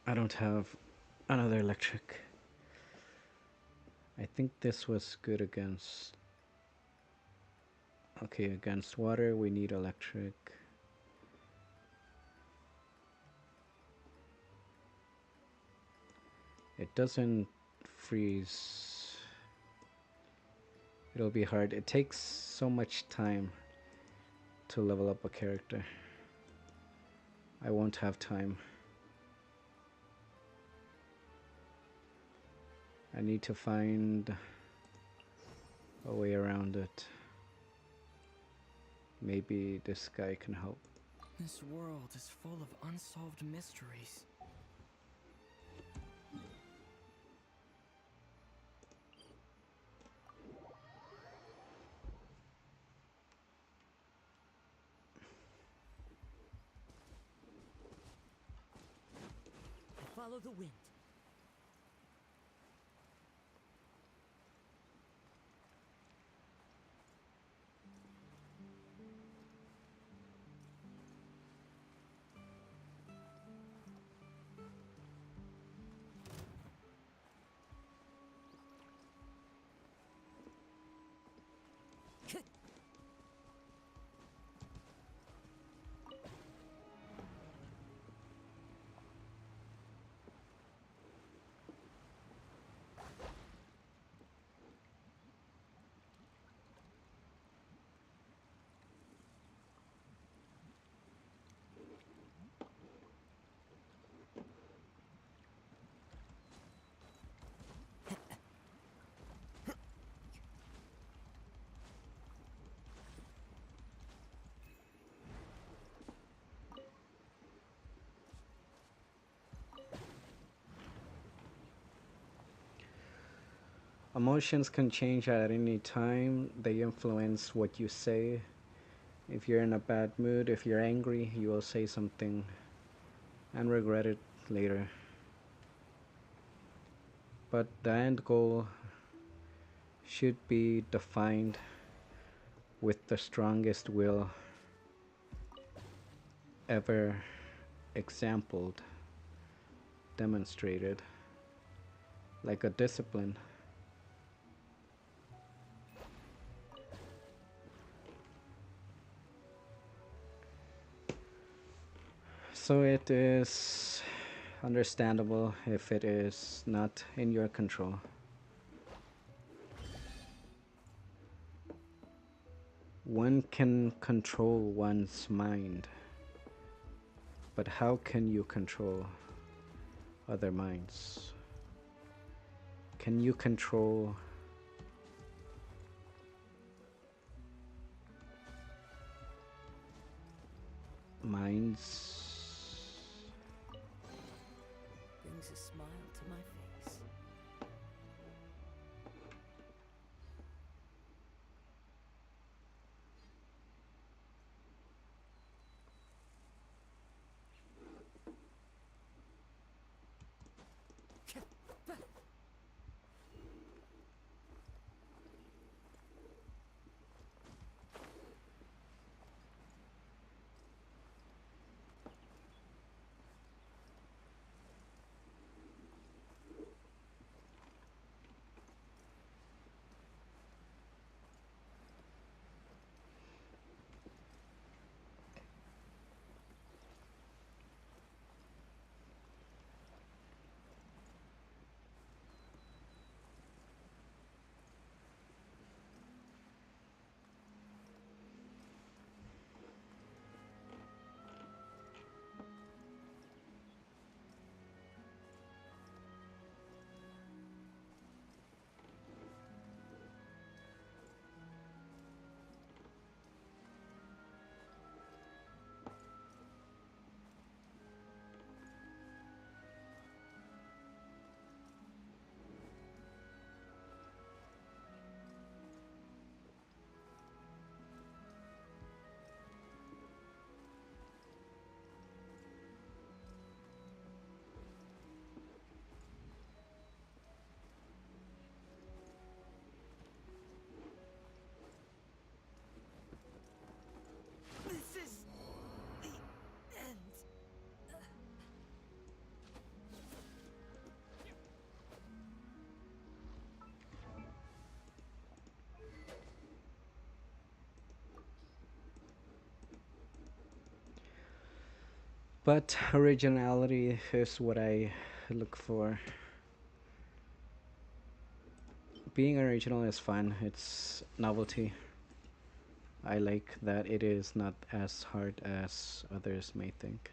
I don't have another electric. I think this was good against... Okay, against water we need electric. It doesn't freeze. It'll be hard. It takes so much time to level up a character. I won't have time. I need to find a way around it. Maybe this guy can help. This world is full of unsolved mysteries. follow the wind. Emotions can change at any time. They influence what you say. If you're in a bad mood, if you're angry, you will say something and regret it later. But the end goal should be defined with the strongest will ever exampled, demonstrated, like a discipline. So it is understandable if it is not in your control. One can control one's mind, but how can you control other minds? Can you control minds? Brings a smile to my face. This is the end. But originality is what I look for. Being original is fun, it's novelty. I like that it is not as hard as others may think.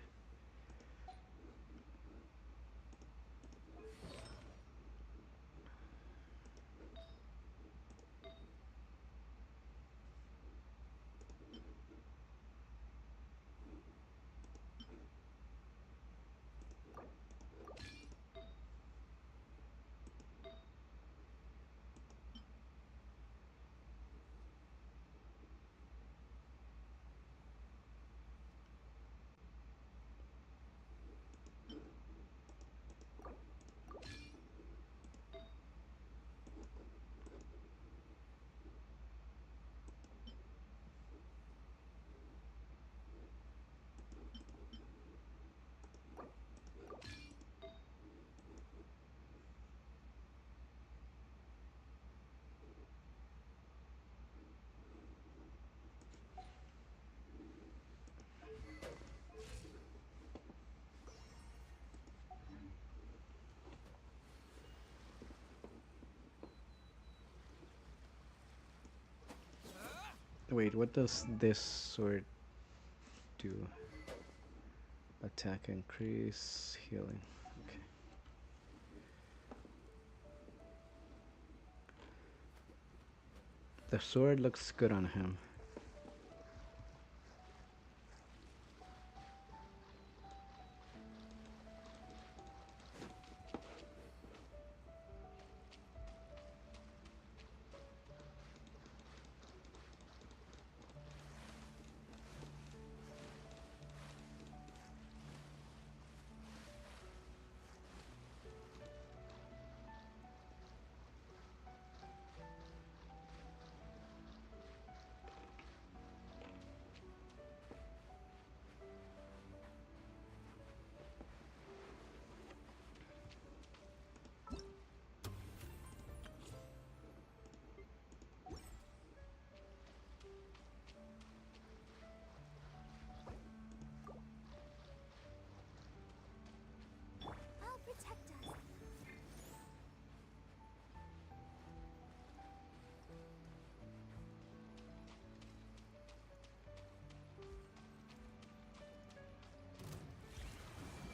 Wait, what does this sword do? Attack increase, healing. Okay. The sword looks good on him. I'll protect us.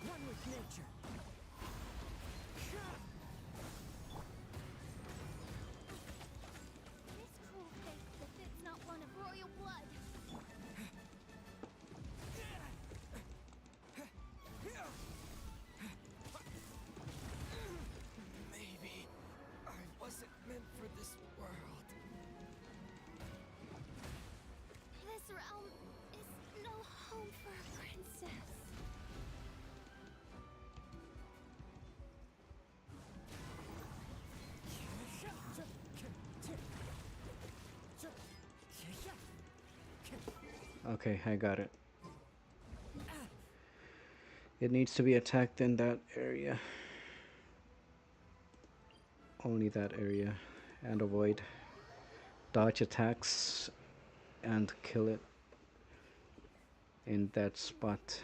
One with nature. This cruel fate befits not one of royal blood. Maybe I wasn't meant for this world. This realm is no home for a princess. Okay, I got it. It needs to be attacked in that area. Only that area. And avoid dodge attacks and kill it in that spot.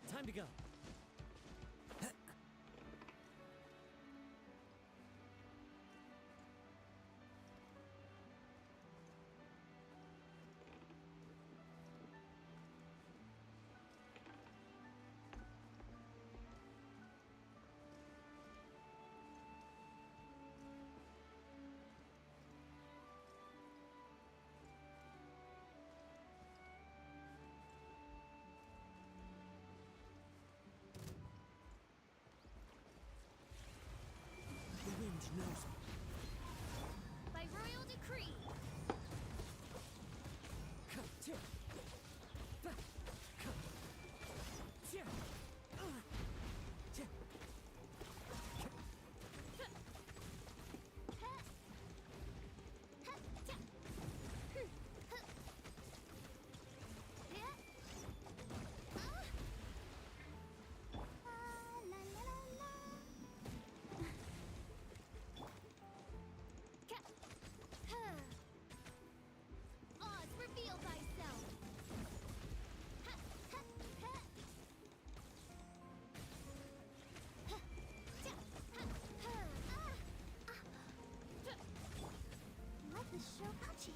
Time to go. The wind knows me. By royal decree. Oz, reveal thyself. Let the show touch you.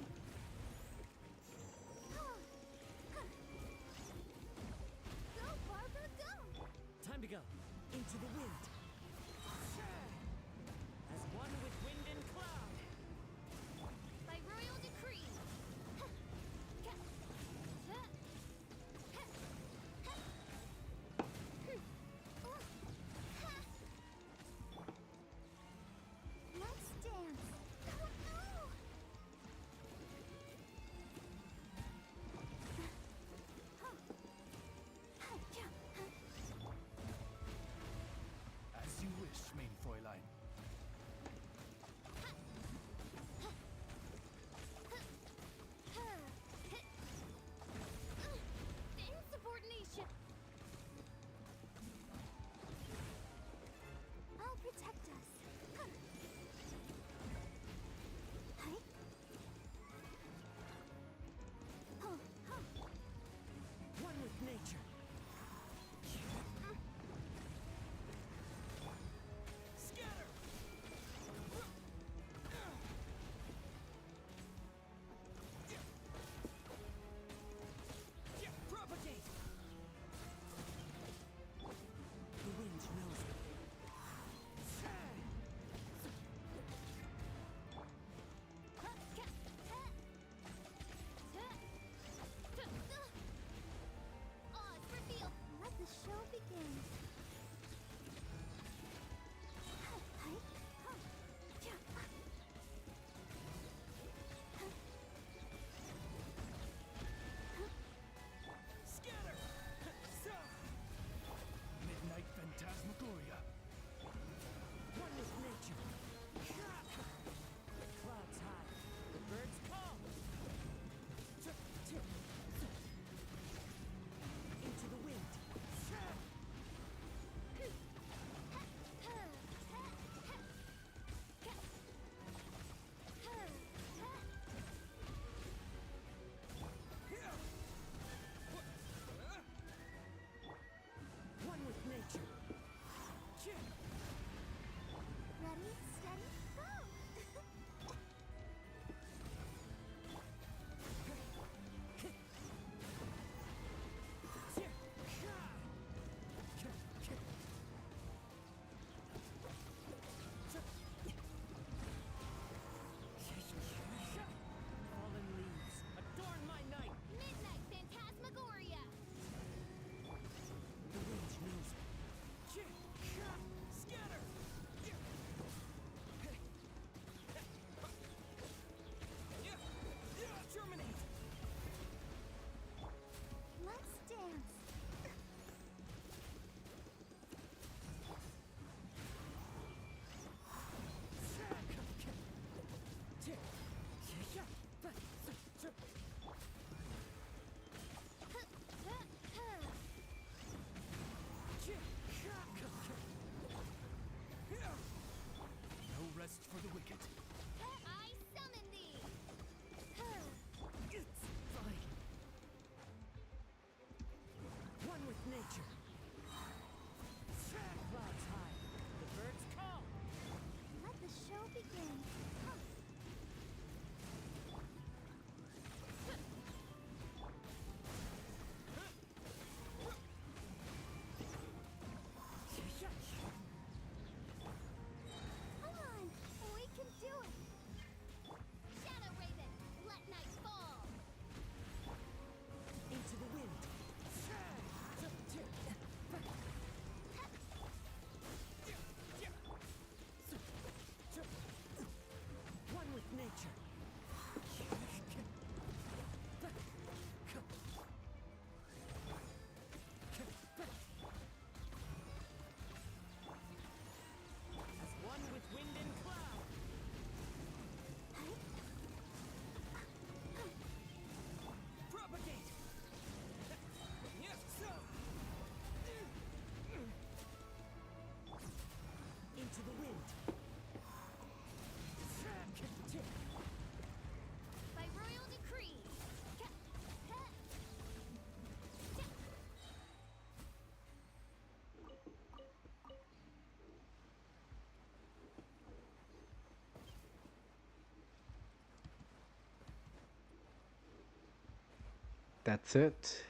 That's it.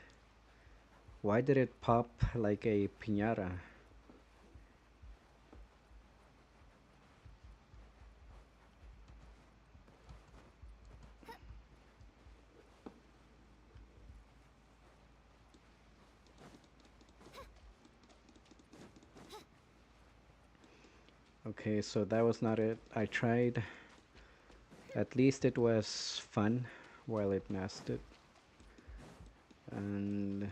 Why did it pop like a piñata? Okay, so that was not it. I tried. At least it was fun while it lasted. And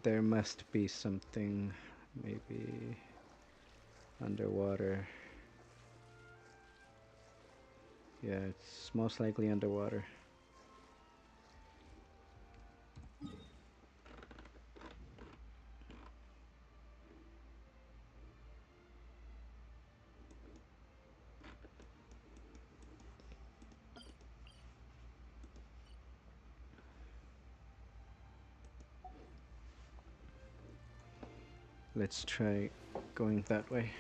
there must be something, maybe underwater. Yeah, it's most likely underwater. Let's try going that way.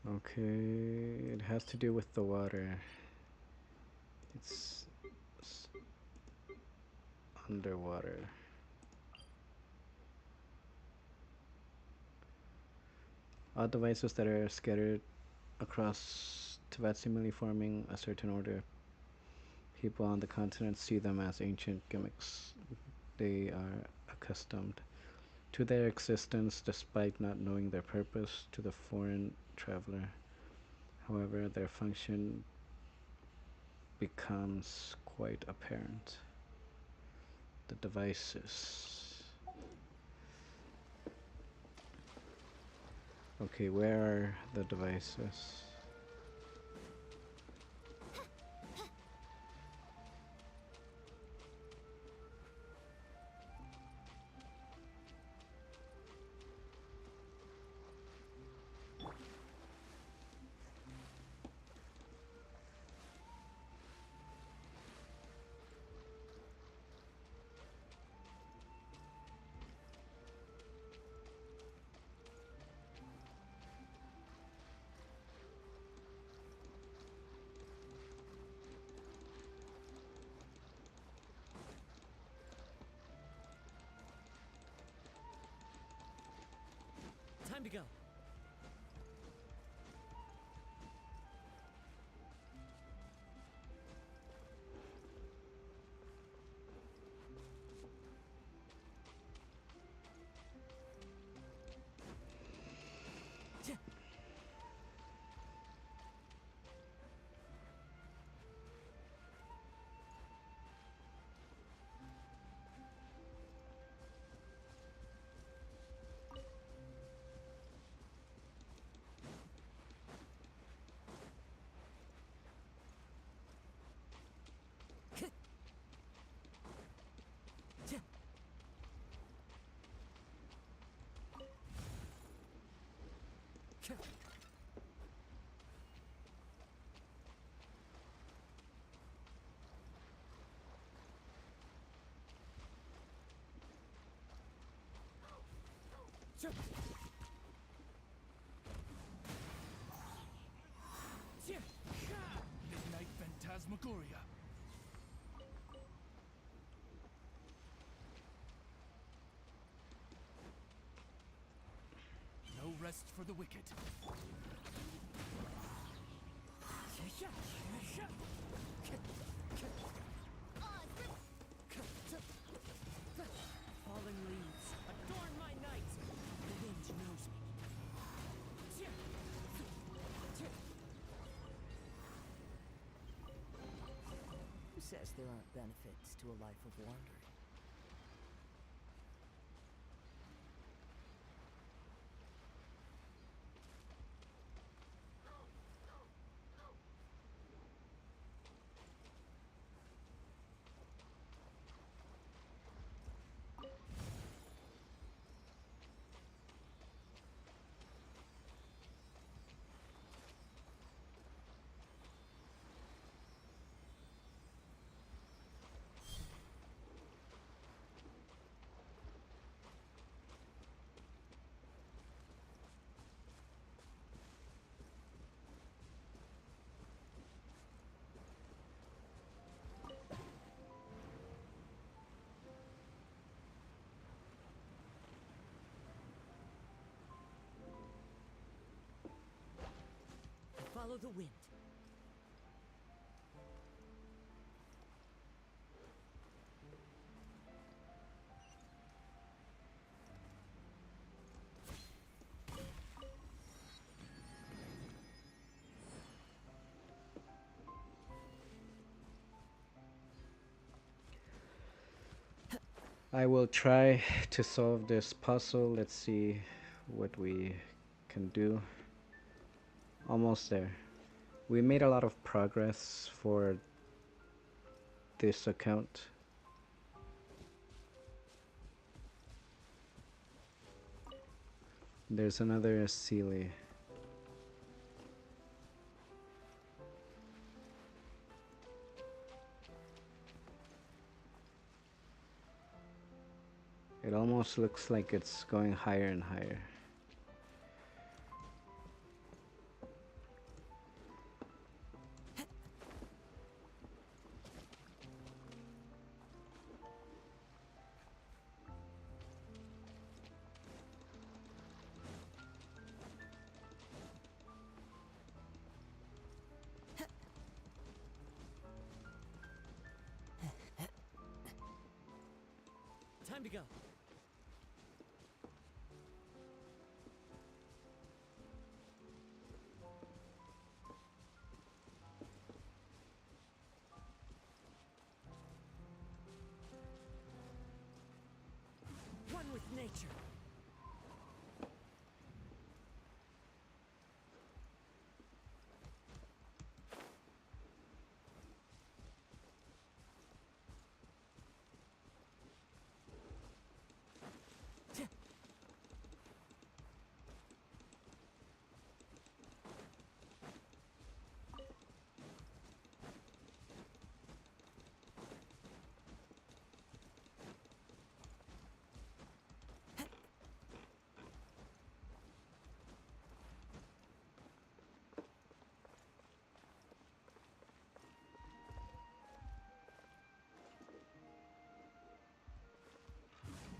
Okay, it has to do with the water. It's underwater. All devices that are scattered across Tibet seemingly forming a certain order. People on the continent see them as ancient gimmicks. They are accustomed to their existence despite not knowing their purpose to the foreign traveler. However, their function becomes quite apparent. The devices. Okay, where are the devices? Time to go. Midnight Phantasmagoria. No rest for the wicked. Falling leaves, adorn my night. The wind knows me. Who says there aren't benefits to a life of wandering? Follow the wind. I will try to solve this puzzle. Let's see what we can do. Almost there. We made a lot of progress for this account. There's another Sealy. It almost looks like it's going higher and higher. Time to go. One with nature.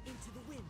Into the wind.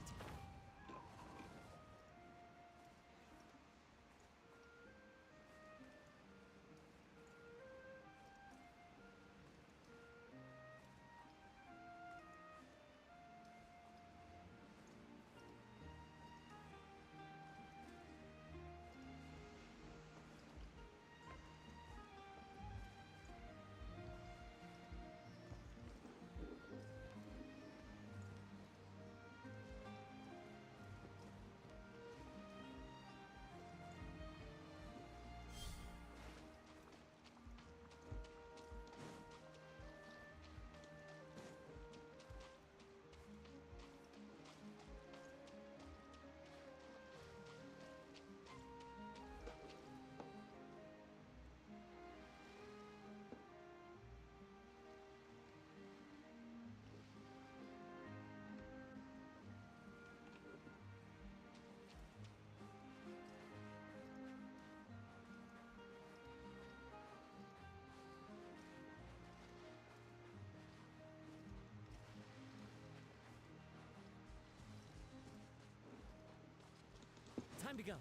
Time to go.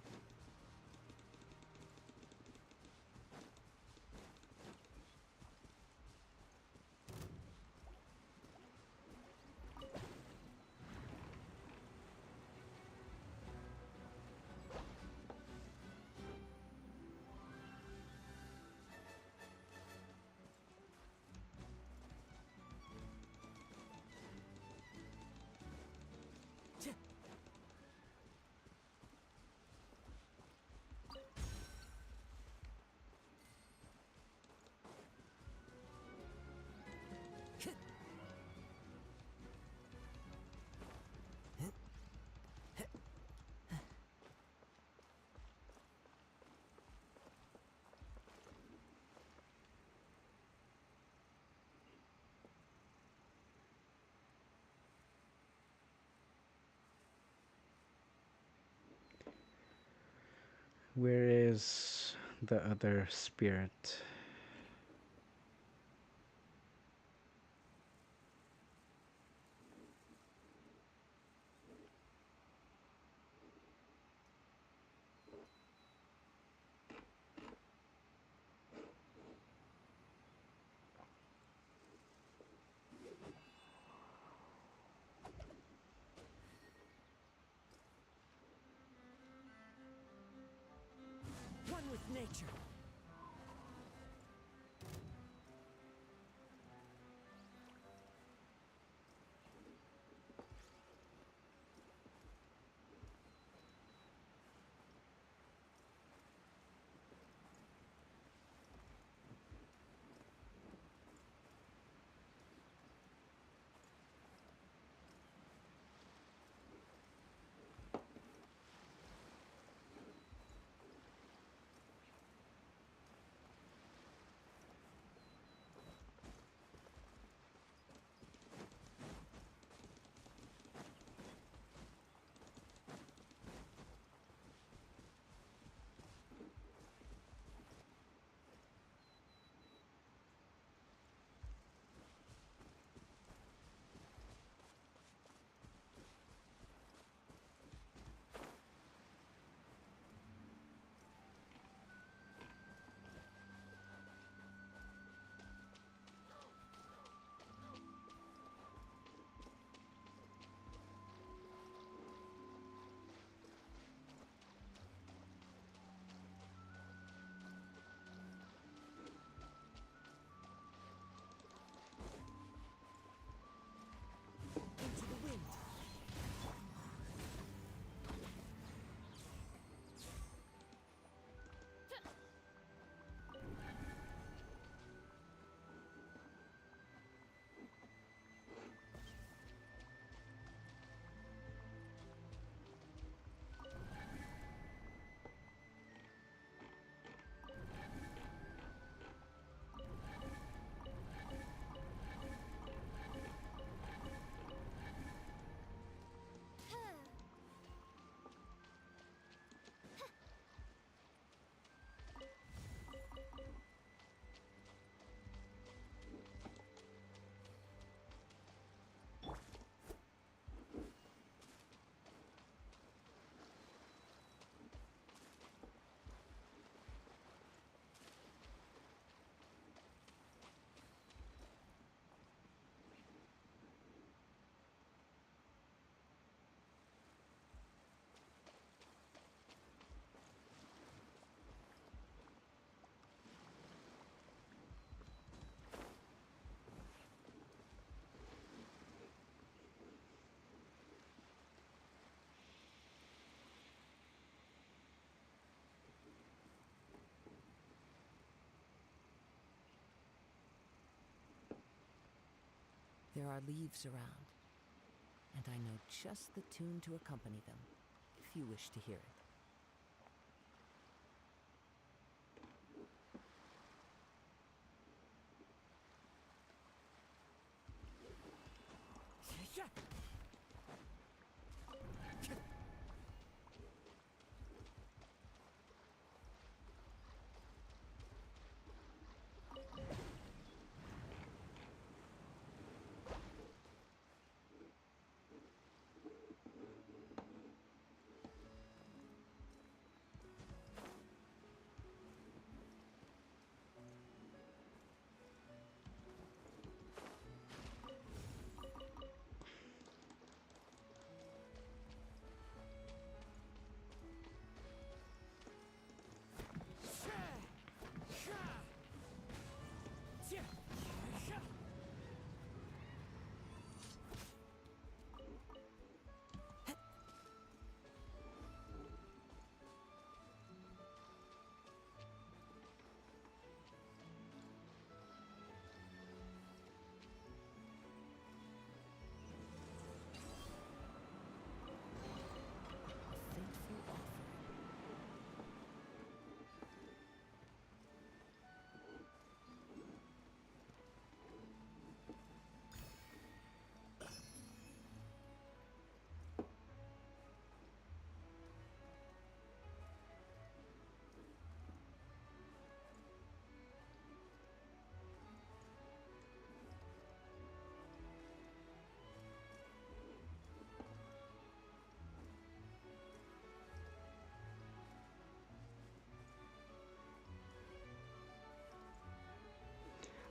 Where is the other spirit? One with nature. Into the wind. There are leaves around, and I know just the tune to accompany them, if you wish to hear it.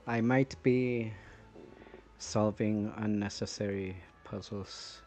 I might be solving unnecessary puzzles.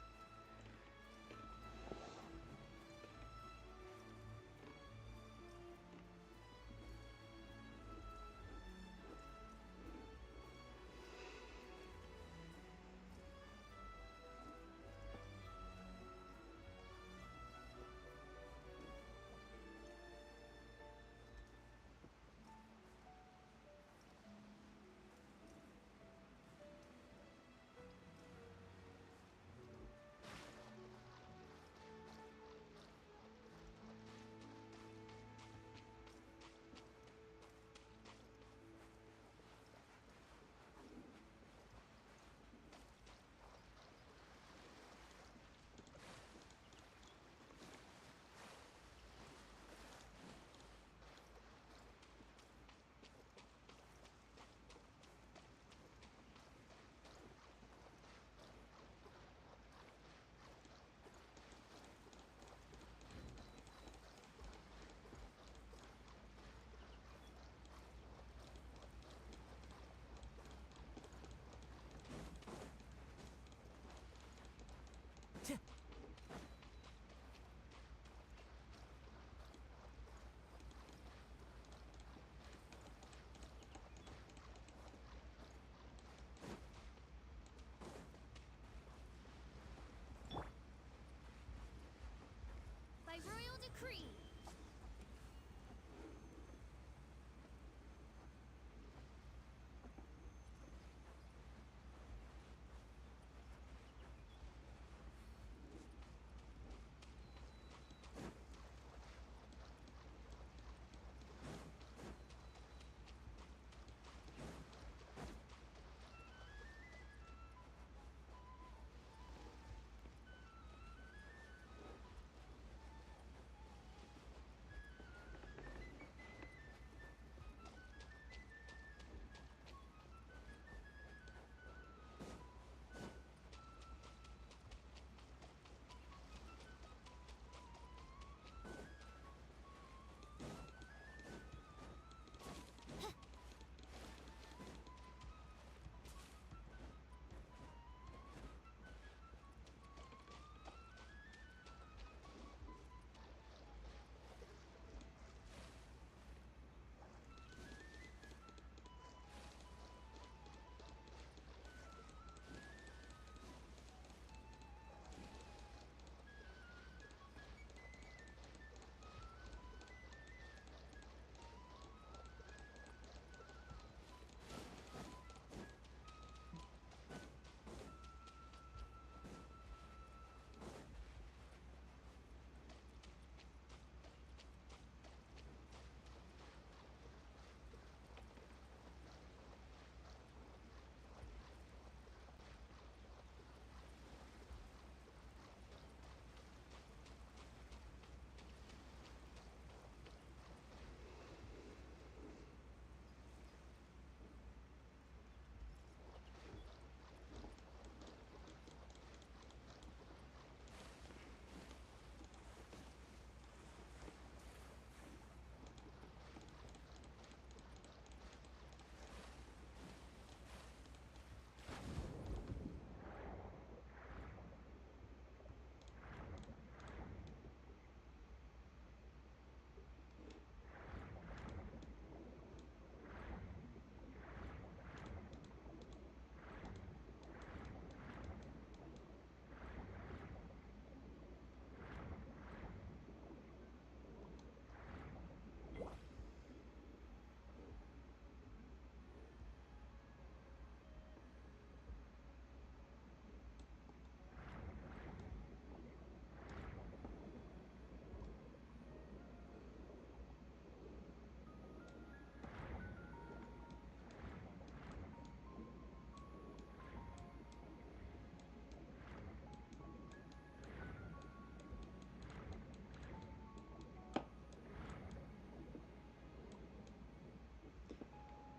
By royal decree.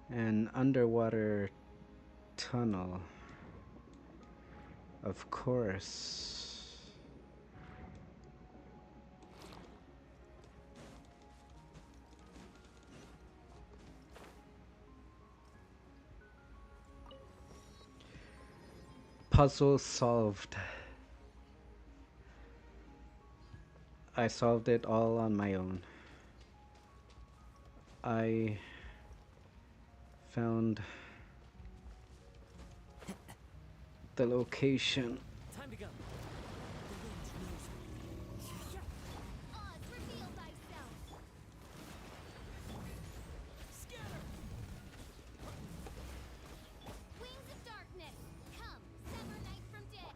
An underwater tunnel, of course. Puzzle solved. I solved it all on my own. I found the location. Time to go. Oz, reveal thyself. Scatter! Wings of darkness, come, sever night from day.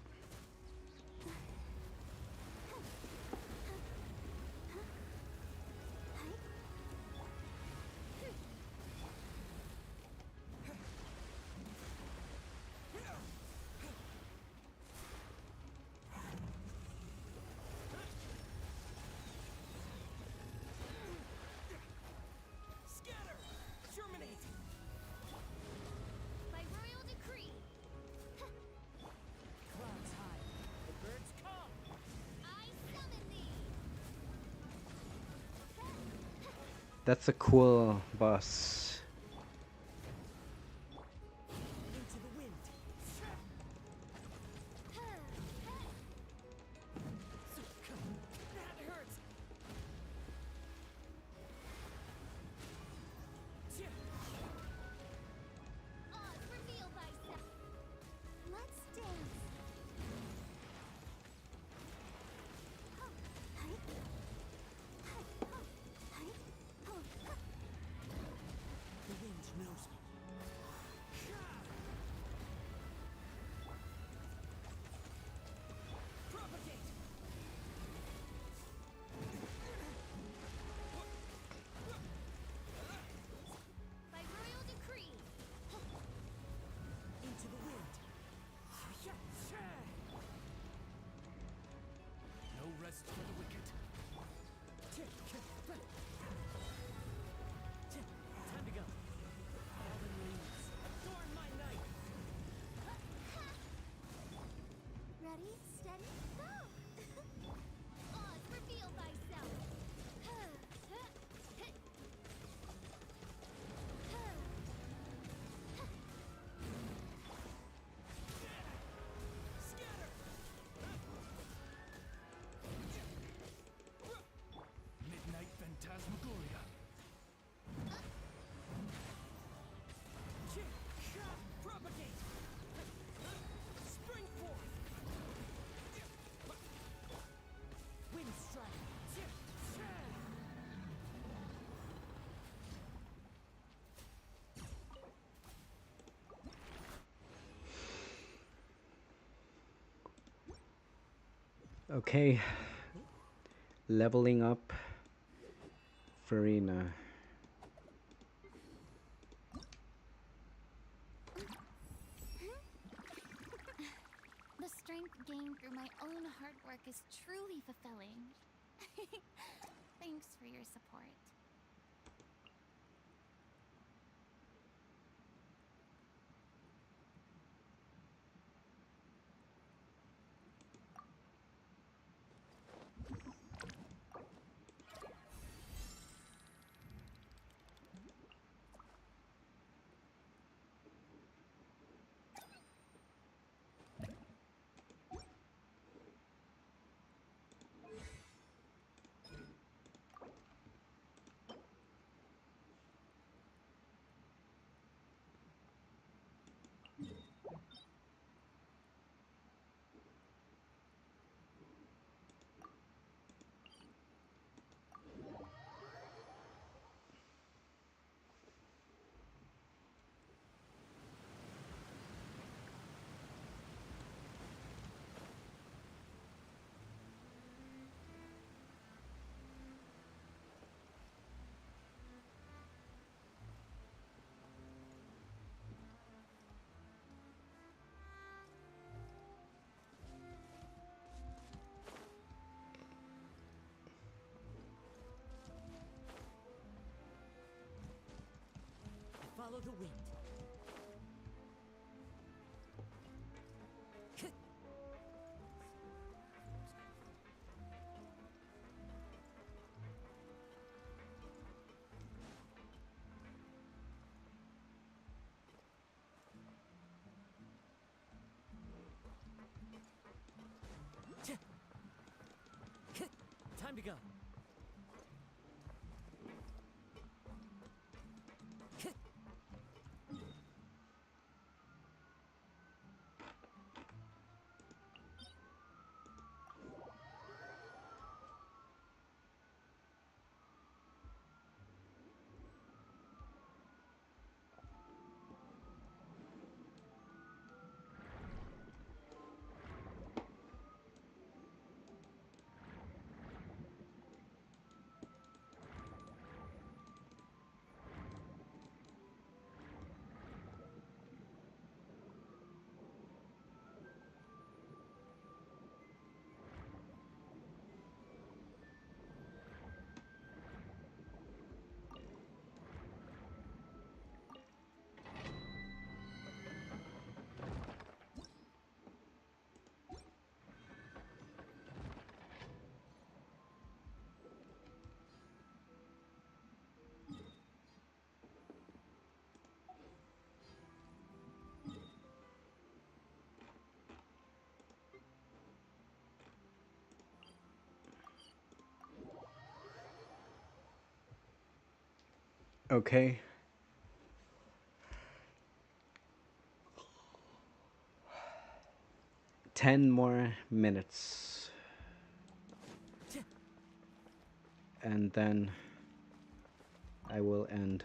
Scatter! Germinate! By royal decree, Clouds high. The birds come. I summon thee. That's a cool boss. Into the wind. That hurts! Oz, reveal thyself. Let's dance. The wind knows me. Propagate! By royal decree, Into the wind. No rest for the wicked. Time to go. Fallen leaves. Adorn my night! ready, steady, go. Oz, reveal thyself. Scatter! Midnight Phantasmagoria. Propagate! Spring forth! Wind strike. Okay. Leveling up Furina. The strength gained through my own hard work is truly fulfilling. Thanks for your support. Follow the wind. Time to go. Okay. 10 more minutes. And then I will end.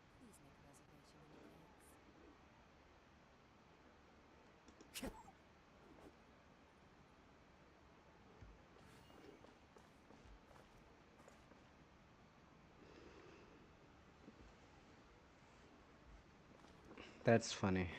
Time itself is a science. That's funny.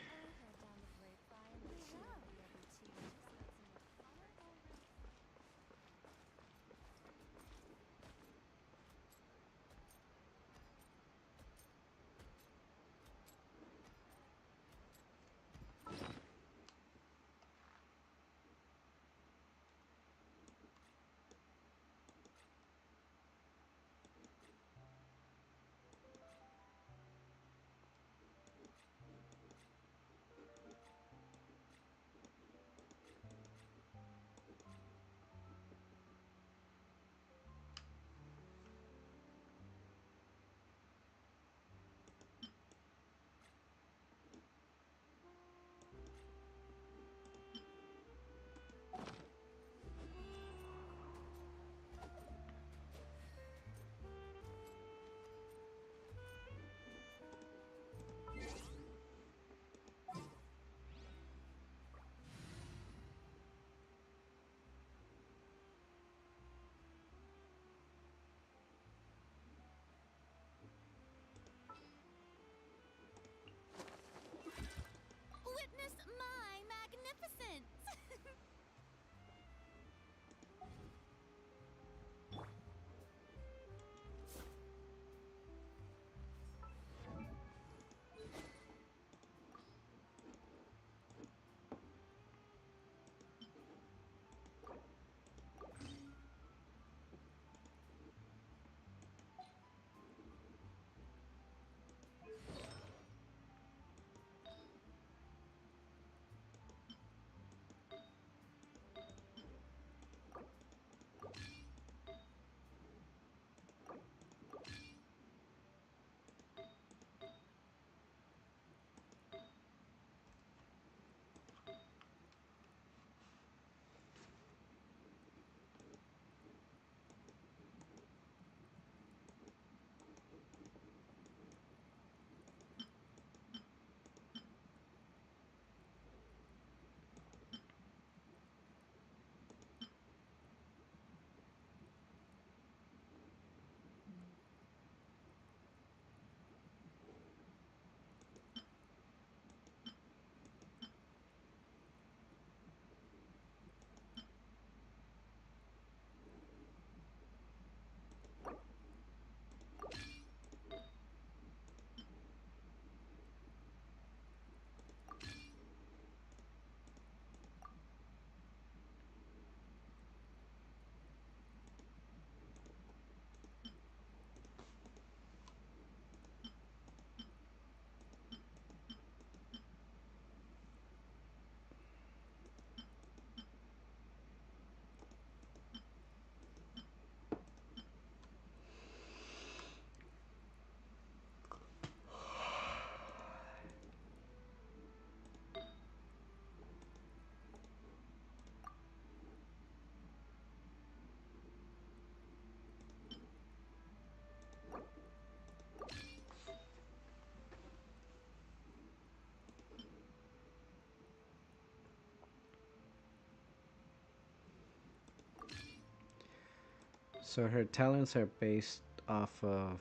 So her talents are based off of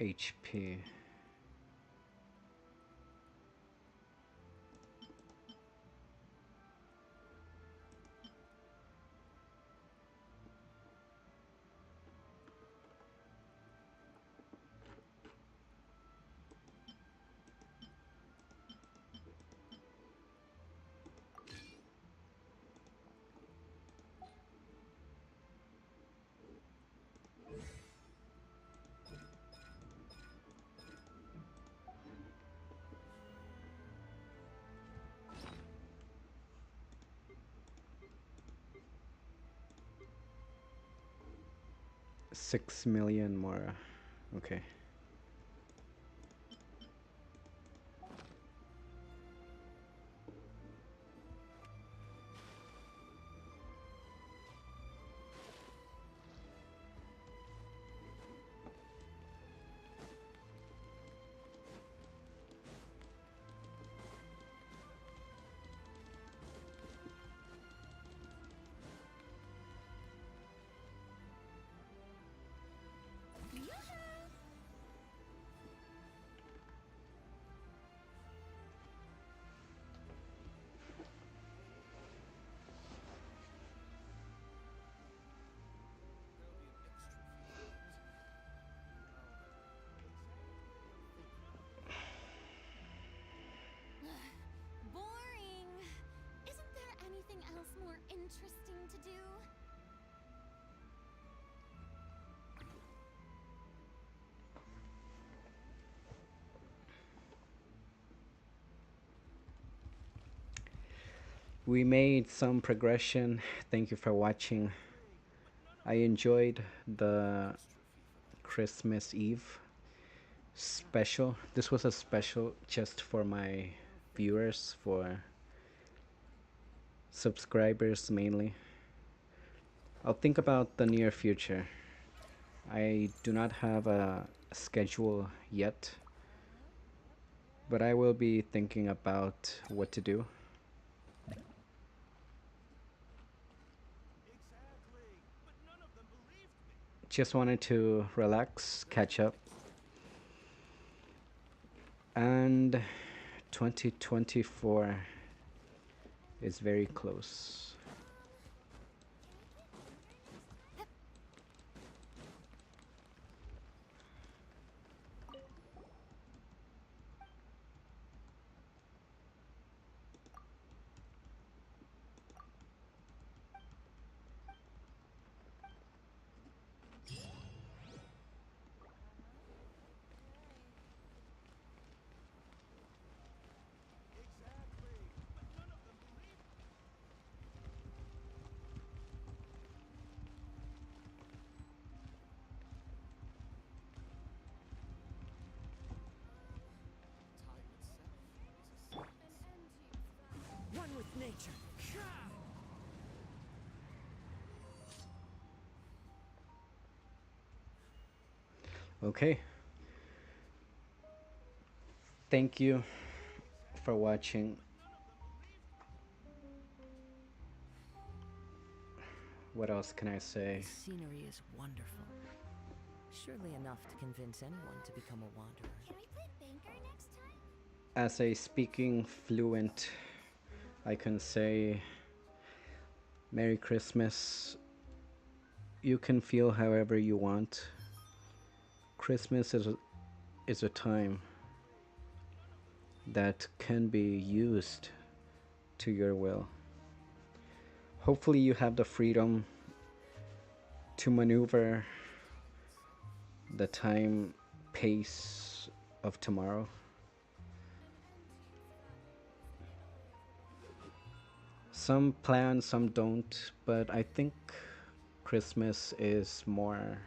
HP. 6 million more. Okay. Boring. Isn't there anything else more interesting to do? We made some progression. Thank you for watching. I enjoyed the Christmas Eve special. This was a special just for my viewers, for subscribers mainly. I'll think about the near future. I do not have a schedule yet, but I will be thinking about what to do. Just wanted to relax, catch up, and 2024 is very close. One with nature. Okay. Thank you for watching. What else can I say? The scenery is wonderful. Surely enough to convince anyone to become a wanderer. Can we play banker next time? As a speaking fluent, I can say Merry Christmas. You can feel however you want. Christmas is a time that can be used to your will. Hopefully you have the freedom to maneuver the time pace of tomorrow. Some plan, some don't, but I think Christmas is more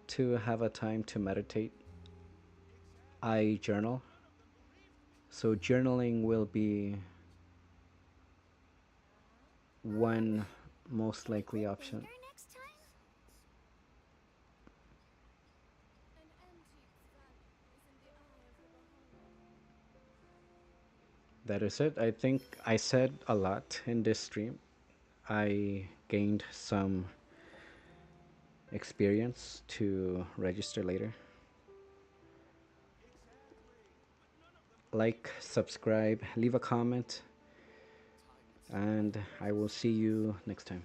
to have a time to meditate. I journal, so journaling will be one most likely option. Banker next time? That is it. I think I said a lot in this stream. I gained some experience to register later. Like, subscribe, leave a comment, and I will see you next time.